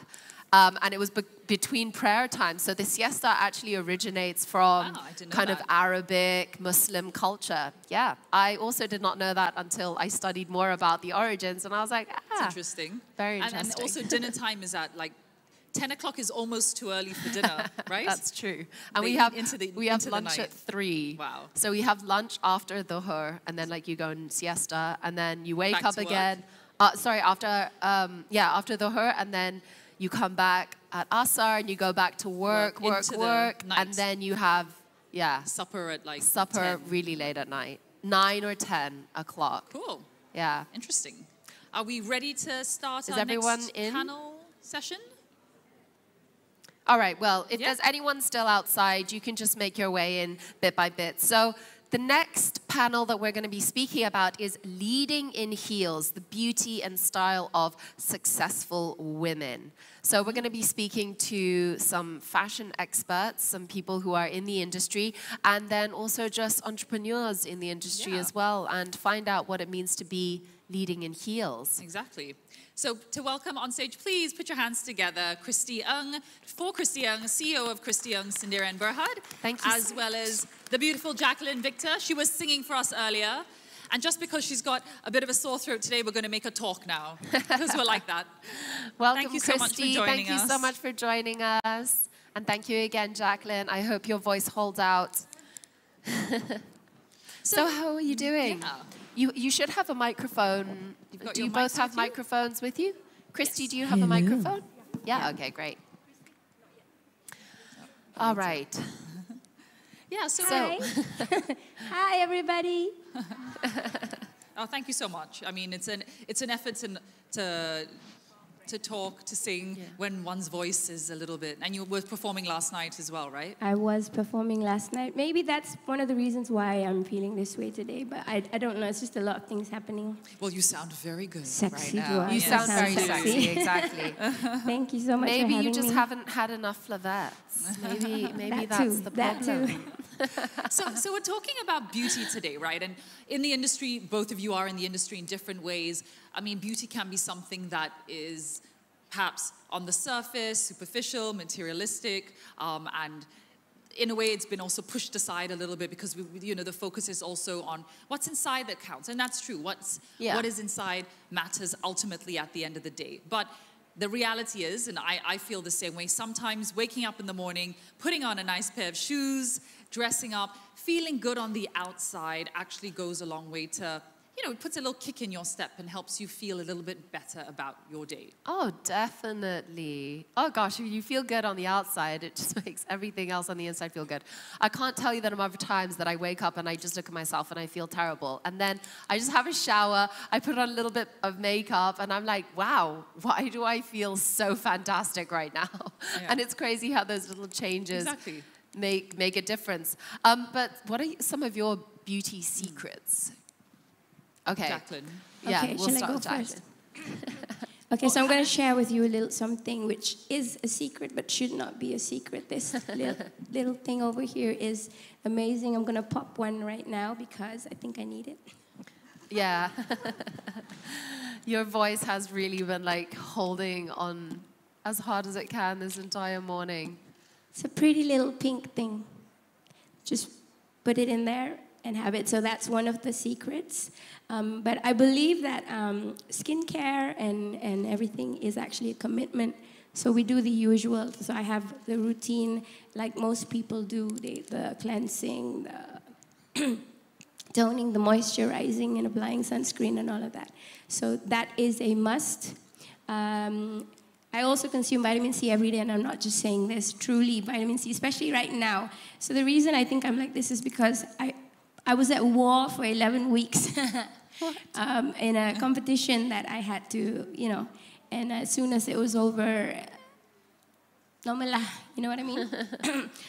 And it was between prayer times. So the siesta actually originates from kind of Arabic Muslim culture. Yeah, I also did not know that until I studied more about the origins. And I was like, It's interesting. Very interesting. And also dinner time is at like 10 o'clock is almost too early for dinner, right? That's true. And They we have into lunch the at 3. Wow. So we have lunch after Dhuhr, and then like you go in siesta, and then you wake Back up to work? again. After Dhuhr, and then you come back at Asr, and you go back to work, into the and night. then you have supper at like supper 10. really late at night, 9 or 10 o'clock. Cool. Yeah. Interesting. Are we ready to start Is our everyone next in? panel session? All right, well, if there's anyone still outside, you can just make your way in bit by bit. So the next panel that we're going to be speaking about is Leading in Heels, the beauty and style of successful women. So we're going to be speaking to some fashion experts, some people who are in the industry, and then also just entrepreneurs in the industry as well, and find out what it means to be leading in heels. Exactly. So to welcome on stage, please put your hands together, Christy Ng, CEO of Christy Ng, Sindira and Berhad. Thank you. As well as the beautiful Jacqueline Victor. She was singing for us earlier. And just because she's got a bit of a sore throat today, we're going to make her talk now, because we're like that. Welcome, thank you so much for Christy. joining Thank you us. so much for joining us. And thank you again, Jacqueline. I hope your voice holds out. So how are you doing? You should have a microphone. got Do your you both mics have with you? microphones with you? Christy, do you have a microphone? Yeah, okay, great. All right. Yeah, so... Hi. Hi, everybody. Oh, thank you so much. I mean, it's an effort to talk, to sing when one's voice is a little bit... And you were performing last night as well, right? I was performing last night. Maybe that's one of the reasons why I'm feeling this way today, but I don't know. It's just a lot of things happening. Well, you sound very good Sexy, right do now. I? You Yes. sound very Sound sexy, sexy. exactly. Thank you so much Maybe for you having just me. haven't had enough flavettes. Maybe That that's too, the that problem. too. So we're talking about beauty today, right? And in the industry, both of you are in the industry in different ways. I mean, beauty can be something that is perhaps on the surface, superficial, materialistic, and in a way it's been also pushed aside a little bit because the focus is also on what's inside that counts, and that's true. What is inside matters ultimately at the end of the day. But the reality is, and I feel the same way, sometimes waking up in the morning, putting on a nice pair of shoes, dressing up, feeling good on the outside actually goes a long way to, it puts a little kick in your step and helps you feel a little bit better about your day. Oh, definitely. Oh gosh, if you feel good on the outside, it just makes everything else on the inside feel good. I can't tell you the number of times that I wake up and I just look at myself and I feel terrible. And then I just have a shower, I put on a little bit of makeup, and I'm like, wow, why do I feel so fantastic right now? Yeah. And it's crazy how those little changes make a difference. But what are some of your beauty secrets? Okay. Jacqueline. Yeah, Okay, we'll shall I start go with Jacqueline. first? Okay, so I'm going to share with you a little something which is a secret but should not be a secret. This little thing over here is amazing. I'm going to pop one right now because I think I need it. Yeah. Your voice has really been like holding on as hard as it can this entire morning. It's a pretty little pink thing. Just put it in there and have it. So that's one of the secrets. But I believe that skincare and everything is actually a commitment So we do the usual. So I have the routine like most people do, the cleansing, the toning, the moisturizing, and applying sunscreen and all of that. So that is a must. I also consume vitamin C every day, and I'm not just saying this, truly vitamin C, especially right now. So the reason I think I'm like this is because I was at war for 11 weeks in a competition that I had to, you know, and as soon as it was over, normal lah, you know what I mean?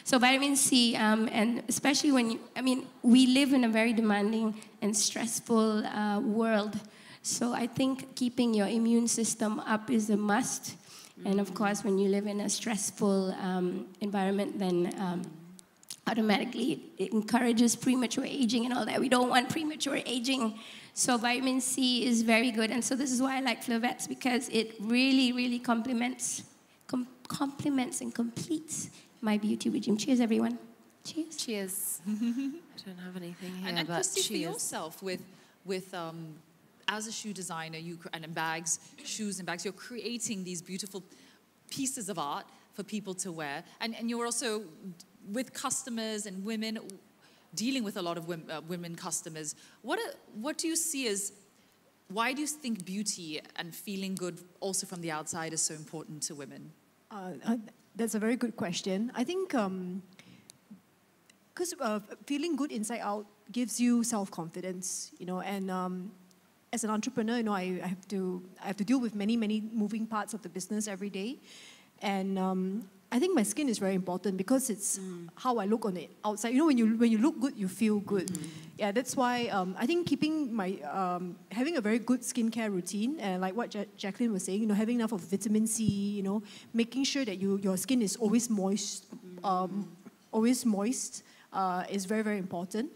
So vitamin C, and especially when you, I mean, we live in a very demanding and stressful world. So I think keeping your immune system up is a must. And of course, when you live in a stressful environment, then automatically it encourages premature aging and all that. We don't want premature aging. So vitamin C is very good. And so this is why I like Flavets, because it really, really complements and completes my beauty regime. Cheers, everyone. Cheers. Cheers. I don't have anything here, and but Christy, for cheers. yourself, with as a shoe designer, and in bags, shoes and bags, you're creating these beautiful pieces of art for people to wear, and you're also with customers and women, dealing with a lot of women customers. What do you see as, why do you think beauty and feeling good also from the outside is so important to women? That's a very good question. I think because feeling good inside out gives you self-confidence, you know, and as an entrepreneur, you know, I have to deal with many moving parts of the business every day, and I think my skin is very important because it's how I look on the outside. You know, when you look good, you feel good. Yeah, that's why I think keeping my having a very good skincare routine, and like what Jacqueline was saying, you know, having enough of vitamin C, you know, making sure that your skin is always moist, is very, very important.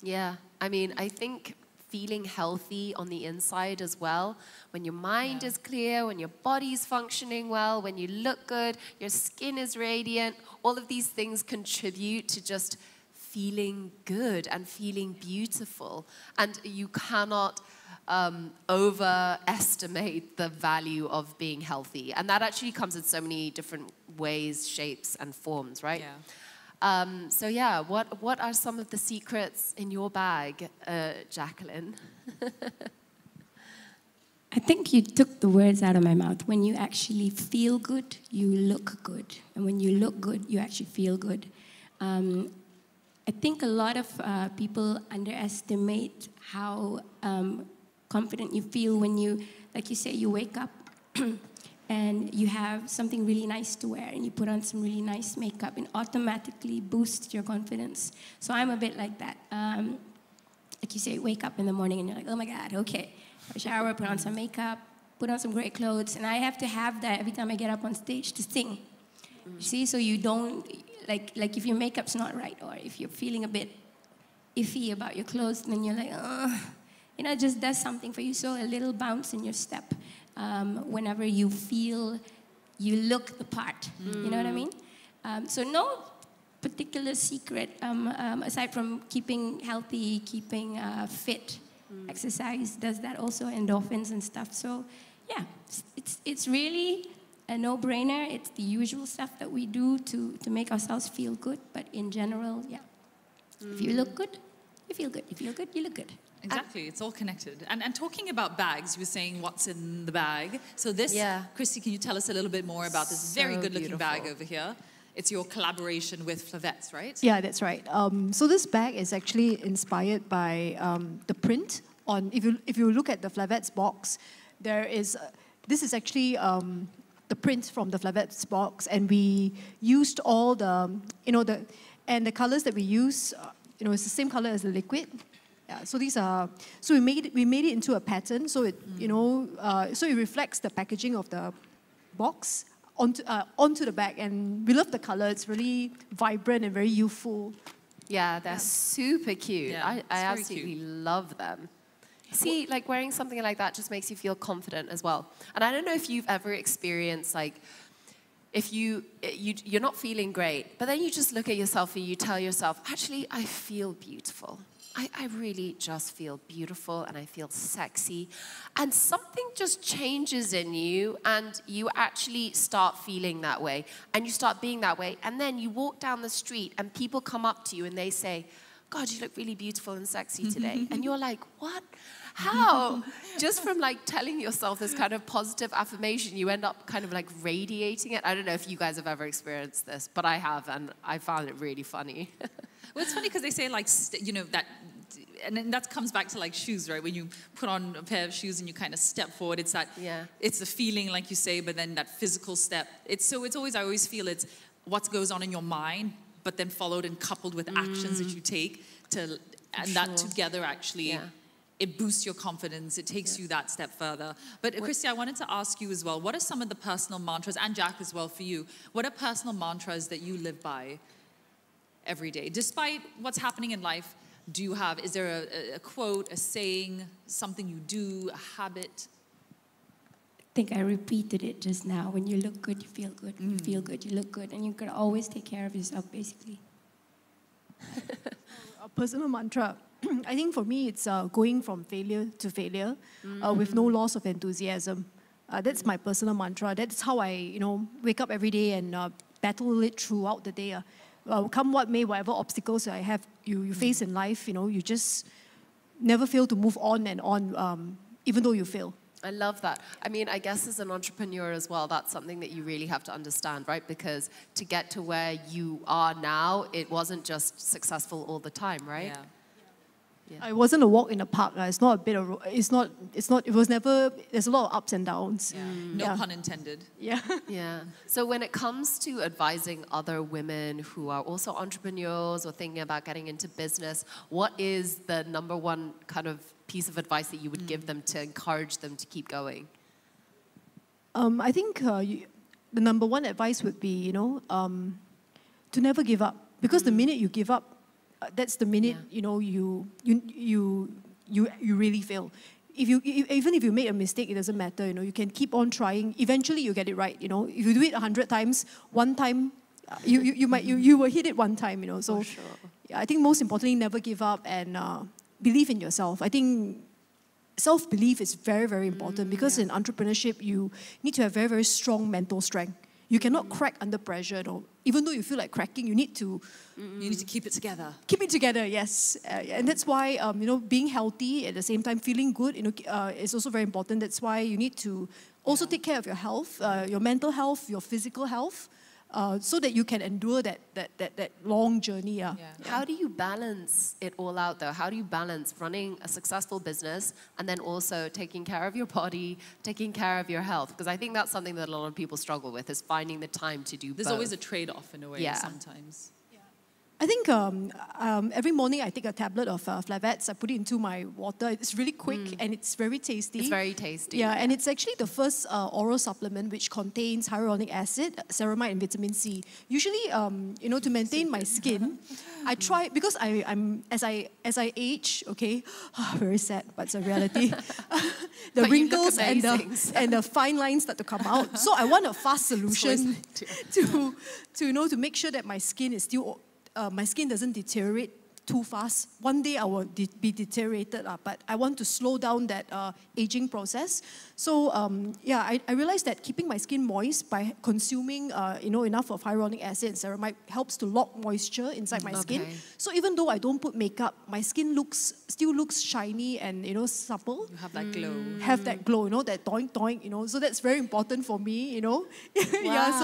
Yeah, I mean, I think feeling healthy on the inside as well, when your mind is clear, when your body's functioning well, when you look good, your skin is radiant, all of these things contribute to just feeling good and feeling beautiful. And you cannot overestimate the value of being healthy. And that actually comes in so many different ways, shapes, and forms, right? Yeah. So yeah, what are some of the secrets in your bag, Jacqueline? I think you took the words out of my mouth. When you actually feel good, you look good. And when you look good, you actually feel good. I think a lot of people underestimate how confident you feel when you, like you say, you wake up and you have something really nice to wear and you put on some really nice makeup and automatically boosts your confidence. So I'm a bit like that. Like you say, wake up in the morning and you're like, oh my God, okay. I shower, put on some makeup, put on some great clothes, and I have to have that every time I get up on stage to sing. See, so you don't, like if your makeup's not right or if you're feeling a bit iffy about your clothes, then you're like, you know, it just does something for you. So a little bounce in your step whenever you feel you look the part. You know what I mean? So no particular secret aside from keeping healthy, keeping fit. Exercise does that also, endorphins and stuff. So yeah, it's really a no-brainer. It's the usual stuff that we do to make ourselves feel good. But in general, yeah, if you look good, you feel good. If you feel good, you look good. Exactly, it's all connected. And talking about bags, you were saying what's in the bag. So this, Christy, can you tell us a little bit more about this very good-looking bag over here? It's your collaboration with Flavets, right? Yeah, that's right. So this bag is actually inspired by the print on. If you look at the Flavets box, there is this is actually the print from the Flavets box, and we used all the the colors that we use. It's the same color as the liquid. Yeah, so these are we made it into a pattern. So it so it reflects the packaging of the box onto the bag, and we love the color. It's really vibrant and very youthful. Yeah, they're super cute. Yeah, I absolutely love them. See, like wearing something like that just makes you feel confident as well. And I don't know if you've ever experienced like, if you're not feeling great, but then you just look at yourself and you tell yourself, actually, I feel beautiful. I really just feel beautiful and I feel sexy. And something just changes in you and you actually start feeling that way and you start being that way. And then you walk down the street and people come up to you and they say, God, you look really beautiful and sexy today. And you're like, what? How? Just from like telling yourself this kind of positive affirmation, you end up kind of like radiating it. I don't know if you guys have ever experienced this, but I have, and I found it really funny. Well, it's funny because they say like, you know, that, and then that comes back to like shoes, right? When you put on a pair of shoes and you kind of step forward, it's that, it's the feeling, like you say, but then that physical step. It's always, I always feel it's what goes on in your mind, but then followed and coupled with actions that you take to, and that together actually, it boosts your confidence. It takes you that step further. But Christy, I wanted to ask you as well, what are some of the personal mantras, and Jack as well for you, what are personal mantras that you live by every day? Despite what's happening in life, is there a quote, a saying, something you do, a habit? I think I repeated it just now. When you look good, you feel good. When you feel good, you look good. And you can always take care of yourself, basically. A personal mantra. I think for me, it's going from failure to failure with no loss of enthusiasm. That's my personal mantra. That's how I, wake up every day and battle it throughout the day. Come what may, whatever obstacles I have, you face in life, you just never fail to move on and on, even though you fail. I love that. I mean, I guess as an entrepreneur as well, that's something that you really have to understand, right? Because to get to where you are now, it wasn't just successful all the time, right? Yeah. It wasn't a walk in the park. It's not a bit of, it was never, there's a lot of ups and downs. No pun intended. Yeah. Yeah. So when it comes to advising other women who are also entrepreneurs or thinking about getting into business, what is the number one kind of piece of advice that you would give them to encourage them to keep going? I think the number one advice would be, to never give up. Because the minute you give up, that's the minute you really fail. Even if you make a mistake, it doesn't matter. You can keep on trying. Eventually, you get it right. If you do it 100 times, one time you will hit it one time. So I think most importantly, never give up and believe in yourself. I think self-belief is very, very important because in entrepreneurship, you need to have very, very strong mental strength. You cannot crack under pressure. Even though you feel like cracking, you need to keep it together. Keep it together, yes. And that's why being healthy at the same time feeling good is also very important. That's why you need to also take care of your health, your mental health, your physical health, so that you can endure that long journey. How do you balance it all out though? How do you balance running a successful business and then also taking care of your body, taking care of your health? Because I think that's something that a lot of people struggle with, is finding the time to do both. There's always a trade-off in a way sometimes. I think every morning I take a tablet of Flavets, I put it into my water. It's really quick and it's very tasty. It's very tasty. Yeah, and it's actually the first oral supplement which contains hyaluronic acid, ceramide, and vitamin C. Usually, to maintain my skin, I try, because I'm as I age, very sad, but it's a reality. The wrinkles and the fine lines start to come out. So I want a fast solution to make sure that my skin is still. My skin doesn't deteriorate too fast. One day I will be deteriorated, but I want to slow down that aging process. So I realized that keeping my skin moist by consuming enough of hyaluronic acid and ceramide helps to lock moisture inside my skin. So even though I don't put makeup, my skin still looks shiny and supple. You have that glow. Have that glow, that doink doink. So that's very important for me. Wow. Yeah.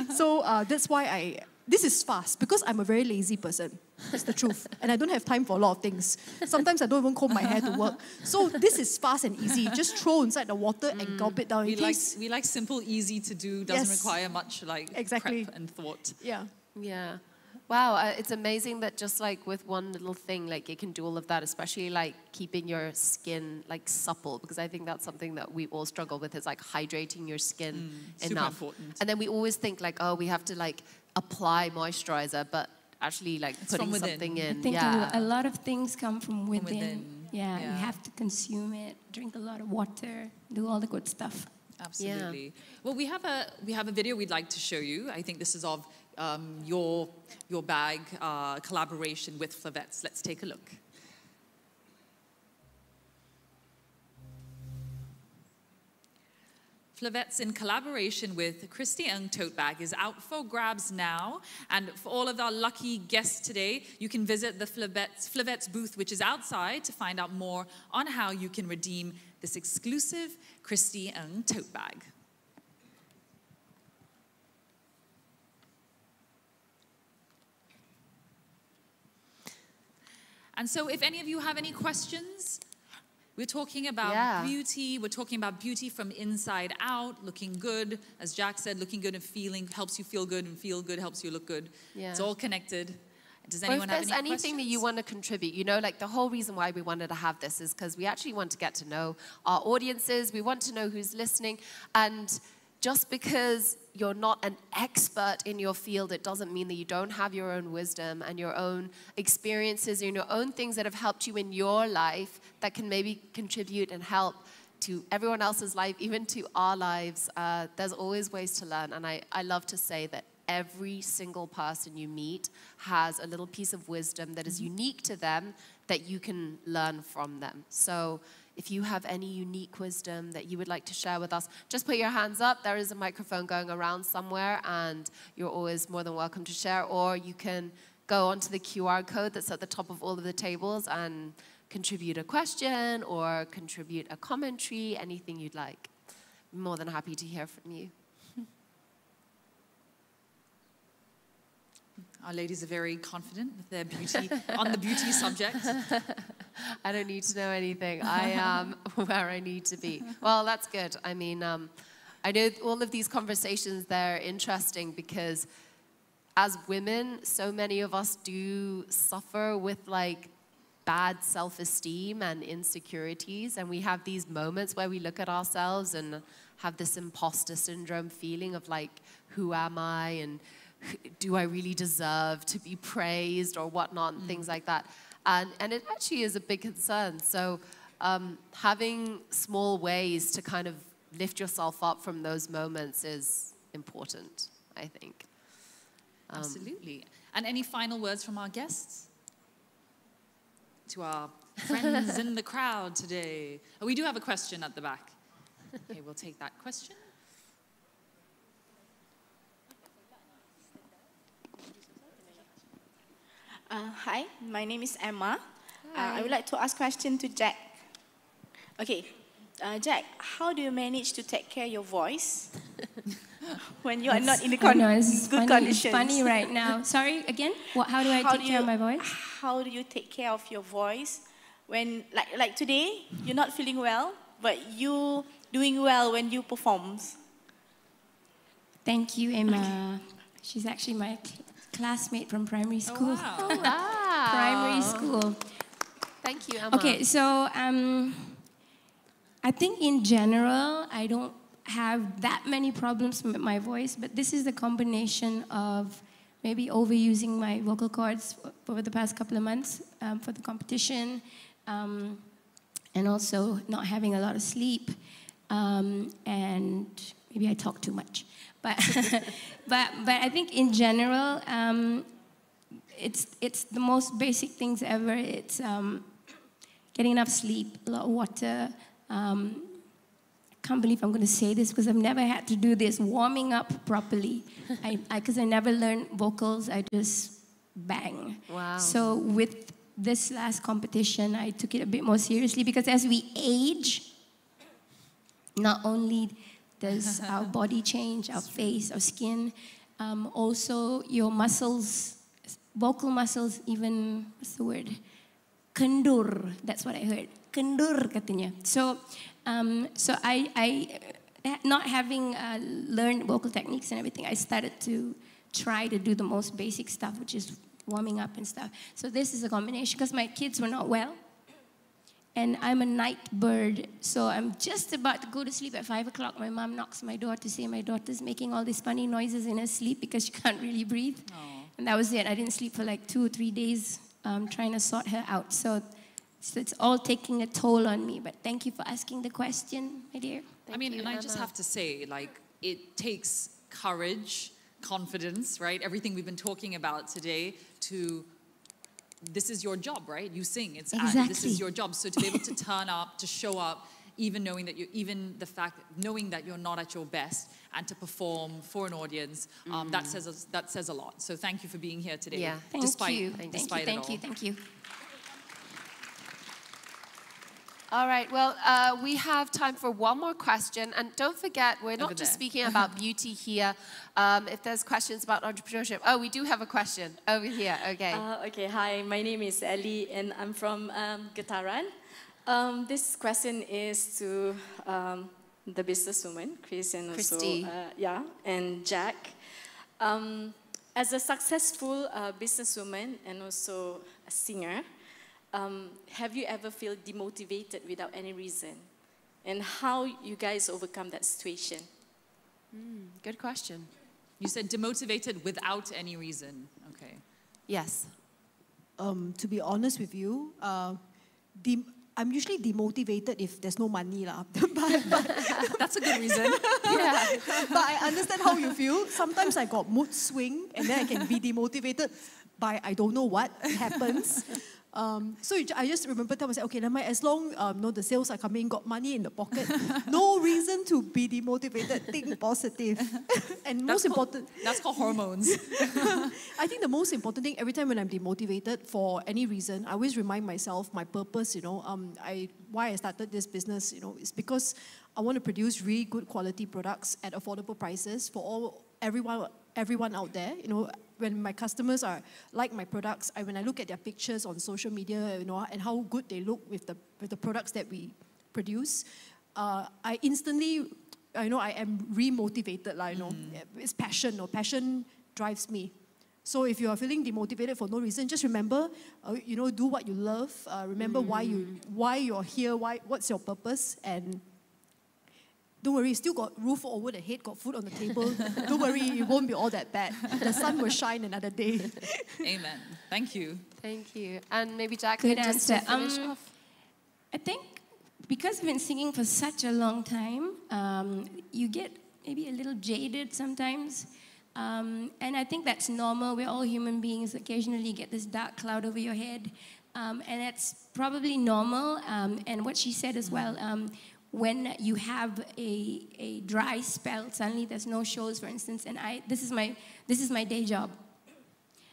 So that's why this is fast because I'm a very lazy person. That's the truth. And I don't have time for a lot of things. Sometimes I don't even comb my hair to work. So this is fast and easy. Just throw inside the water and gulp it down. We like simple, easy to do, doesn't require much prep and thought. Yeah. Yeah. Wow, it's amazing that just like with one little thing, like it can do all of that, especially like keeping your skin like supple, because I think that's something that we all struggle with, is like hydrating your skin enough. Super important. And then we always think like, oh, we have to like apply moisturizer, but actually like putting something in. I think a lot of things come from within. Yeah, you have to consume it, drink a lot of water, do all the good stuff. Absolutely. Yeah. Well, we have a video we'd like to show you. I think this is of your bag collaboration with Flavets. Let's take a look. Flavettes, in collaboration with Christy Ng Tote Bag, is out for grabs now. And for all of our lucky guests today, you can visit the Flavettes booth, which is outside, to find out more on how you can redeem this exclusive Christy Ng Tote Bag. And so if any of you have any questions, we're talking about beauty. We're talking about beauty from inside out, looking good. As Jack said, looking good and feeling helps you feel good, and feel good helps you look good. Yeah. It's all connected. Does Or anyone if have there's any anything that you want to contribute, you know, like the whole reason why we wanted to have this is because we actually want to get to know our audiences. We want to know who's listening. And just because you're not an expert in your field, it doesn't mean that you don't have your own wisdom and your own experiences and your own things that have helped you in your life that can maybe contribute and help to everyone else's life, even to our lives. There's always ways to learn. And I love to say that every single person you meet has a little piece of wisdom that is unique to them that you can learn from them. So if you have any unique wisdom that you would like to share with us, just put your hands up. There is a microphone going around somewhere, and you're always more than welcome to share. Or you can go onto the QR code that's at the top of all of the tables and contribute a question or contribute a commentary, anything you'd like. I'm more than happy to hear from you. Our ladies are very confident with their beauty, on the beauty subject. I don't need to know anything. I am where I need to be. Well, that's good. I mean, I know all of these conversations, they're interesting because as women, so many of us do suffer with like bad self-esteem and insecurities. And we have these moments where we look at ourselves and have this imposter syndrome feeling of like, who am I? And do I really deserve to be praised or whatnot, and things like that. And it actually is a big concern. So having small ways to kind of lift yourself up from those moments is important, I think. Absolutely. And any final words from our guests? To our friends in the crowd today. Oh, we do have a question at the back. Okay, we'll take that question. Hi, my name is Emma. I would like to ask a question to Jack. Okay, Jack, how do you manage to take care of your voice when you are not in the good conditions? It's funny right now. Sorry, again? How do I take care of my voice? How do you take care of your voice when, like today, you're not feeling well, but you doing well when you perform? Thank you, Emma. She's actually my classmate from primary school. Oh, wow. Primary school. Thank you, Emma. Okay, so I think in general, I don't have that many problems with my voice, but this is the combination of maybe overusing my vocal cords over the past couple of months for the competition, and also not having a lot of sleep, and maybe I talk too much. But but I think in general, it's the most basic things ever. It's getting enough sleep, a lot of water. I can't believe I'm going to say this because I've never had to do this, warming up properly. Because I never learned vocals, I just bang. Wow. So with this last competition, I took it a bit more seriously because as we age, not only does our body change, our face, our skin, also your muscles, vocal muscles, even, what's the word? Kendur, that's what I heard. Kendur katanya. So I not having learned vocal techniques and everything, I started to try to do the most basic stuff, which is warming up and stuff. So this is a combination because my kids were not well. And I'm a night bird, so I'm just about to go to sleep at 5 o'clock. My mom knocks my door to say my daughter's making all these funny noises in her sleep because she can't really breathe. Aww. And that was it. I didn't sleep for like 2 or 3 days trying to sort her out. So it's all taking a toll on me. But thank you for asking the question, my dear. I mean, and I just have to say, like, it takes courage, confidence, right? Everything we've been talking about today to... This is your job, right? You sing. It's exactly. This is your job. So to be able to turn up, to show up even knowing that knowing that you're not at your best, and to perform for an audience, that says a lot. So thank you for being here today. Yeah. Thank you. Thank you. All right, well, we have time for one more question. And don't forget, we're not just speaking about beauty here. If there's questions about entrepreneurship. Oh, we do have a question over here. Okay. Okay, hi, my name is Ellie, and I'm from Getaran. This question is to the businesswoman, Chris, and also, and Jack. As a successful businesswoman and also a singer, have you ever felt demotivated without any reason? And how you guys overcome that situation? Good question. You said demotivated without any reason. Okay. Yes. To be honest with you, I'm usually demotivated if there's no money. That's a good reason. Yeah. But I understand how you feel. Sometimes I got mood swing and then I can be demotivated by I don't know what happens. So I just remember telling myself, okay, as long the sales are coming, got money in the pocket, no reason to be demotivated, think positive. And most important... That's called hormones. I think the most important thing, every time when I'm demotivated for any reason, I always remind myself my purpose, why I started this business, is because I want to produce really good quality products at affordable prices for everyone out there. When my customers like my products, when I look at their pictures on social media, and how good they look with the products that we produce, I instantly, I am remotivated. It's passion. Passion drives me. So if you are feeling demotivated for no reason, just remember, do what you love. Remember why you're here. What's your purpose, and don't worry, still got roof over the head, got food on the table. Don't worry, it won't be all that bad. The sun will shine another day. Amen. Thank you. Thank you. And maybe Jack, good just answer. to finish off. I think because I've been singing for such a long time, you get maybe a little jaded sometimes. And I think that's normal. We're all human beings. Occasionally you get this dark cloud over your head. And that's probably normal. And what she said as well, when you have a dry spell, suddenly there's no shows, for instance, and this is my day job.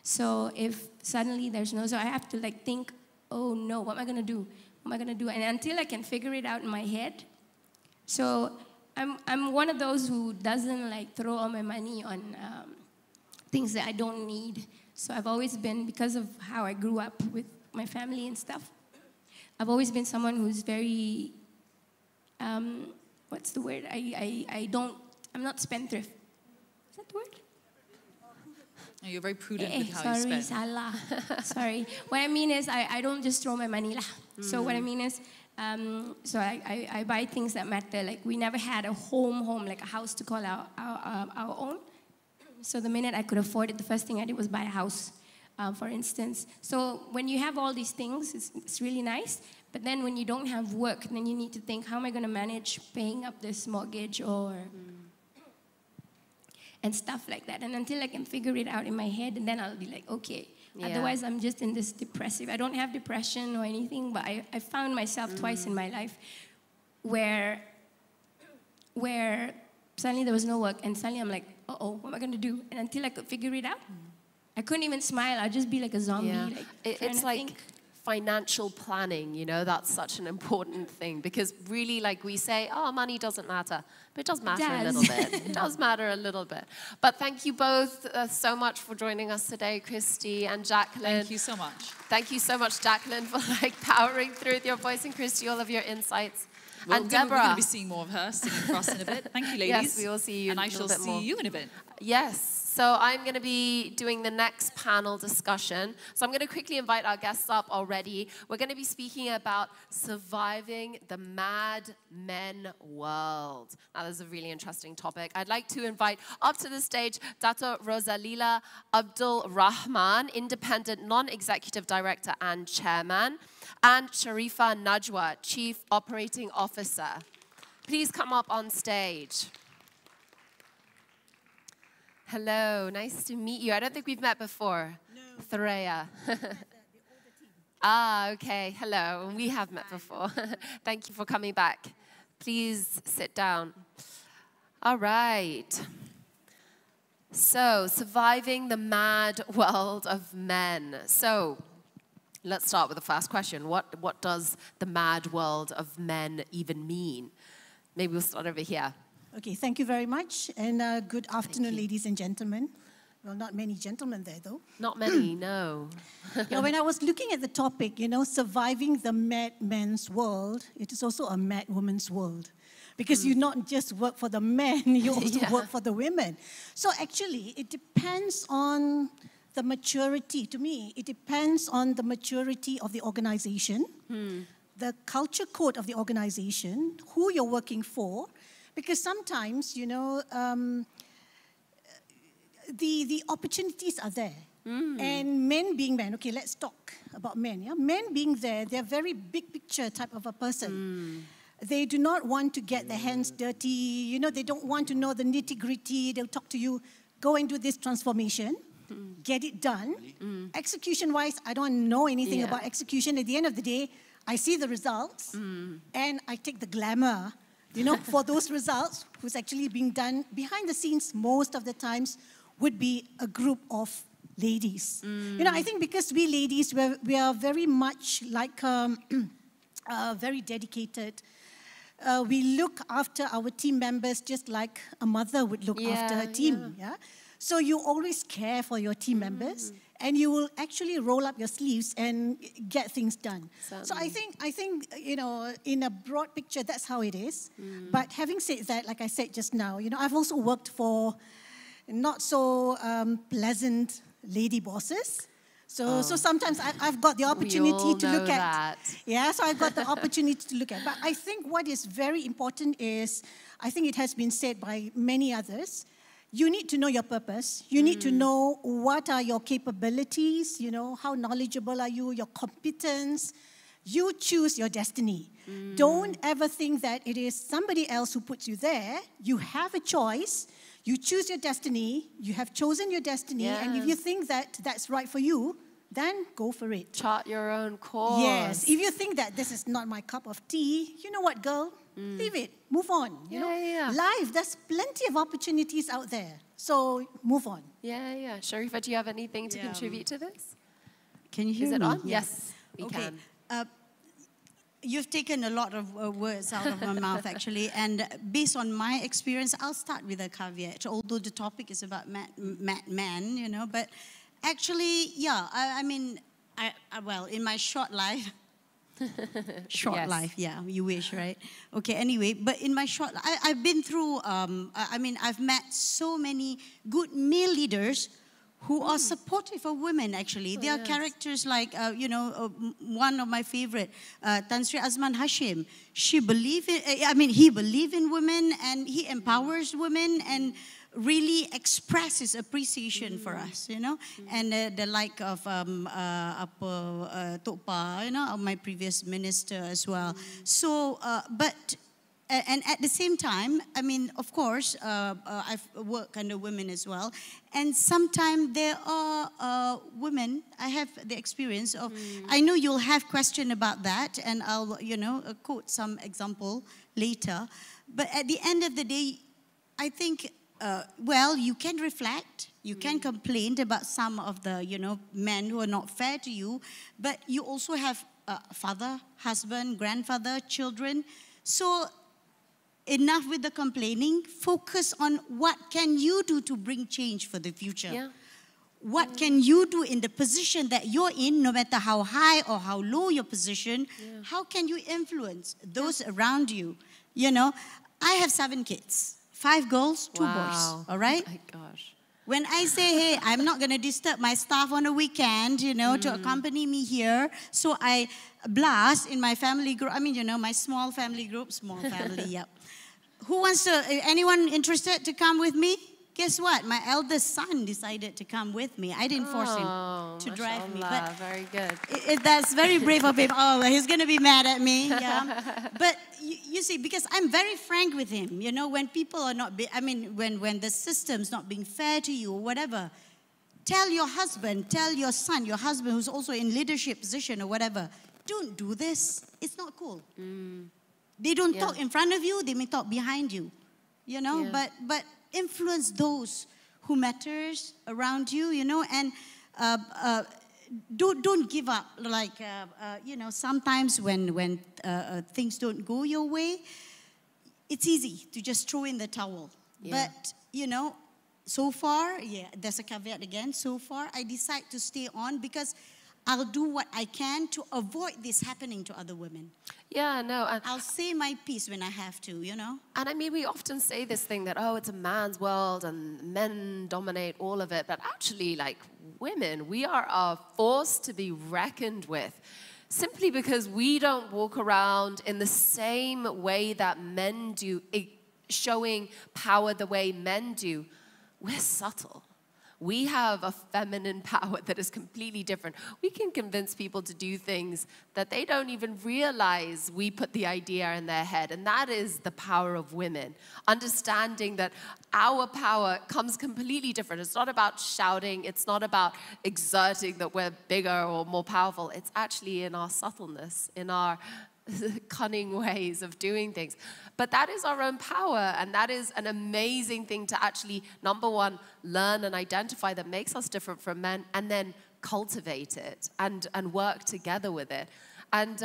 So if suddenly there's no show, I have to think, oh no, what am I gonna do? What am I gonna do? And until I can figure it out in my head, so I'm one of those who doesn't throw all my money on things that I don't need. So I've always been, because of how I grew up with my family and stuff, I've always been someone who's very what's the word? I'm not spendthrift. Is that the word? You're very prudent with how you spend. Salah. Sorry. What I mean is I don't just throw my money lah. So what I mean is, so I buy things that matter. Like we never had a home, like a house to call our own. So the minute I could afford it, the first thing I did was buy a house, for instance. So when you have all these things, it's really nice. But then when you don't have work, then you need to think, how am I going to manage paying up this mortgage and stuff like that. And until I can figure it out in my head, and then I'll be like, okay. Yeah. Otherwise, I'm just in this depressive. I don't have depression or anything, but I found myself twice in my life where suddenly there was no work, and suddenly I'm like, uh-oh, what am I going to do? And until I could figure it out, I couldn't even smile. I'd just be like a zombie. Yeah. It's like financial planning, that's such an important thing, because really, we say, oh, money doesn't matter, but it does matter a little bit. It does matter a little bit. But thank you both so much for joining us today, Christy and Jacqueline. Thank you so much. Thank you so much, Jacqueline, for powering through with your voice, and Christy, all of your insights. And Deborah. We're going to be seeing more of her singing for us in a bit. Thank you, ladies. Yes, we will see you and I shall see you in a bit. Yes. So I'm going to be doing the next panel discussion. So I'm going to quickly invite our guests up already. We're going to be speaking about surviving the mad men world. Now, this is a really interesting topic. I'd like to invite up to the stage Dato' Rosalila Abdul Rahman, Independent Non-Executive Director and Chairman, and Sharifa Najwa, Chief Operating Officer. Please come up on stage. Hello, nice to meet you. I don't think we've met before. No. Zoraya. Okay, hello. We have met before. Thank you for coming back. Please sit down. All right. So, surviving the mad world of men. So, let's start with the first question. What does the mad world of men even mean? Maybe we'll start over here. Okay, thank you very much. And good afternoon, ladies and gentlemen. Well, not many gentlemen there, though. Not many, no. When I was looking at the topic, surviving the mad men's world, it is also a mad woman's world. Because you not just work for the men, you also work for the women. So actually, it depends on the maturity. To me, it depends on the maturity of the organization, the culture code of the organization, who you're working for. Because sometimes, the opportunities are there. And men being men, okay, let's talk about men. Yeah? Men being there, they're very big picture type of a person. They do not want to get their hands dirty. They don't want to know the nitty-gritty. They'll talk to you, go and do this transformation, get it done. Execution-wise, I don't know anything about execution. At the end of the day, I see the results, and I take the glamour, for those results, who's actually being done behind the scenes most of the times would be a group of ladies. I think because we ladies, we are very much like very dedicated. We look after our team members just like a mother would look after her team. Yeah. So you always care for your team members, and you will actually roll up your sleeves and get things done. Certainly. So I think in a broad picture, that's how it is. But having said that, like I said just now, I've also worked for not so pleasant lady bosses. So sometimes I've got the opportunity to look at. Yeah, so I've got the opportunity to look at. But I think what is very important is, I think it has been said by many others, you need to know your purpose. You need to know what are your capabilities, how knowledgeable are you, your competence. You choose your destiny. Don't ever think that it is somebody else who puts you there. You have a choice. You choose your destiny, you have chosen your destiny, and if you think that that's right for you, then go for it. Chart your own course. Yes, if you think that this is not my cup of tea, you know what, girl? Leave it, move on. Life, there's plenty of opportunities out there, so move on. Yeah. Sharifa, do you have anything to contribute to this? Can you hear me? Is it on? Yes, we okay. can. You've taken a lot of words out of my mouth, actually. And based on my experience, I'll start with a caveat, although the topic is about mad men, But actually, well, in my short life, life, you wish, right? Okay, anyway, but in my short life, I've been through, I've met so many good male leaders who are supportive of women, actually. There are characters like, one of my favorite, Tan Sri Azman Hashim. He believed in women, and he empowers women and really expresses appreciation for us, And the like of Tokpa, my previous minister as well. So, and at the same time, of course, I've worked under women as well. And sometimes there are women, I have the experience of, I know you'll have question about that, and I'll, quote some example later. But at the end of the day, I think, you can reflect, you can complain about some of the, men who are not fair to you, but you also have father, husband, grandfather, children. So, enough with the complaining. Focus on what can you do to bring change for the future. What can you do in the position that you're in, no matter how high or how low your position? How can you influence those around you? I have 7 kids, 5 girls, 2 boys, all right? Oh my gosh. When I say, hey, I'm not going to disturb my staff on a weekend, to accompany me here, so I blast in my family group, my small family, yep. Who wants to, anyone interested to come with me? Guess what? My eldest son decided to come with me. I didn't force him to drive me. But very good. That's very brave of him. Oh, he's going to be mad at me. Yeah. But you see, because I'm very frank with him, when people are not, when the system's not being fair to you or whatever, tell your husband, tell your son, your husband who's also in leadership position or whatever, don't do this. It's not cool. They don't talk in front of you, they may talk behind you, you know, but influence those who matters around you, you know, and don't give up. Like, you know, sometimes when things don't go your way, it's easy to just throw in the towel. But, you know, so far, there's a caveat again, so far I decide to stay on because I'll do what I can to avoid this happening to other women. Yeah, no. And I'll say my piece when I have to, you know. And I mean, we often say this thing that, oh, it's a man's world and men dominate all of it. But actually, like women, we are a force to be reckoned with. Simply because we don't walk around in the same way that men do, showing power the way men do. We're subtle. We have a feminine power that is completely different. We can convince people to do things that they don't even realize we put the idea in their head. And that is the power of women. Understanding that our power comes completely different. It's not about shouting. It's not about exerting that we're bigger or more powerful. It's actually in our subtleness, in our cunning ways of doing things. But that is our own power, and that is an amazing thing to actually, number one, learn and identify that makes us different from men, and then cultivate it and work together with it. And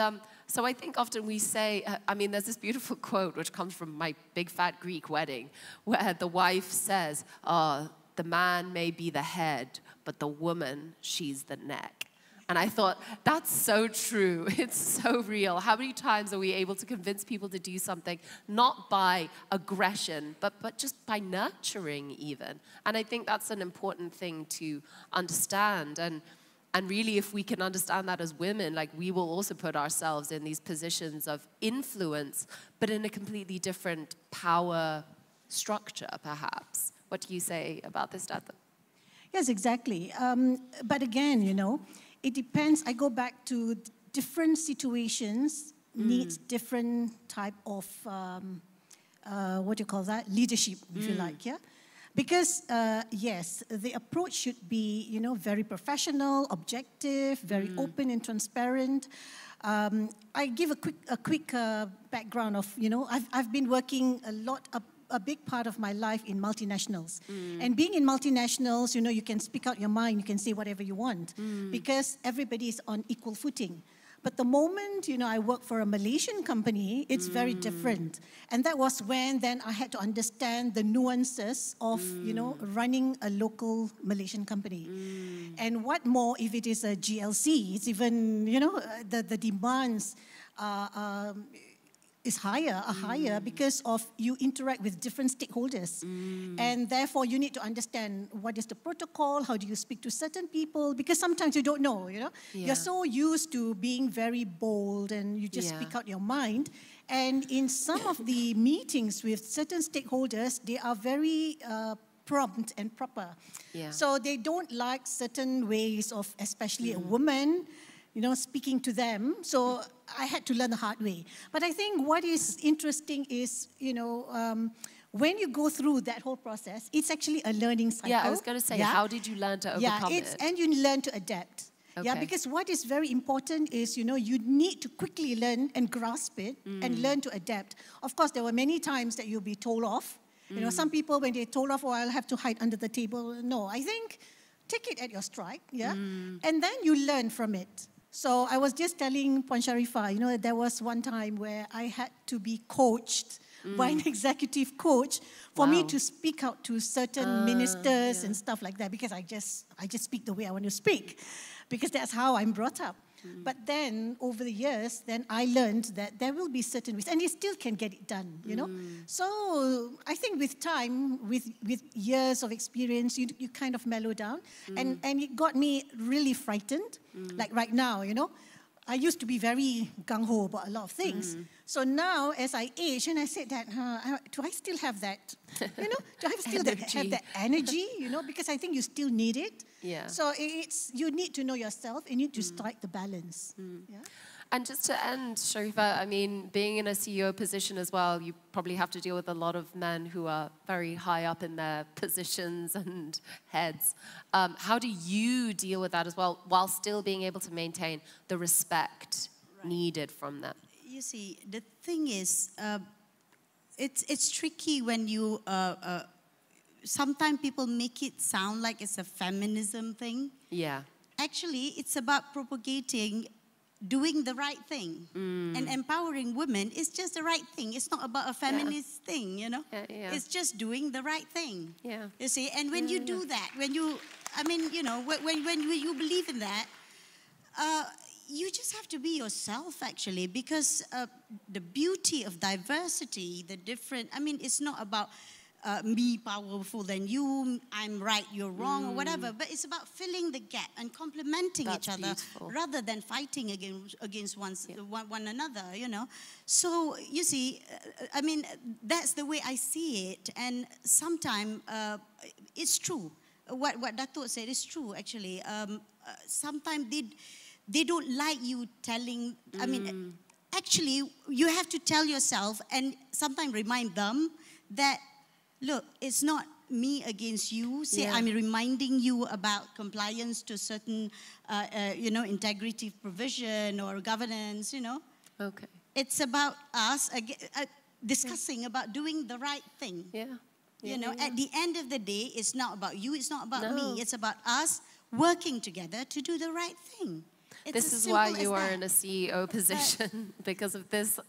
so I think often we say, I mean, there's this beautiful quote which comes from my big fat Greek wedding, where the wife says, oh, the man may be the head, but the woman, she's the neck. And I thought, that's so true. It's so real. How many times are we able to convince people to do something, not by aggression, but just by nurturing even? And I think that's an important thing to understand. And really, if we can understand that as women, like we will also put ourselves in these positions of influence, but in a completely different power structure, perhaps. What do you say about this, Dada? Yes, exactly. But again, you know, it depends. I go back to different situations, needs different type of, what do you call that? Leadership, if you like, yeah? Because, yes, the approach should be, you know, very professional, objective, very open and transparent. I give a quick background of, you know, I've been working a big part of my life in multinationals. And being in multinationals, you know, you can speak out your mind, you can say whatever you want, because everybody is on equal footing. But the moment, you know, I work for a Malaysian company, it's very different. And that was when then I had to understand the nuances of, you know, running a local Malaysian company. And what more if it is a GLC, it's even, you know, the demands is higher because of you interact with different stakeholders. And therefore you need to understand what is the protocol, how do you speak to certain people, because sometimes you don't know, you know. You're so used to being very bold and you just speak out your mind. And in some of the meetings with certain stakeholders, they are very prompt and proper. So they don't like certain ways of, especially a woman, you know, speaking to them. So I had to learn the hard way. But I think what is interesting is, you know, when you go through that whole process, it's actually a learning cycle. Yeah, I was going to say, how did you learn to overcome it? And you learn to adapt. Yeah, because what is very important is, you know, you need to quickly learn and grasp it and learn to adapt. Of course, there were many times that you'll be told off. You know, some people, when they're told off, oh, I'll have to hide under the table. No, I think take it at your stride, and then you learn from it. So I was just telling Puan Sharifah, you know, there was one time where I had to be coached by an executive coach for me to speak out to certain ministers and stuff like that, because I just speak the way I want to speak, because that's how I'm brought up. But then over the years, then I learned that there will be certain ways, and you still can get it done, you know. So I think with time, with years of experience, you kind of mellow down, and it got me really frightened. Like right now, you know, I used to be very gung-ho about a lot of things. So now, as I age, and I said that, do I still have that, you know, do I still have that energy, you know, because I think you still need it. So you need to know yourself, and you need to strike the balance. And just to end, Sharifah, I mean, being in a CEO position as well, you probably have to deal with a lot of men who are very high up in their positions and heads. How do you deal with that as well, while still being able to maintain the respect needed from them? you see, the thing is, it's tricky when you, sometimes people make it sound like it's a feminism thing. Yeah. Actually, it's about propagating doing the right thing. And empowering women is just the right thing. It's not about a feminist thing, you know? It's just doing the right thing. Yeah. You see, and when you do that, when you, I mean, you know, when you believe in that, you just have to be yourself, actually, because the beauty of diversity, the different, I mean, it's not about me powerful than you, I'm right, you're wrong, or whatever, but it's about filling the gap and complementing each other rather than fighting against one another, you know. So, you see, I mean, that's the way I see it, and sometimes it's true. What Dato' said is true, actually. Sometimes they don't like you telling, I mean, actually, you have to tell yourself and sometimes remind them that, look, it's not me against you. Say, I'm reminding you about compliance to certain, you know, integrity provision or governance, you know. Okay. It's about us discussing about doing the right thing. You know, at the end of the day, it's not about you, it's not about me. It's about us working together to do the right thing. This is why you are in a CEO position, because of this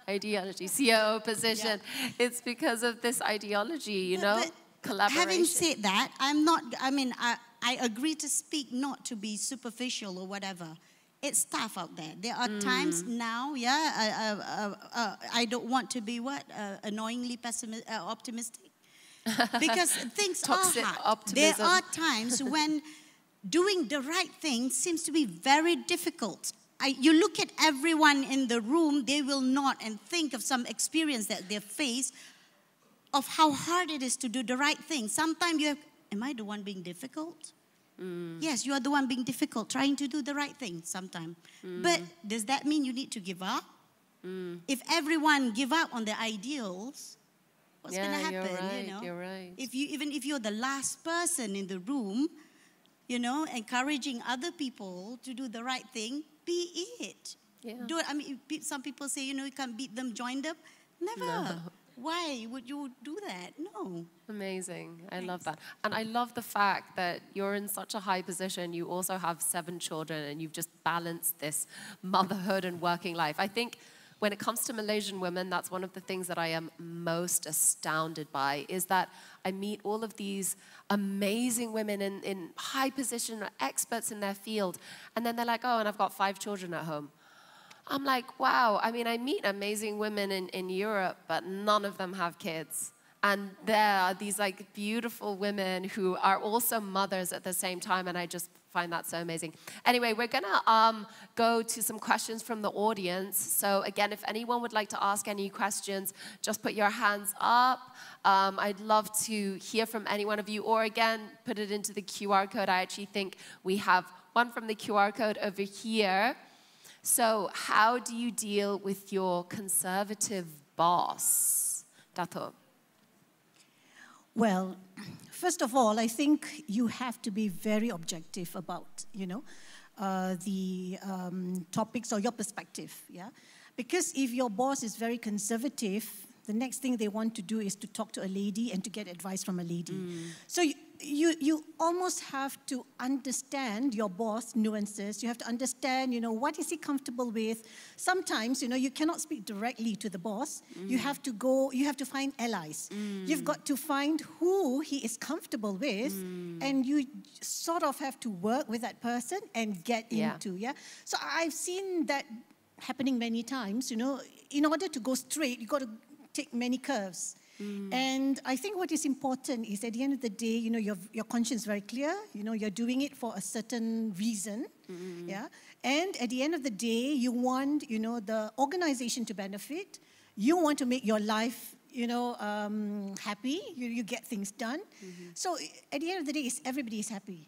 ideology. CEO position, it's because of this ideology, you know, collaboration. Having said that, I'm not, I mean, I agree to speak not to be superficial or whatever. It's tough out there. There are times now, I don't want to be annoyingly optimistic. Because things are hard. Optimism. There are times when doing the right thing seems to be very difficult. You look at everyone in the room, they will nod and think of some experience that they face of how hard it is to do the right thing. Sometimes you have, am I the one being difficult? Yes, you are the one being difficult, trying to do the right thing sometimes. But does that mean you need to give up? If everyone give up on their ideals, what's going to happen? You're right, you know? You're right. Even if you're the last person in the room, you know, encouraging other people to do the right thing, be it. Do it. I mean, some people say, you know, you can't beat them, join them. Never. No. Why would you do that? No. Amazing. I love that. And I love the fact that you're in such a high position. You also have 7 children and you've just balanced this motherhood and working life. I think when it comes to Malaysian women, that's one of the things that I am most astounded by, is that I meet all of these amazing women in high position, experts in their field, and then they're like, oh, and I've got 5 children at home. I'm like, wow. I mean, I meet amazing women in Europe, but none of them have kids. And there are these like beautiful women who are also mothers at the same time, and I just find that so amazing. Anyway, we're gonna go to some questions from the audience. So again, if anyone would like to ask any questions, just put your hands up. I'd love to hear from any one of you, or again, put it into the QR code. I actually think we have one from the QR code over here. So how do you deal with your conservative boss, Dato'? Well, first of all, I think you have to be very objective about, you know, the topics or your perspective, yeah? Because if your boss is very conservative, the next thing they want to do is to talk to a lady and to get advice from a lady. So you almost have to understand your boss' nuances. You have to understand, you know, what is he comfortable with. Sometimes, you know, you cannot speak directly to the boss. You have to find allies. You've got to find who he is comfortable with, and you sort of have to work with that person and get into, So I've seen that happening many times, you know. In order to go straight, you've got to take many curves. And I think what is important is at the end of the day, you know, your conscience is very clear. You know, you're doing it for a certain reason, And at the end of the day, you want, you know, the organization to benefit. You want to make your life, you know, happy. You get things done. So at the end of the day, everybody is happy.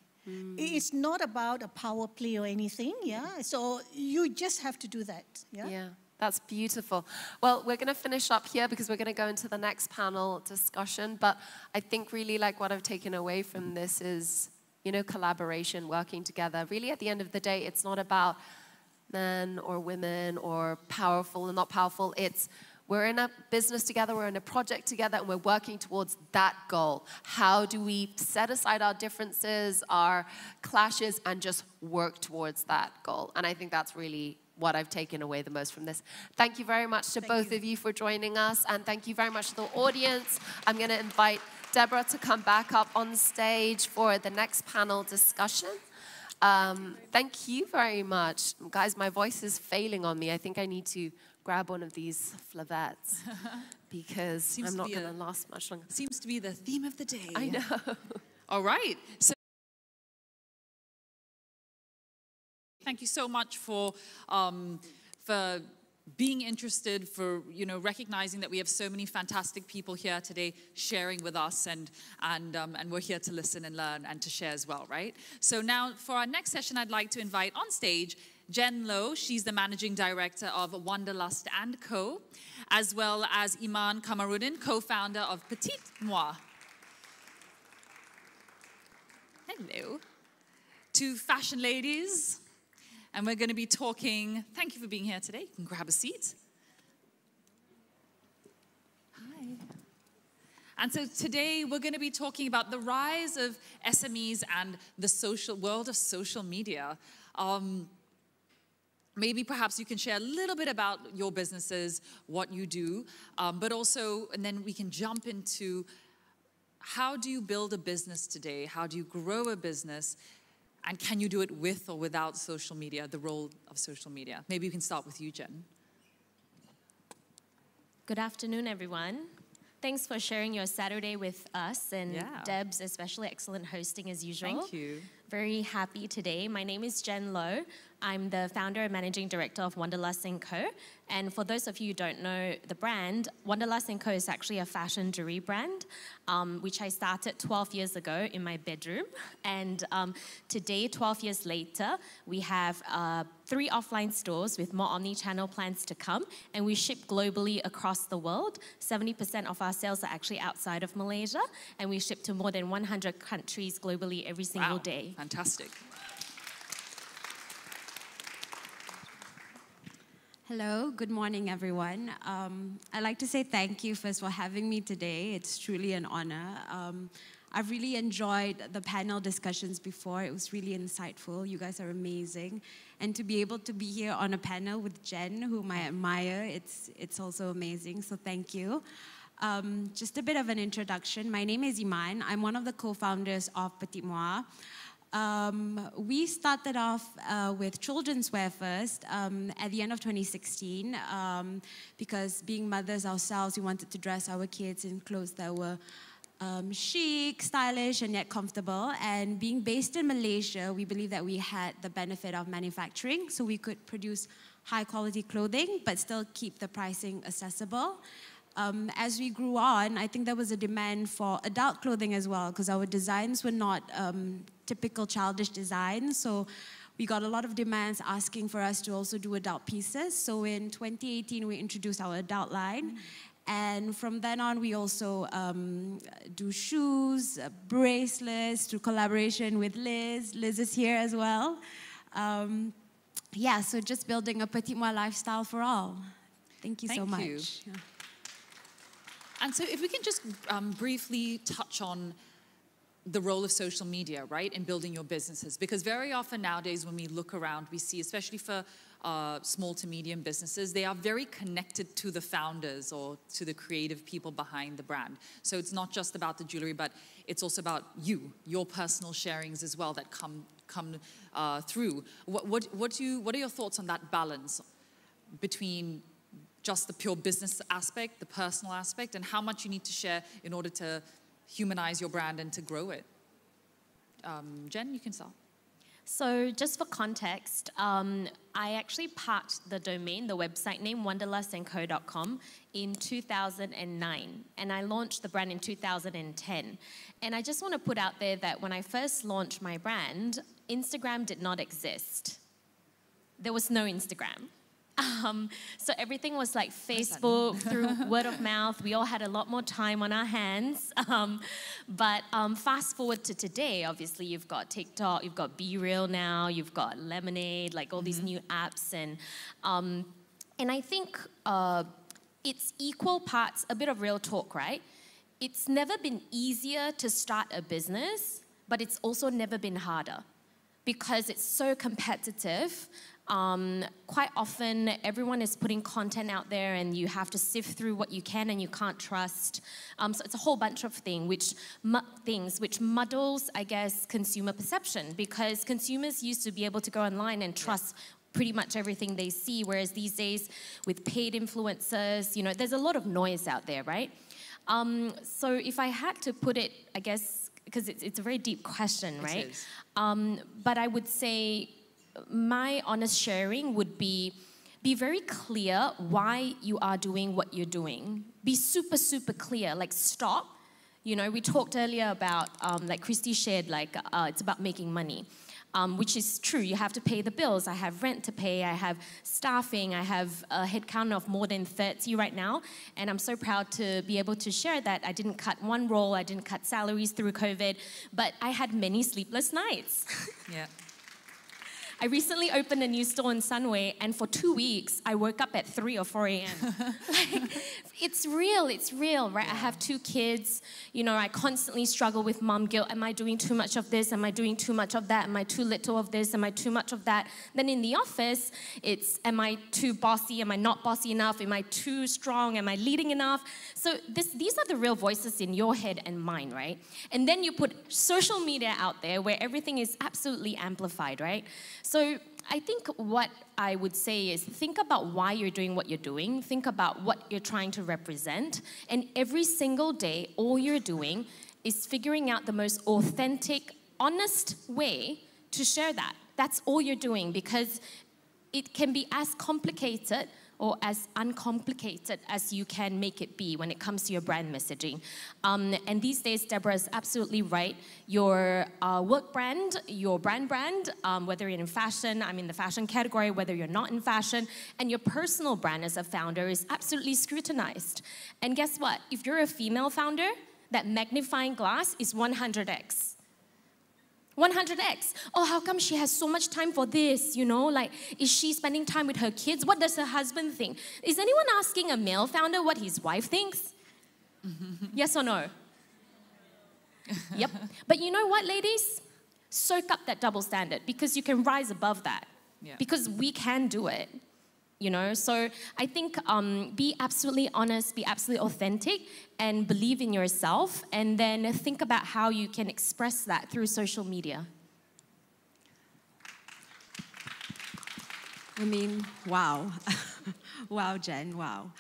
It's not about a power play or anything, So you just have to do that, That's beautiful. Well, we're going to finish up here because we're going to go into the next panel discussion. But I think really like what I've taken away from this is, you know, collaboration, working together. Really, at the end of the day, it's not about men or women or powerful and not powerful. It's we're in a business together, we're in a project together, and we're working towards that goal. How do we set aside our differences, our clashes, and just work towards that goal? And I think that's really what I've taken away the most from this. Thank you very much to both of you for joining us, and thank you very much to the audience. I'm going to invite Deborah to come back up on stage for the next panel discussion. Thank you very much. Guys, my voice is failing on me. I think I need to grab one of these flavettes because I'm not going to last much longer. Seems to be the theme of the day. I know. All right. So thank you so much for being interested, for recognizing that we have so many fantastic people here today sharing with us, and we're here to listen and learn and to share as well, right? So now for our next session, I'd like to invite on stage Jen Low. She's the managing director of Wanderlust & Co., as well as Iman Kamarudin, co-founder of Petite Moi. Hello. Two fashion ladies. And we're going to be talking, thank you for being here today. You can grab a seat. Hi. And so today we're going to be talking about the rise of SMEs and the world of social media. Maybe perhaps you can share a little bit about your businesses, what you do, but also, and then we can jump into how do you build a business today? How do you grow a business? And can you do it with or without social media, the role of social media? Maybe you can start with you, Jen. Good afternoon, everyone. Thanks for sharing your Saturday with us, and Deb's especially excellent hosting as usual. Thank you. Very happy today. My name is Jen Low. I'm the founder and managing director of Wanderlust & Co. And for those of you who don't know the brand, Wanderlust & Co. is actually a fashion jewelry brand, which I started 12 years ago in my bedroom. And today, 12 years later, we have 3 offline stores with more omni-channel plans to come, and we ship globally across the world. 70% of our sales are actually outside of Malaysia, and we ship to more than 100 countries globally every single day. Fantastic. Hello, good morning, everyone. I'd like to say thank you first for having me today. It's truly an honor. I've really enjoyed the panel discussions before. It was really insightful. You guys are amazing. And to be able to be here on a panel with Jen, whom I admire, it's also amazing, so thank you. Just a bit of an introduction. My name is Iman. I'm one of the co-founders of Petite Moi. We started off with children's wear first at the end of 2016 because being mothers ourselves, we wanted to dress our kids in clothes that were chic, stylish, and yet comfortable. And being based in Malaysia, we believe that we had the benefit of manufacturing, so we could produce high-quality clothing but still keep the pricing accessible. As we grew on, I think there was a demand for adult clothing as well, because our designs were not typical childish designs. So we got a lot of demands asking for us to also do adult pieces. So in 2018, we introduced our adult line. And from then on, we also do shoes, bracelets, through collaboration with Liz. Liz is here as well. Yeah, so just building a Petite Moi lifestyle for all. Thank you so much. Thank you. Yeah. And so if we can just briefly touch on the role of social media, right, in building your businesses. Because very often nowadays when we look around, we see, especially for small to medium businesses, they are very connected to the founders or to the creative people behind the brand. So it's not just about the jewelry, but it's also about you, your personal sharings as well that come through. What are your thoughts on that balance between just the pure business aspect, the personal aspect, and how much you need to share in order to humanize your brand and to grow it? Jen, you can start. So just for context, I actually parked the domain, the website name, wanderlustandco.com in 2009. And I launched the brand in 2010. And I just want to put out there that when I first launched my brand, Instagram did not exist. There was no Instagram. So everything was like Facebook, through word of mouth. We all had a lot more time on our hands. But fast forward to today, obviously you've got TikTok, you've got Be Real now, you've got Lemonade, like all these new apps. And I think it's equal parts, a bit of real talk, right? It's never been easier to start a business, but it's also never been harder because it's so competitive. Quite often, everyone is putting content out there and you have to sift through what you can and you can't trust. So it's a whole bunch of things which muddles, I guess, consumer perception because consumers used to be able to go online and trust pretty much everything they see, whereas these days with paid influencers, you know, there's a lot of noise out there, right? So if I had to put it, I guess, because it's a very deep question, right? It is. But I would say my honest sharing would be very clear why you are doing what you're doing. Be super, super clear, like stop. You know, we talked earlier about, like Christy shared, like it's about making money. Which is true, you have to pay the bills. I have rent to pay, I have staffing, I have a headcount of more than 30 right now, and I'm so proud to be able to share that. I didn't cut one role, I didn't cut salaries through COVID, but I had many sleepless nights. Yeah. I recently opened a new store in Sunway, and for 2 weeks, I woke up at 3 or 4 a.m. Like, it's real, right? I have 2 kids. You know, I constantly struggle with mom guilt. Am I doing too much of this? Am I doing too much of that? Am I too little of this? Am I too much of that? Then in the office, it's, am I too bossy? Am I not bossy enough? Am I too strong? Am I leading enough? So these are the real voices in your head and mine, right? And then you put social media out there where everything is absolutely amplified, right? So I think what I would say is think about why you're doing what you're doing. Think about what you're trying to represent. And every single day, all you're doing is figuring out the most authentic, honest way to share that. That's all you're doing because it can be as complicated or as uncomplicated as you can make it be when it comes to your brand messaging. And these days, Deborah is absolutely right. Your work brand, your brand, whether you're in fashion, I'm in the fashion category, whether you're not in fashion, and your personal brand as a founder is absolutely scrutinized. And guess what? If you're a female founder, that magnifying glass is 100x. 100x. Oh, how come she has so much time for this, you know? Like, is she spending time with her kids? What does her husband think? Is anyone asking a male founder what his wife thinks? Yes or no? Yep. But you know what, ladies? Soak up that double standard because you can rise above that. Yeah. Because we can do it. You know, so I think be absolutely honest, be absolutely authentic, and believe in yourself, and then think about how you can express that through social media. I mean, wow. Wow, Jen, wow.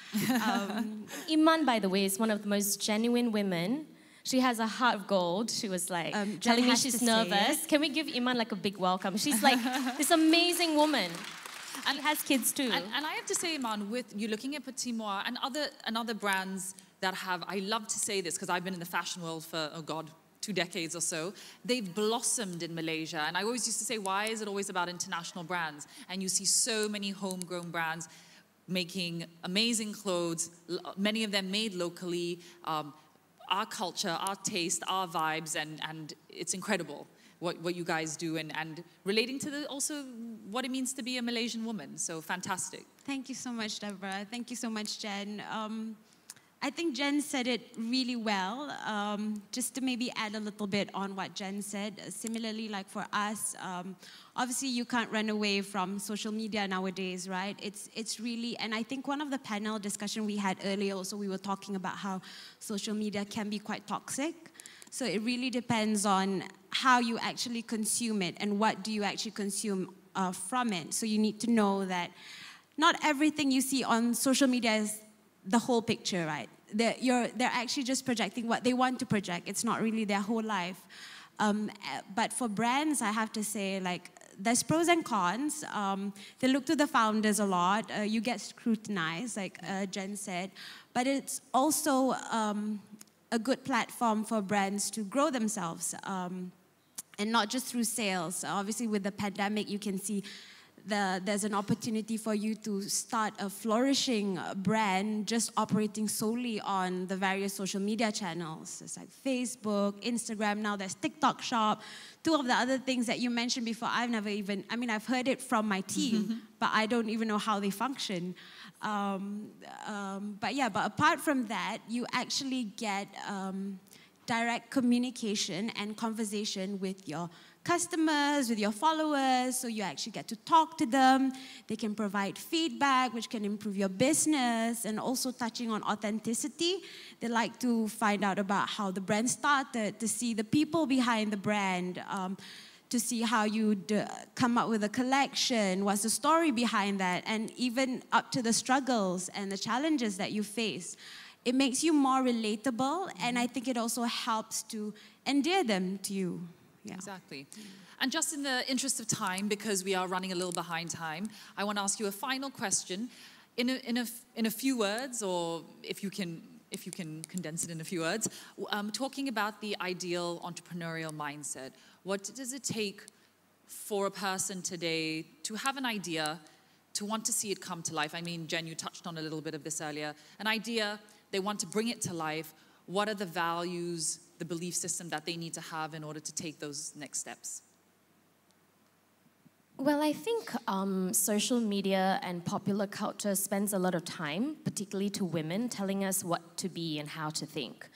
Iman, by the way, is one of the most genuine women. She has a heart of gold. She was like telling me she's nervous. Can we give Iman like a big welcome? She's like this amazing woman. And has kids too. And I have to say, Iman, with you looking at Petit Moi and other brands that have, I love to say this because I've been in the fashion world for, oh God, 2 decades or so, they've blossomed in Malaysia. And I always used to say, why is it always about international brands? And you see so many homegrown brands making amazing clothes, many of them made locally, our culture, our taste, our vibes, and it's incredible. What you guys do and relating to also what it means to be a Malaysian woman. So fantastic. Thank you so much, Deborah. Thank you so much, Jen. I think Jen said it really well. Just to maybe add a little bit on what Jen said. Similarly, like for us, obviously you can't run away from social media nowadays, right? It's really, and I think one of the panel discussion we had earlier also, we were talking about how social media can be quite toxic. So it really depends on how you actually consume it and what do you actually consume from it. So you need to know that not everything you see on social media is the whole picture, right? They're actually just projecting what they want to project. It's not really their whole life. But for brands, I have to say, like, there's pros and cons. They look to the founders a lot. You get scrutinized, like Jen said. But it's also a good platform for brands to grow themselves, and not just through sales. Obviously, with the pandemic, you can see there's an opportunity for you to start a flourishing brand just operating solely on the various social media channels. It's like Facebook, Instagram, now there's TikTok Shop. Two of the other things that you mentioned before, I've never even, I mean, I've heard it from my team, but I don't even know how they function. But apart from that, you actually get direct communication and conversation with your customers, with your followers, so you actually get to talk to them. They can provide feedback, which can improve your business, and also touching on authenticity. They like to find out about how the brand started, to see the people behind the brand, to see how you come up with a collection, what's the story behind that, and even up to the struggles and the challenges that you face. It makes you more relatable, and I think it also helps to endear them to you. Yeah. Exactly. And just in the interest of time, because we are running a little behind time, I want to ask you a final question. In a few words, or if you can condense it in a few words, talking about the ideal entrepreneurial mindset. What does it take for a person today to have an idea, to want to see it come to life? I mean, Jen, you touched on a little bit of this earlier. An idea, they want to bring it to life. What are the values, the belief system that they need to have in order to take those next steps? Well, I think social media and popular culture spends a lot of time, particularly to women, telling us what to be and how to think.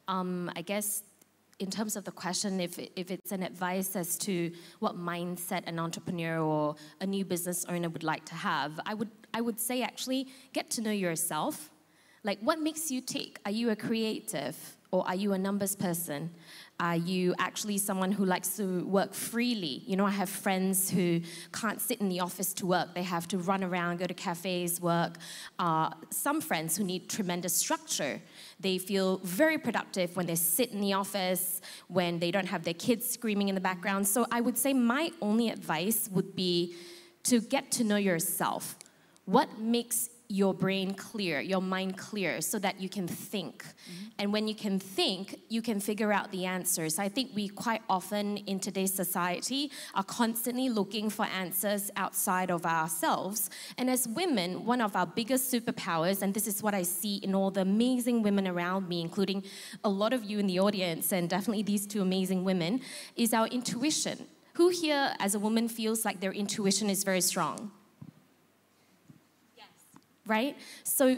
I guess in terms of the question, if it's an advice as to what mindset an entrepreneur or a new business owner would like to have, I would say actually get to know yourself. Like, what makes you tick? Are you a creative, or are you a numbers person? Are you actually someone who likes to work freely? You know, I have friends who can't sit in the office to work. They have to run around, go to cafes, work. Some friends who need tremendous structure. They feel very productive when they sit in the office, when they don't have their kids screaming in the background. So I would say my only advice would be to get to know yourself. What makes your brain clear, your mind clear, so that you can think. And when you can think, you can figure out the answers. I think we quite often in today's society are constantly looking for answers outside of ourselves. And as women, one of our biggest superpowers, and this is what I see in all the amazing women around me, including a lot of you in the audience, and definitely these two amazing women, is our intuition. Who here as a woman feels like their intuition is very strong? Right? So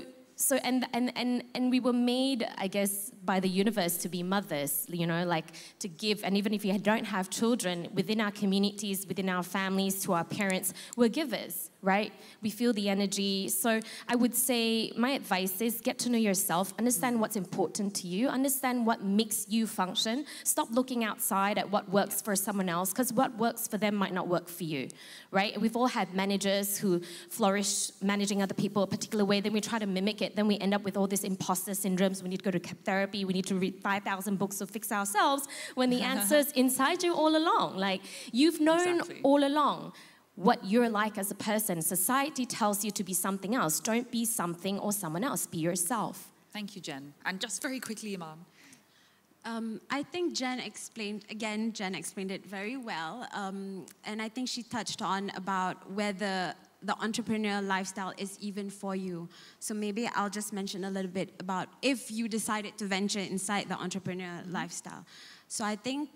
we were made, I guess, by the universe to be mothers, you know, like to give. And even if you don't have children, within our communities, within our families, to our parents, we're givers, right? We feel the energy. So I would say my advice is get to know yourself, understand what's important to you, understand what makes you function. Stop looking outside at what works for someone else, because what works for them might not work for you, right? We've all had managers who flourish managing other people a particular way, then we try to mimic it, then we end up with all this imposter syndromes. We need to go to therapy, we need to read 5,000 books to fix ourselves, when the answer's inside you all along. Like, you've known all along what you're like as a person. Society tells you to be something else. Don't be something or someone else. Be yourself. Thank you, Jen. And just very quickly, Iman. I think Jen explained it very well. And I think she touched on about whether the entrepreneurial lifestyle is even for you. So maybe I'll just mention a little bit about if you decided to venture inside the entrepreneurial lifestyle. So I think,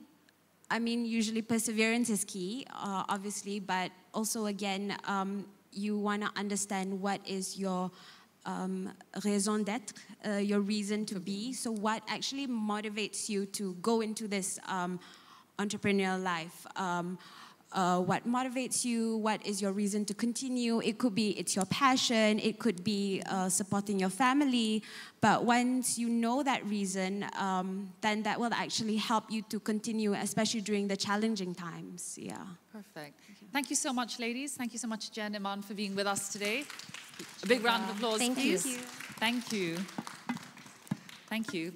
I mean, usually perseverance is key, obviously, but also, again, you want to understand what is your raison d'être, your reason to be. So what actually motivates you to go into this entrepreneurial life? What motivates you? What is your reason to continue? It could be it's your passion. It could be supporting your family. But once you know that reason, then that will actually help you to continue, especially during the challenging times. Yeah. Perfect. Thank you so much, ladies. Thank you so much, Jen, Iman, for being with us today. A big round of applause, please. Thank you. Thank you.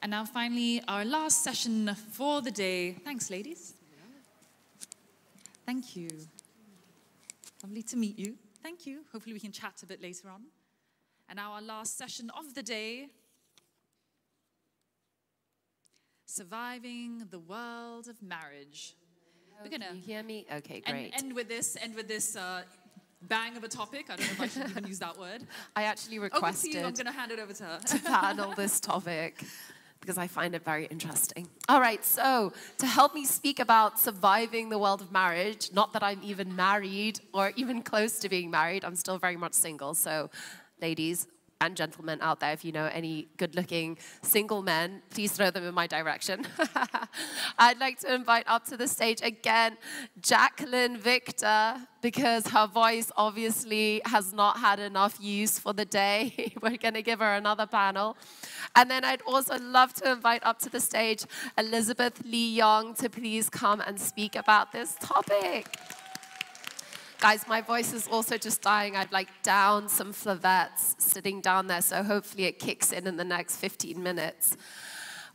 And now finally, our last session for the day. Thanks, ladies. Thank you. Lovely to meet you. Thank you. Hopefully we can chat a bit later on. And now our last session of the day. Surviving the world of marriage. We're gonna Can you hear me? Okay, and great. end with this bang of a topic. I don't know if I should even use that word. I actually Over requested to you. I'm going to hand it over to her. to panel this topic because I find it very interesting. All right, so to help me speak about surviving the world of marriage, not that I'm even married or even close to being married, I'm still very much single. So ladies and gentlemen out there, if you know any good-looking single men, please throw them in my direction. I'd like to invite up to the stage again Jacqueline Victor, because her voice obviously has not had enough use for the day. We're going to give her another panel. And then I'd also love to invite up to the stage Elizabeth Lee Young to please come and speak about this topic. Guys, my voice is also just dying. I've down some flavettes sitting down there, so hopefully it kicks in the next 15 minutes.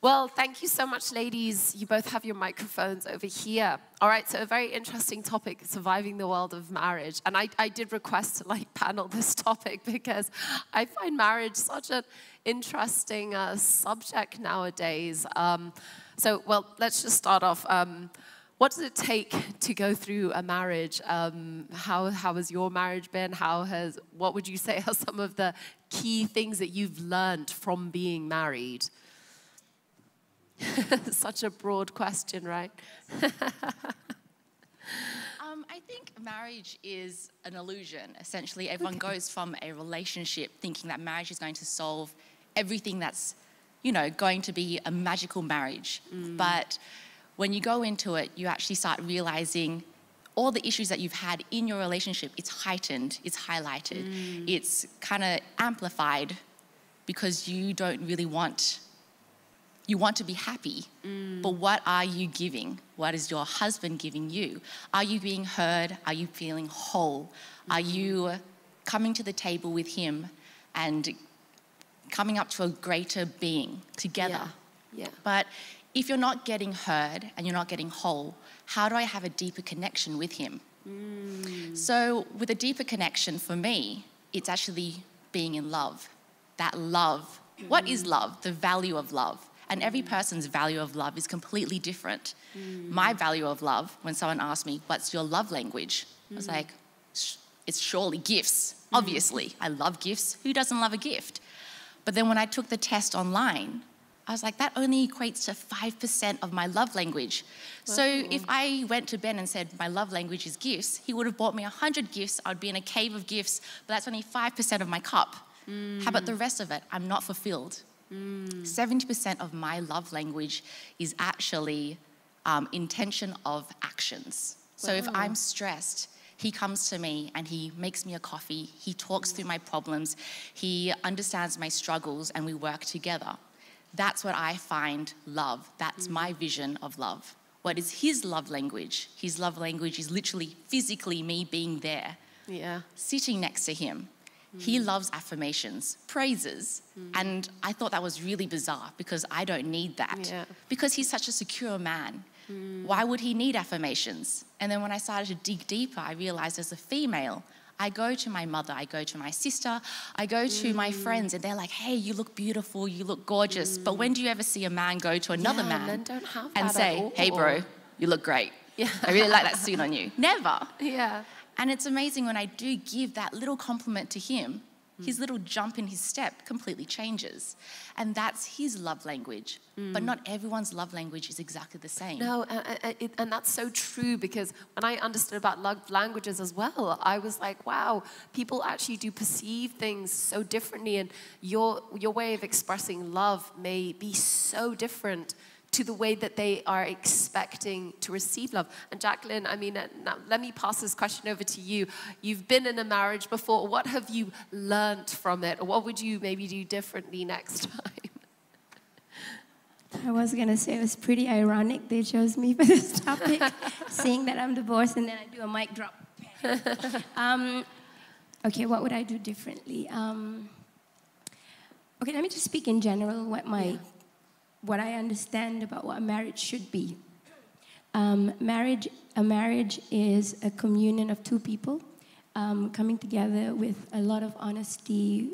Well, thank you so much, ladies. You both have your microphones over here. All right, so a very interesting topic, surviving the world of marriage. And I did request to panel this topic because I find marriage such an interesting subject nowadays. Well, let's just start off. What does it take to go through a marriage? How has your marriage been? What would you say are some of the key things that you've learned from being married? Such a broad question, right? I think marriage is an illusion. Essentially, everyone goes from a relationship thinking that marriage is going to solve everything that's, going to be a magical marriage. But when you go into it, you actually start realizing all the issues that you've had in your relationship, it's heightened, it's highlighted, it's kind of amplified because you don't really want, you want to be happy, but what are you giving? What is your husband giving you? Are you being heard? Are you feeling whole? Are you coming to the table with him and coming up to a greater being together? Yeah. But if you're not getting heard and you're not getting whole, how do I have a deeper connection with him? So with a deeper connection, for me, it's actually being in love. That love. What is love? The value of love. And every person's value of love is completely different. My value of love, when someone asks me, what's your love language? I was like, it's surely gifts. Obviously, I love gifts. Who doesn't love a gift? But then when I took the test online, I was like, that only equates to 5% of my love language. So if I went to Ben and said, my love language is gifts, he would have bought me 100 gifts. I'd be in a cave of gifts, but that's only 5% of my cup. How about the rest of it? I'm not fulfilled. 70% of my love language is actually intention of actions. So if I'm stressed, he comes to me and he makes me a coffee. He talks through my problems. He understands my struggles and we work together. That's what I find love. That's my vision of love. What is his love language? His love language is literally physically me being there, sitting next to him. He loves affirmations, praises. And I thought that was really bizarre because I don't need that. Because he's such a secure man. Why would he need affirmations? And then when I started to dig deeper, I realized as a female, I go to my mother, I go to my sister, I go to my friends, and they're like, hey, you look beautiful, you look gorgeous. But when do you ever see a man go to another man men don't have and that say, at all. hey, bro, you look great. I really like that suit on you. Never. Yeah. And it's amazing when I do give that little compliment to him, his little jump in his step completely changes. And that's his love language. But not everyone's love language is exactly the same. No, and that's so true because when I understood about love languages as well, I was like, wow, people actually do perceive things so differently, and your way of expressing love may be so different to the way that they are expecting to receive love. And Jacqueline, I mean, now let me pass this question over to you. You've been in a marriage before. What have you learned from it? Or what would you maybe do differently next time? I was going to say it was pretty ironic they chose me for this topic, seeing that I'm divorced and then I do a mic drop. Okay, what would I do differently? Okay, let me just speak in general what I understand about what a marriage should be. A marriage is a communion of two people coming together with a lot of honesty,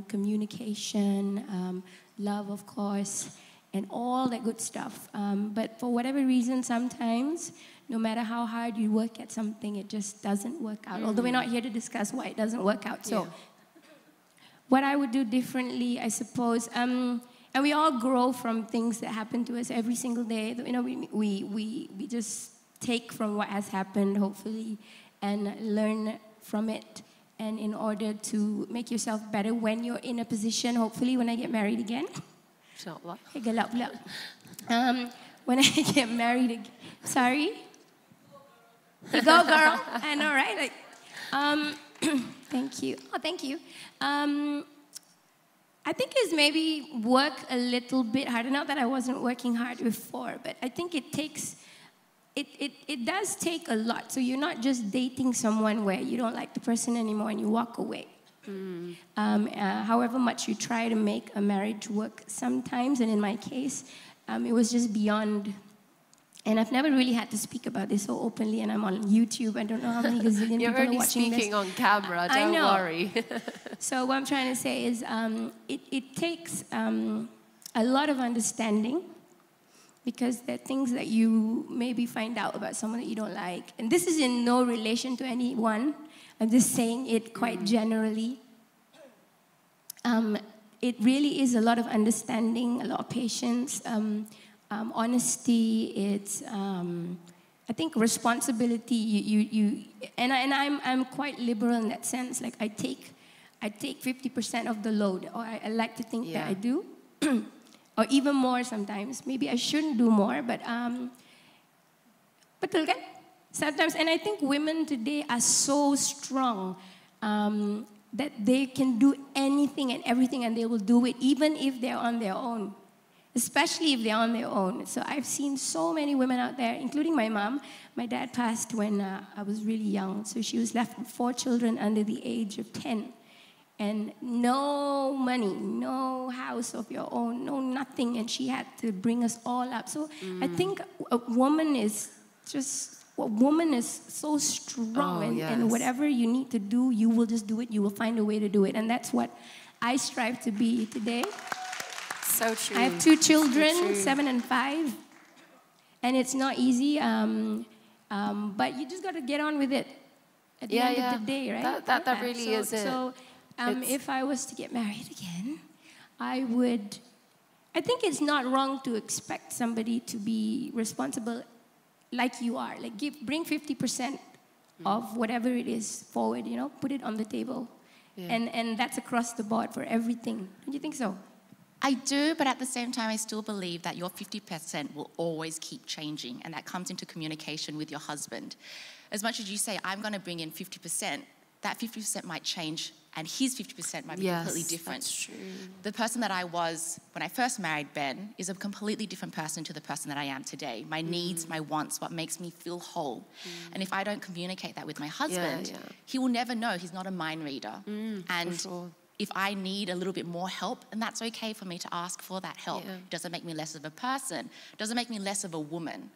communication, love, of course, and all that good stuff. But for whatever reason, sometimes, no matter how hard you work at something, it just doesn't work out. Although we're not here to discuss why it doesn't work out. So what I would do differently, I suppose, and we all grow from things that happen to us every single day. You know, we just take from what has happened, hopefully, and learn from it. And in order to make yourself better when you're in a position, hopefully, when I get married again. InsyaAllah. When I get married again. Sorry? You go, girl. I know, right? Like, thank you. Oh, thank you. I think it's maybe work a little bit harder. Not that I wasn't working hard before, but I think it takes, it does take a lot. So you're not just dating someone where you don't like the person anymore and you walk away. However much you try to make a marriage work sometimes, and in my case, it was just beyond. And I've never really had to speak about this so openly, and I'm on YouTube. I don't know how many gazillion people are watching this. You're only speaking on camera, don't worry. So what I'm trying to say is it takes a lot of understanding, because there are things that you maybe find out about someone that you don't like. And this is in no relation to anyone. I'm just saying it quite generally. It really is a lot of understanding, a lot of patience, honesty. It's, I think, responsibility. I'm quite liberal in that sense. Like I take 50% of the load, or I like to think that I do, or even more sometimes. Maybe I shouldn't do more, but sometimes. And I think women today are so strong that they can do anything and everything, and they will do it, even if they're on their own. Especially if they're on their own. So I've seen so many women out there, including my mom. My dad passed when I was really young, so she was left with 4 children under the age of 10. And no money, no house of your own, no nothing, and she had to bring us all up. So I think a woman is so strong, and whatever you need to do, you will just do it, you will find a way to do it. And that's what I strive to be today. So true. I have 2 children, 7 and 5, and it's not easy, but you just got to get on with it at the end of the day, right? That really is it. So if I was to get married again, I think it's not wrong to expect somebody to be responsible like you are. Like bring 50% of whatever it is forward, you know, put it on the table. Yeah. And that's across the board for everything. Don't you think so? I do, but at the same time, I still believe that your 50% will always keep changing, and that comes into communication with your husband. As much as you say, I'm going to bring in 50%, that 50% might change, and his 50% might be completely different. That's true. The person that I was when I first married Ben is a completely different person to the person that I am today. My needs, my wants, what makes me feel whole. And if I don't communicate that with my husband, he will never know. He's not a mind reader. And if I need a little bit more help, and that's okay for me to ask for that help. It doesn't make me less of a person, it doesn't make me less of a woman.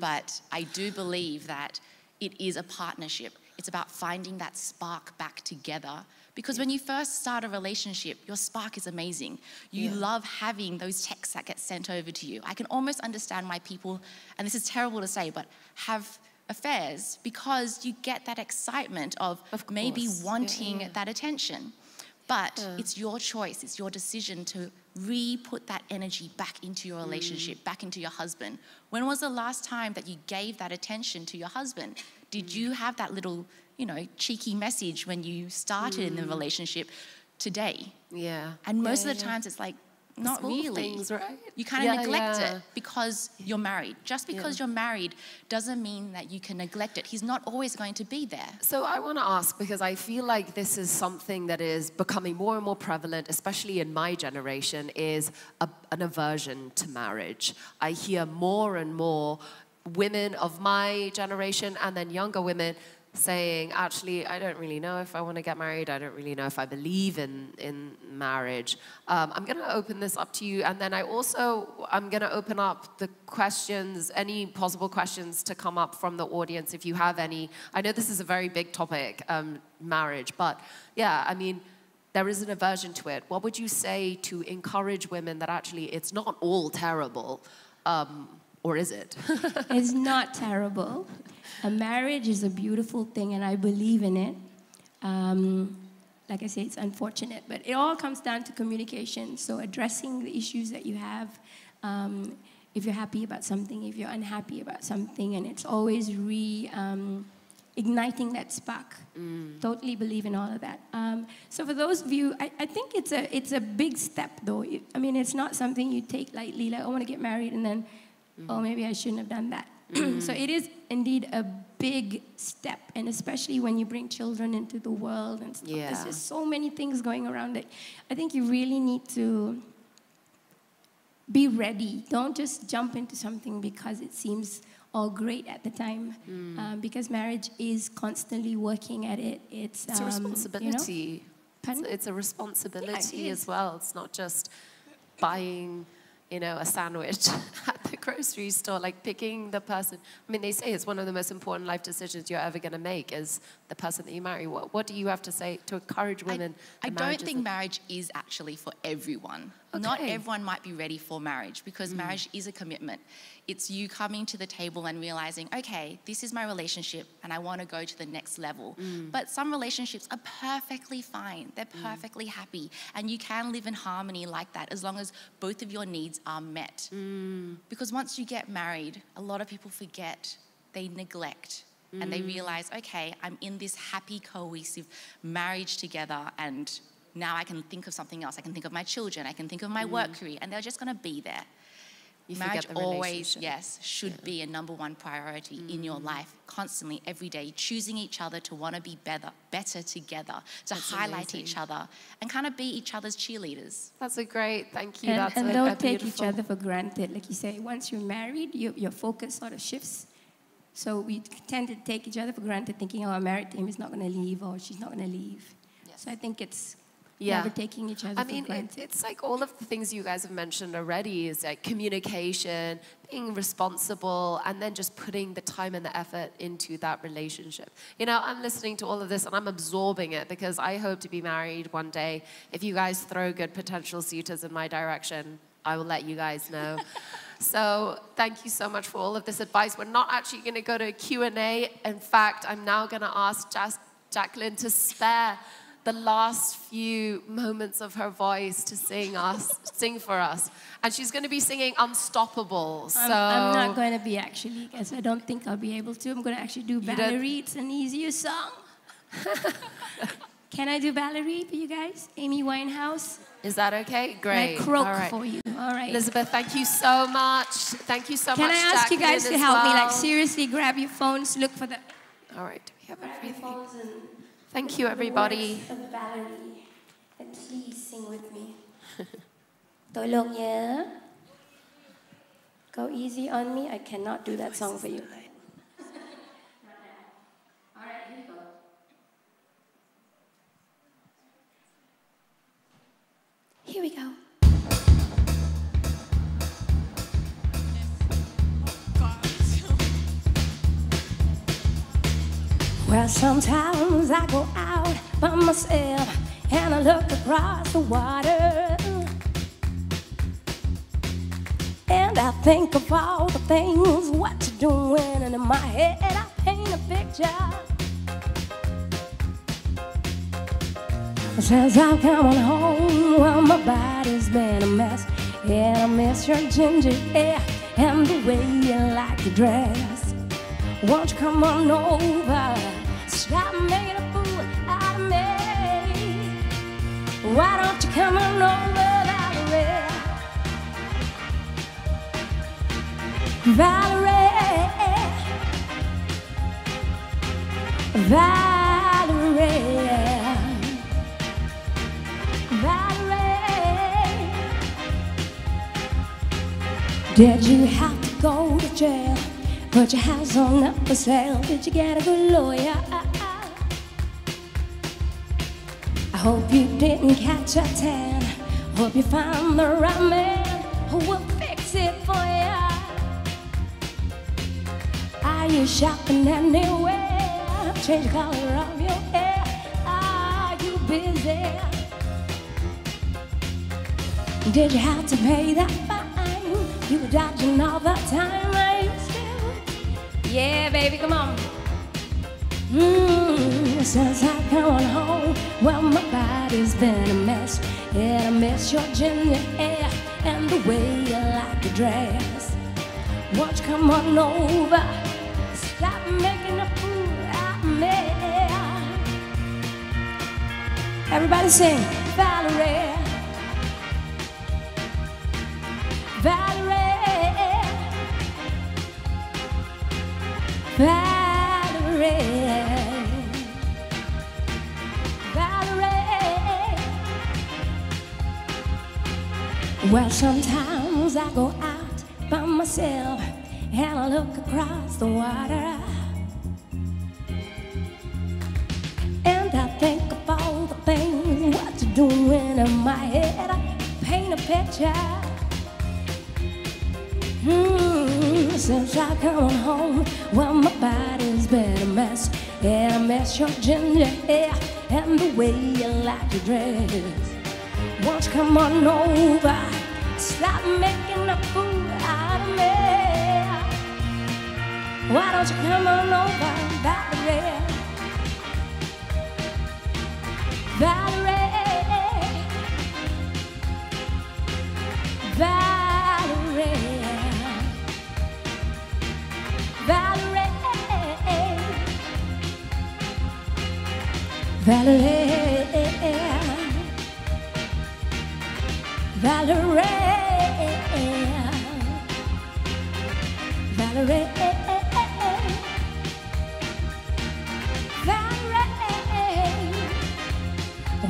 But I do believe that it is a partnership. It's about finding that spark back together. Because when you first start a relationship, your spark is amazing. You love having those texts that get sent over to you. I can almost understand why people, and this is terrible to say, but have affairs, because you get that excitement of maybe wanting that attention. But it's your choice, it's your decision to re-put that energy back into your relationship, back into your husband. When was the last time that you gave that attention to your husband? Did you have that little, you know, cheeky message when you started in the relationship today? Yeah. And most of the times it's like, not Small really. Things, right? You kind of neglect it because you're married. Just because you're married doesn't mean that you can neglect it. He's not always going to be there. So I want to ask, because I feel like this is something that is becoming more and more prevalent, especially in my generation, is an aversion to marriage. I hear more and more women of my generation and then younger women saying, actually, I don't really know if I want to get married. I don't really know if I believe in marriage. I'm going to open this up to you. And then I'm going to open up the questions, any possible questions to come up from the audience if you have any. I know this is a very big topic, marriage. But yeah, I mean, there is an aversion to it. What would you say to encourage women that actually it's not all terrible, or is it? It's not terrible. A marriage is a beautiful thing, and I believe in it. Like I say, it's unfortunate, but it all comes down to communication. So addressing the issues that you have, if you're happy about something, if you're unhappy about something, and it's always igniting that spark. Totally believe in all of that. So for those of you, I think it's a big step, though. I mean, it's not something you take lightly, like, I want to get married, and then, oh, maybe I shouldn't have done that. So it is indeed a big step, and especially when you bring children into the world and stuff. Yeah. There's just so many things going around that I think you really need to be ready. Don't just jump into something because it seems all great at the time, because marriage is constantly working at it. It's a responsibility. You know? It's a responsibility Yeah, it as well. It's not just buying, a sandwich at the grocery store, like picking the person. I mean, they say it's one of the most important life decisions you're ever going to make is the person that you marry. What do you have to say to encourage women? I don't think marriage is actually for everyone. Okay. Not everyone might be ready for marriage, because marriage is a commitment. It's you coming to the table and realizing, okay, this is my relationship and I want to go to the next level. But some relationships are perfectly fine. They're perfectly happy. And you can live in harmony like that as long as both of your needs are met. Because once you get married, a lot of people forget, they neglect. And they realize, okay, I'm in this happy, cohesive marriage together, and now I can think of something else. I can think of my children. I can think of my work career, and they're just going to be there. Marriage always, should be a #1 priority in your life, constantly, every day, choosing each other to want to be better together, to highlight each other, and kind of be each other's cheerleaders. That's a great, thank you. And don't take each other for granted. Like you say, once you're married, your focus sort of shifts. So we tend to take each other for granted, thinking, oh, I'm married to him, he's not going to leave, or she's not going to leave. So I think it's never taking each other for granted. It's like all of the things you guys have mentioned already is like communication, being responsible, and then just putting the time and the effort into that relationship. I'm listening to all of this and I'm absorbing it because I hope to be married one day. If you guys throw good potential suitors in my direction, I will let you guys know. So thank you so much for all of this advice. We're not actually going to go to a Q&A. In fact, I'm now going to ask Jacqueline to spare the last few moments of her voice to sing for us. And she's going to be singing Unstoppable. So I'm not going to be actually, because I don't think I'll be able to. I'm going to actually do Valerie. It's an easier song. Can I do Valerie for you guys? Amy Winehouse? Is that okay? Great. I croak for you. All right. Elizabeth, thank you so much. Thank you so much, Can I ask you guys to Jacqueline, help as me? well. Like, seriously, grab your phones, look for the... All right, do we have everything? Thank you, everybody. The words of Valerie. And please sing with me. Tolong ya. Go easy on me. I cannot do that song for you. All right, here we go. Here we go. Well, sometimes I go out by myself and I look across the water, and I think of all the things what you're doing, and in my head I paint a picture. Since I've come on home, well, my body's been a mess, and I miss your ginger hair and the way you like to dress. Won't you come on over? Stop making a fool out of me. Why don't you come on over, Valerie? Valerie, Valerie, Valerie. Did you have to go to jail? Put your house on up for sale. Did you get a good lawyer? I hope you didn't catch a tan. Hope you found the right man who will fix it for you. Are you shopping anywhere? Change the color of your hair. Are you busy? Did you have to pay that fine? You were dodging all the time, are you still? Yeah, baby, come on. Since I've gone home, well, my body's been a mess. Yeah, I miss your ginger hair and the way you like to dress. Won't you come on over? Stop making a fool out of me. Everybody sing, Valerie. Valerie. Valerie. Valerie. Well, sometimes I go out by myself and I look across the water, and I think of all the things what you're doing in my head. I paint a picture. Since I come home, well, my body's been a mess. Yeah, I miss your ginger hair and the way you like to dress. Won't you come on over? Stop making a fool out of me. Why don't you come on over, Valerie? Valerie. Valerie. Valerie. Valerie. Valerie. Valerie. Valerie.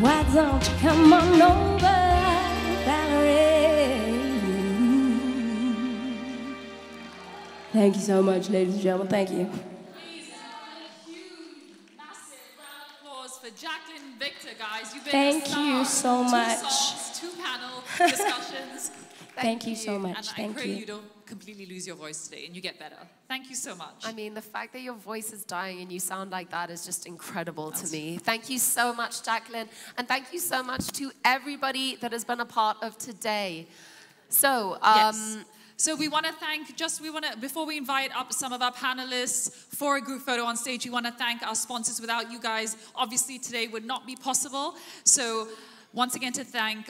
Why don't you come on over, Valerie? Thank you so much, ladies and gentlemen. Thank you. Applause for Jacqueline Victor, guys. You've been Thank a star. you so much. 2 songs, 2 panel discussions. Thank you so much. And Thank I pray you. you don't completely lose your voice today and you get better. Thank you so much. I mean, the fact that your voice is dying and you sound like that is just incredible to me. Thank you so much, Jacqueline. And thank you so much to everybody that has been a part of today. So, yes. So we want to thank, before we invite up some of our panelists for a group photo on stage, we want to thank our sponsors. Without you guys, obviously today would not be possible. So once again to thank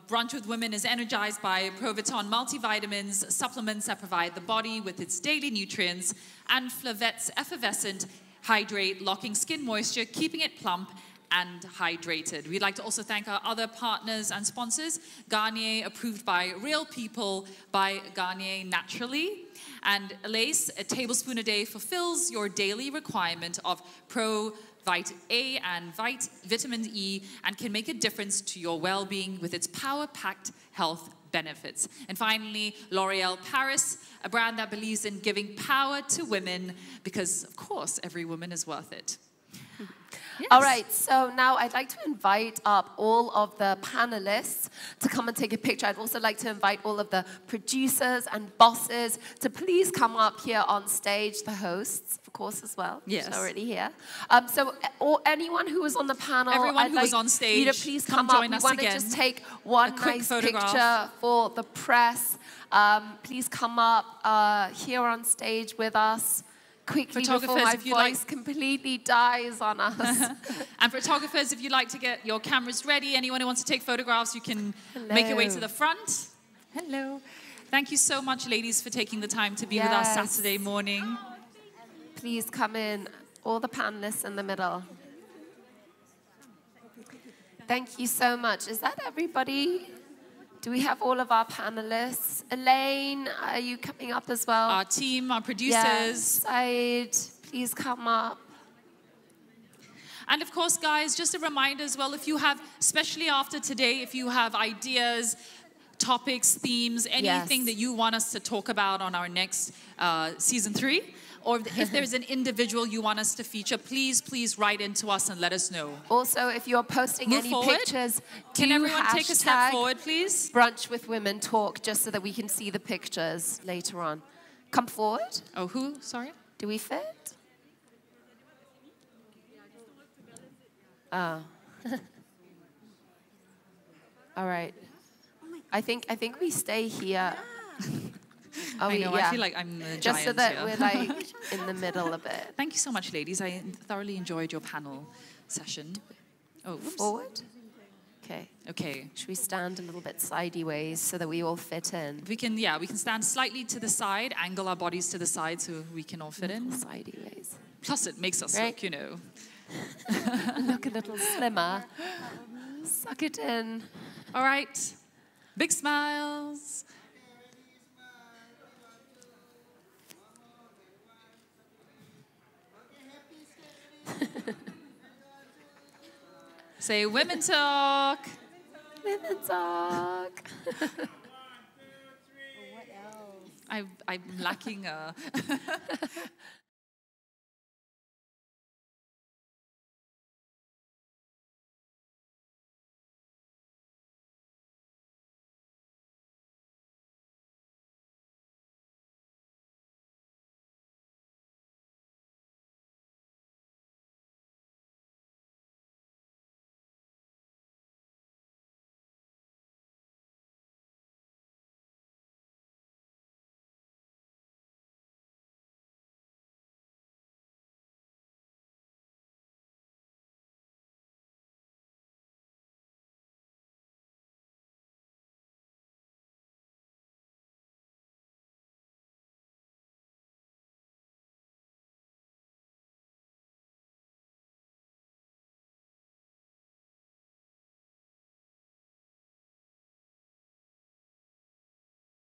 Brunch with Women is energized by Proviton multivitamins, supplements that provide the body with its daily nutrients, and Flavet's effervescent hydrate, locking skin moisture, keeping it plump and hydrated. We'd like to also thank our other partners and sponsors, Garnier, approved by real people, by Garnier Naturally, and Lace, a tablespoon a day fulfills your daily requirement of Vit A and vitamin E and can make a difference to your well-being with its power-packed health benefits. And finally, L'Oréal Paris, a brand that believes in giving power to women because, of course, every woman is worth it. Yes. All right, so now I'd like to invite up all of the panelists to come and take a picture. I'd also like to invite all of the producers and bosses to please come up here on stage, the hosts, of course, as well. Yes. Already here. Or anyone who was on the panel, everyone who was on stage, you to please come up. join us we want again. to just take one nice picture for the press. Please come up here on stage with us. Quickly before my voice completely dies on us. And photographers, if you'd like to get your cameras ready, anyone who wants to take photographs, you can make your way to the front. Hello. Thank you so much, ladies, for taking the time to be with us Saturday morning. Please come in, all the panelists in the middle. Thank you so much. Is that everybody? Do we have all of our panelists? Elaine, are you coming up as well? Our team, our producers. Yes, Said, please come up. And of course, guys, just a reminder as well, if you have, especially after today, if you have ideas, topics, themes, anything that you want us to talk about on our next season 3, or if there's an individual you want us to feature, please write into us and let us know. Also, if you're posting any pictures, can everyone take a step forward, please? Brunch with Women Talk, just so that we can see the pictures later on. Come forward. Oh, who? Sorry? Do we fit? Oh. All right. I think we stay here. I know, I feel like I'm the just so giant that here. we're like in the middle a bit. Thank you so much, ladies. I thoroughly enjoyed your panel session. Oh, whoops. Forward. Okay. Okay. Should we stand a little bit sideways so that we all fit in? We can stand slightly to the side, angle our bodies to the side so we can all fit in. Sideways. Plus, it makes us Right. look, you know. Look a little slimmer. Suck it in. All right. Big smiles. Say women talk. Women talk. I'm lacking a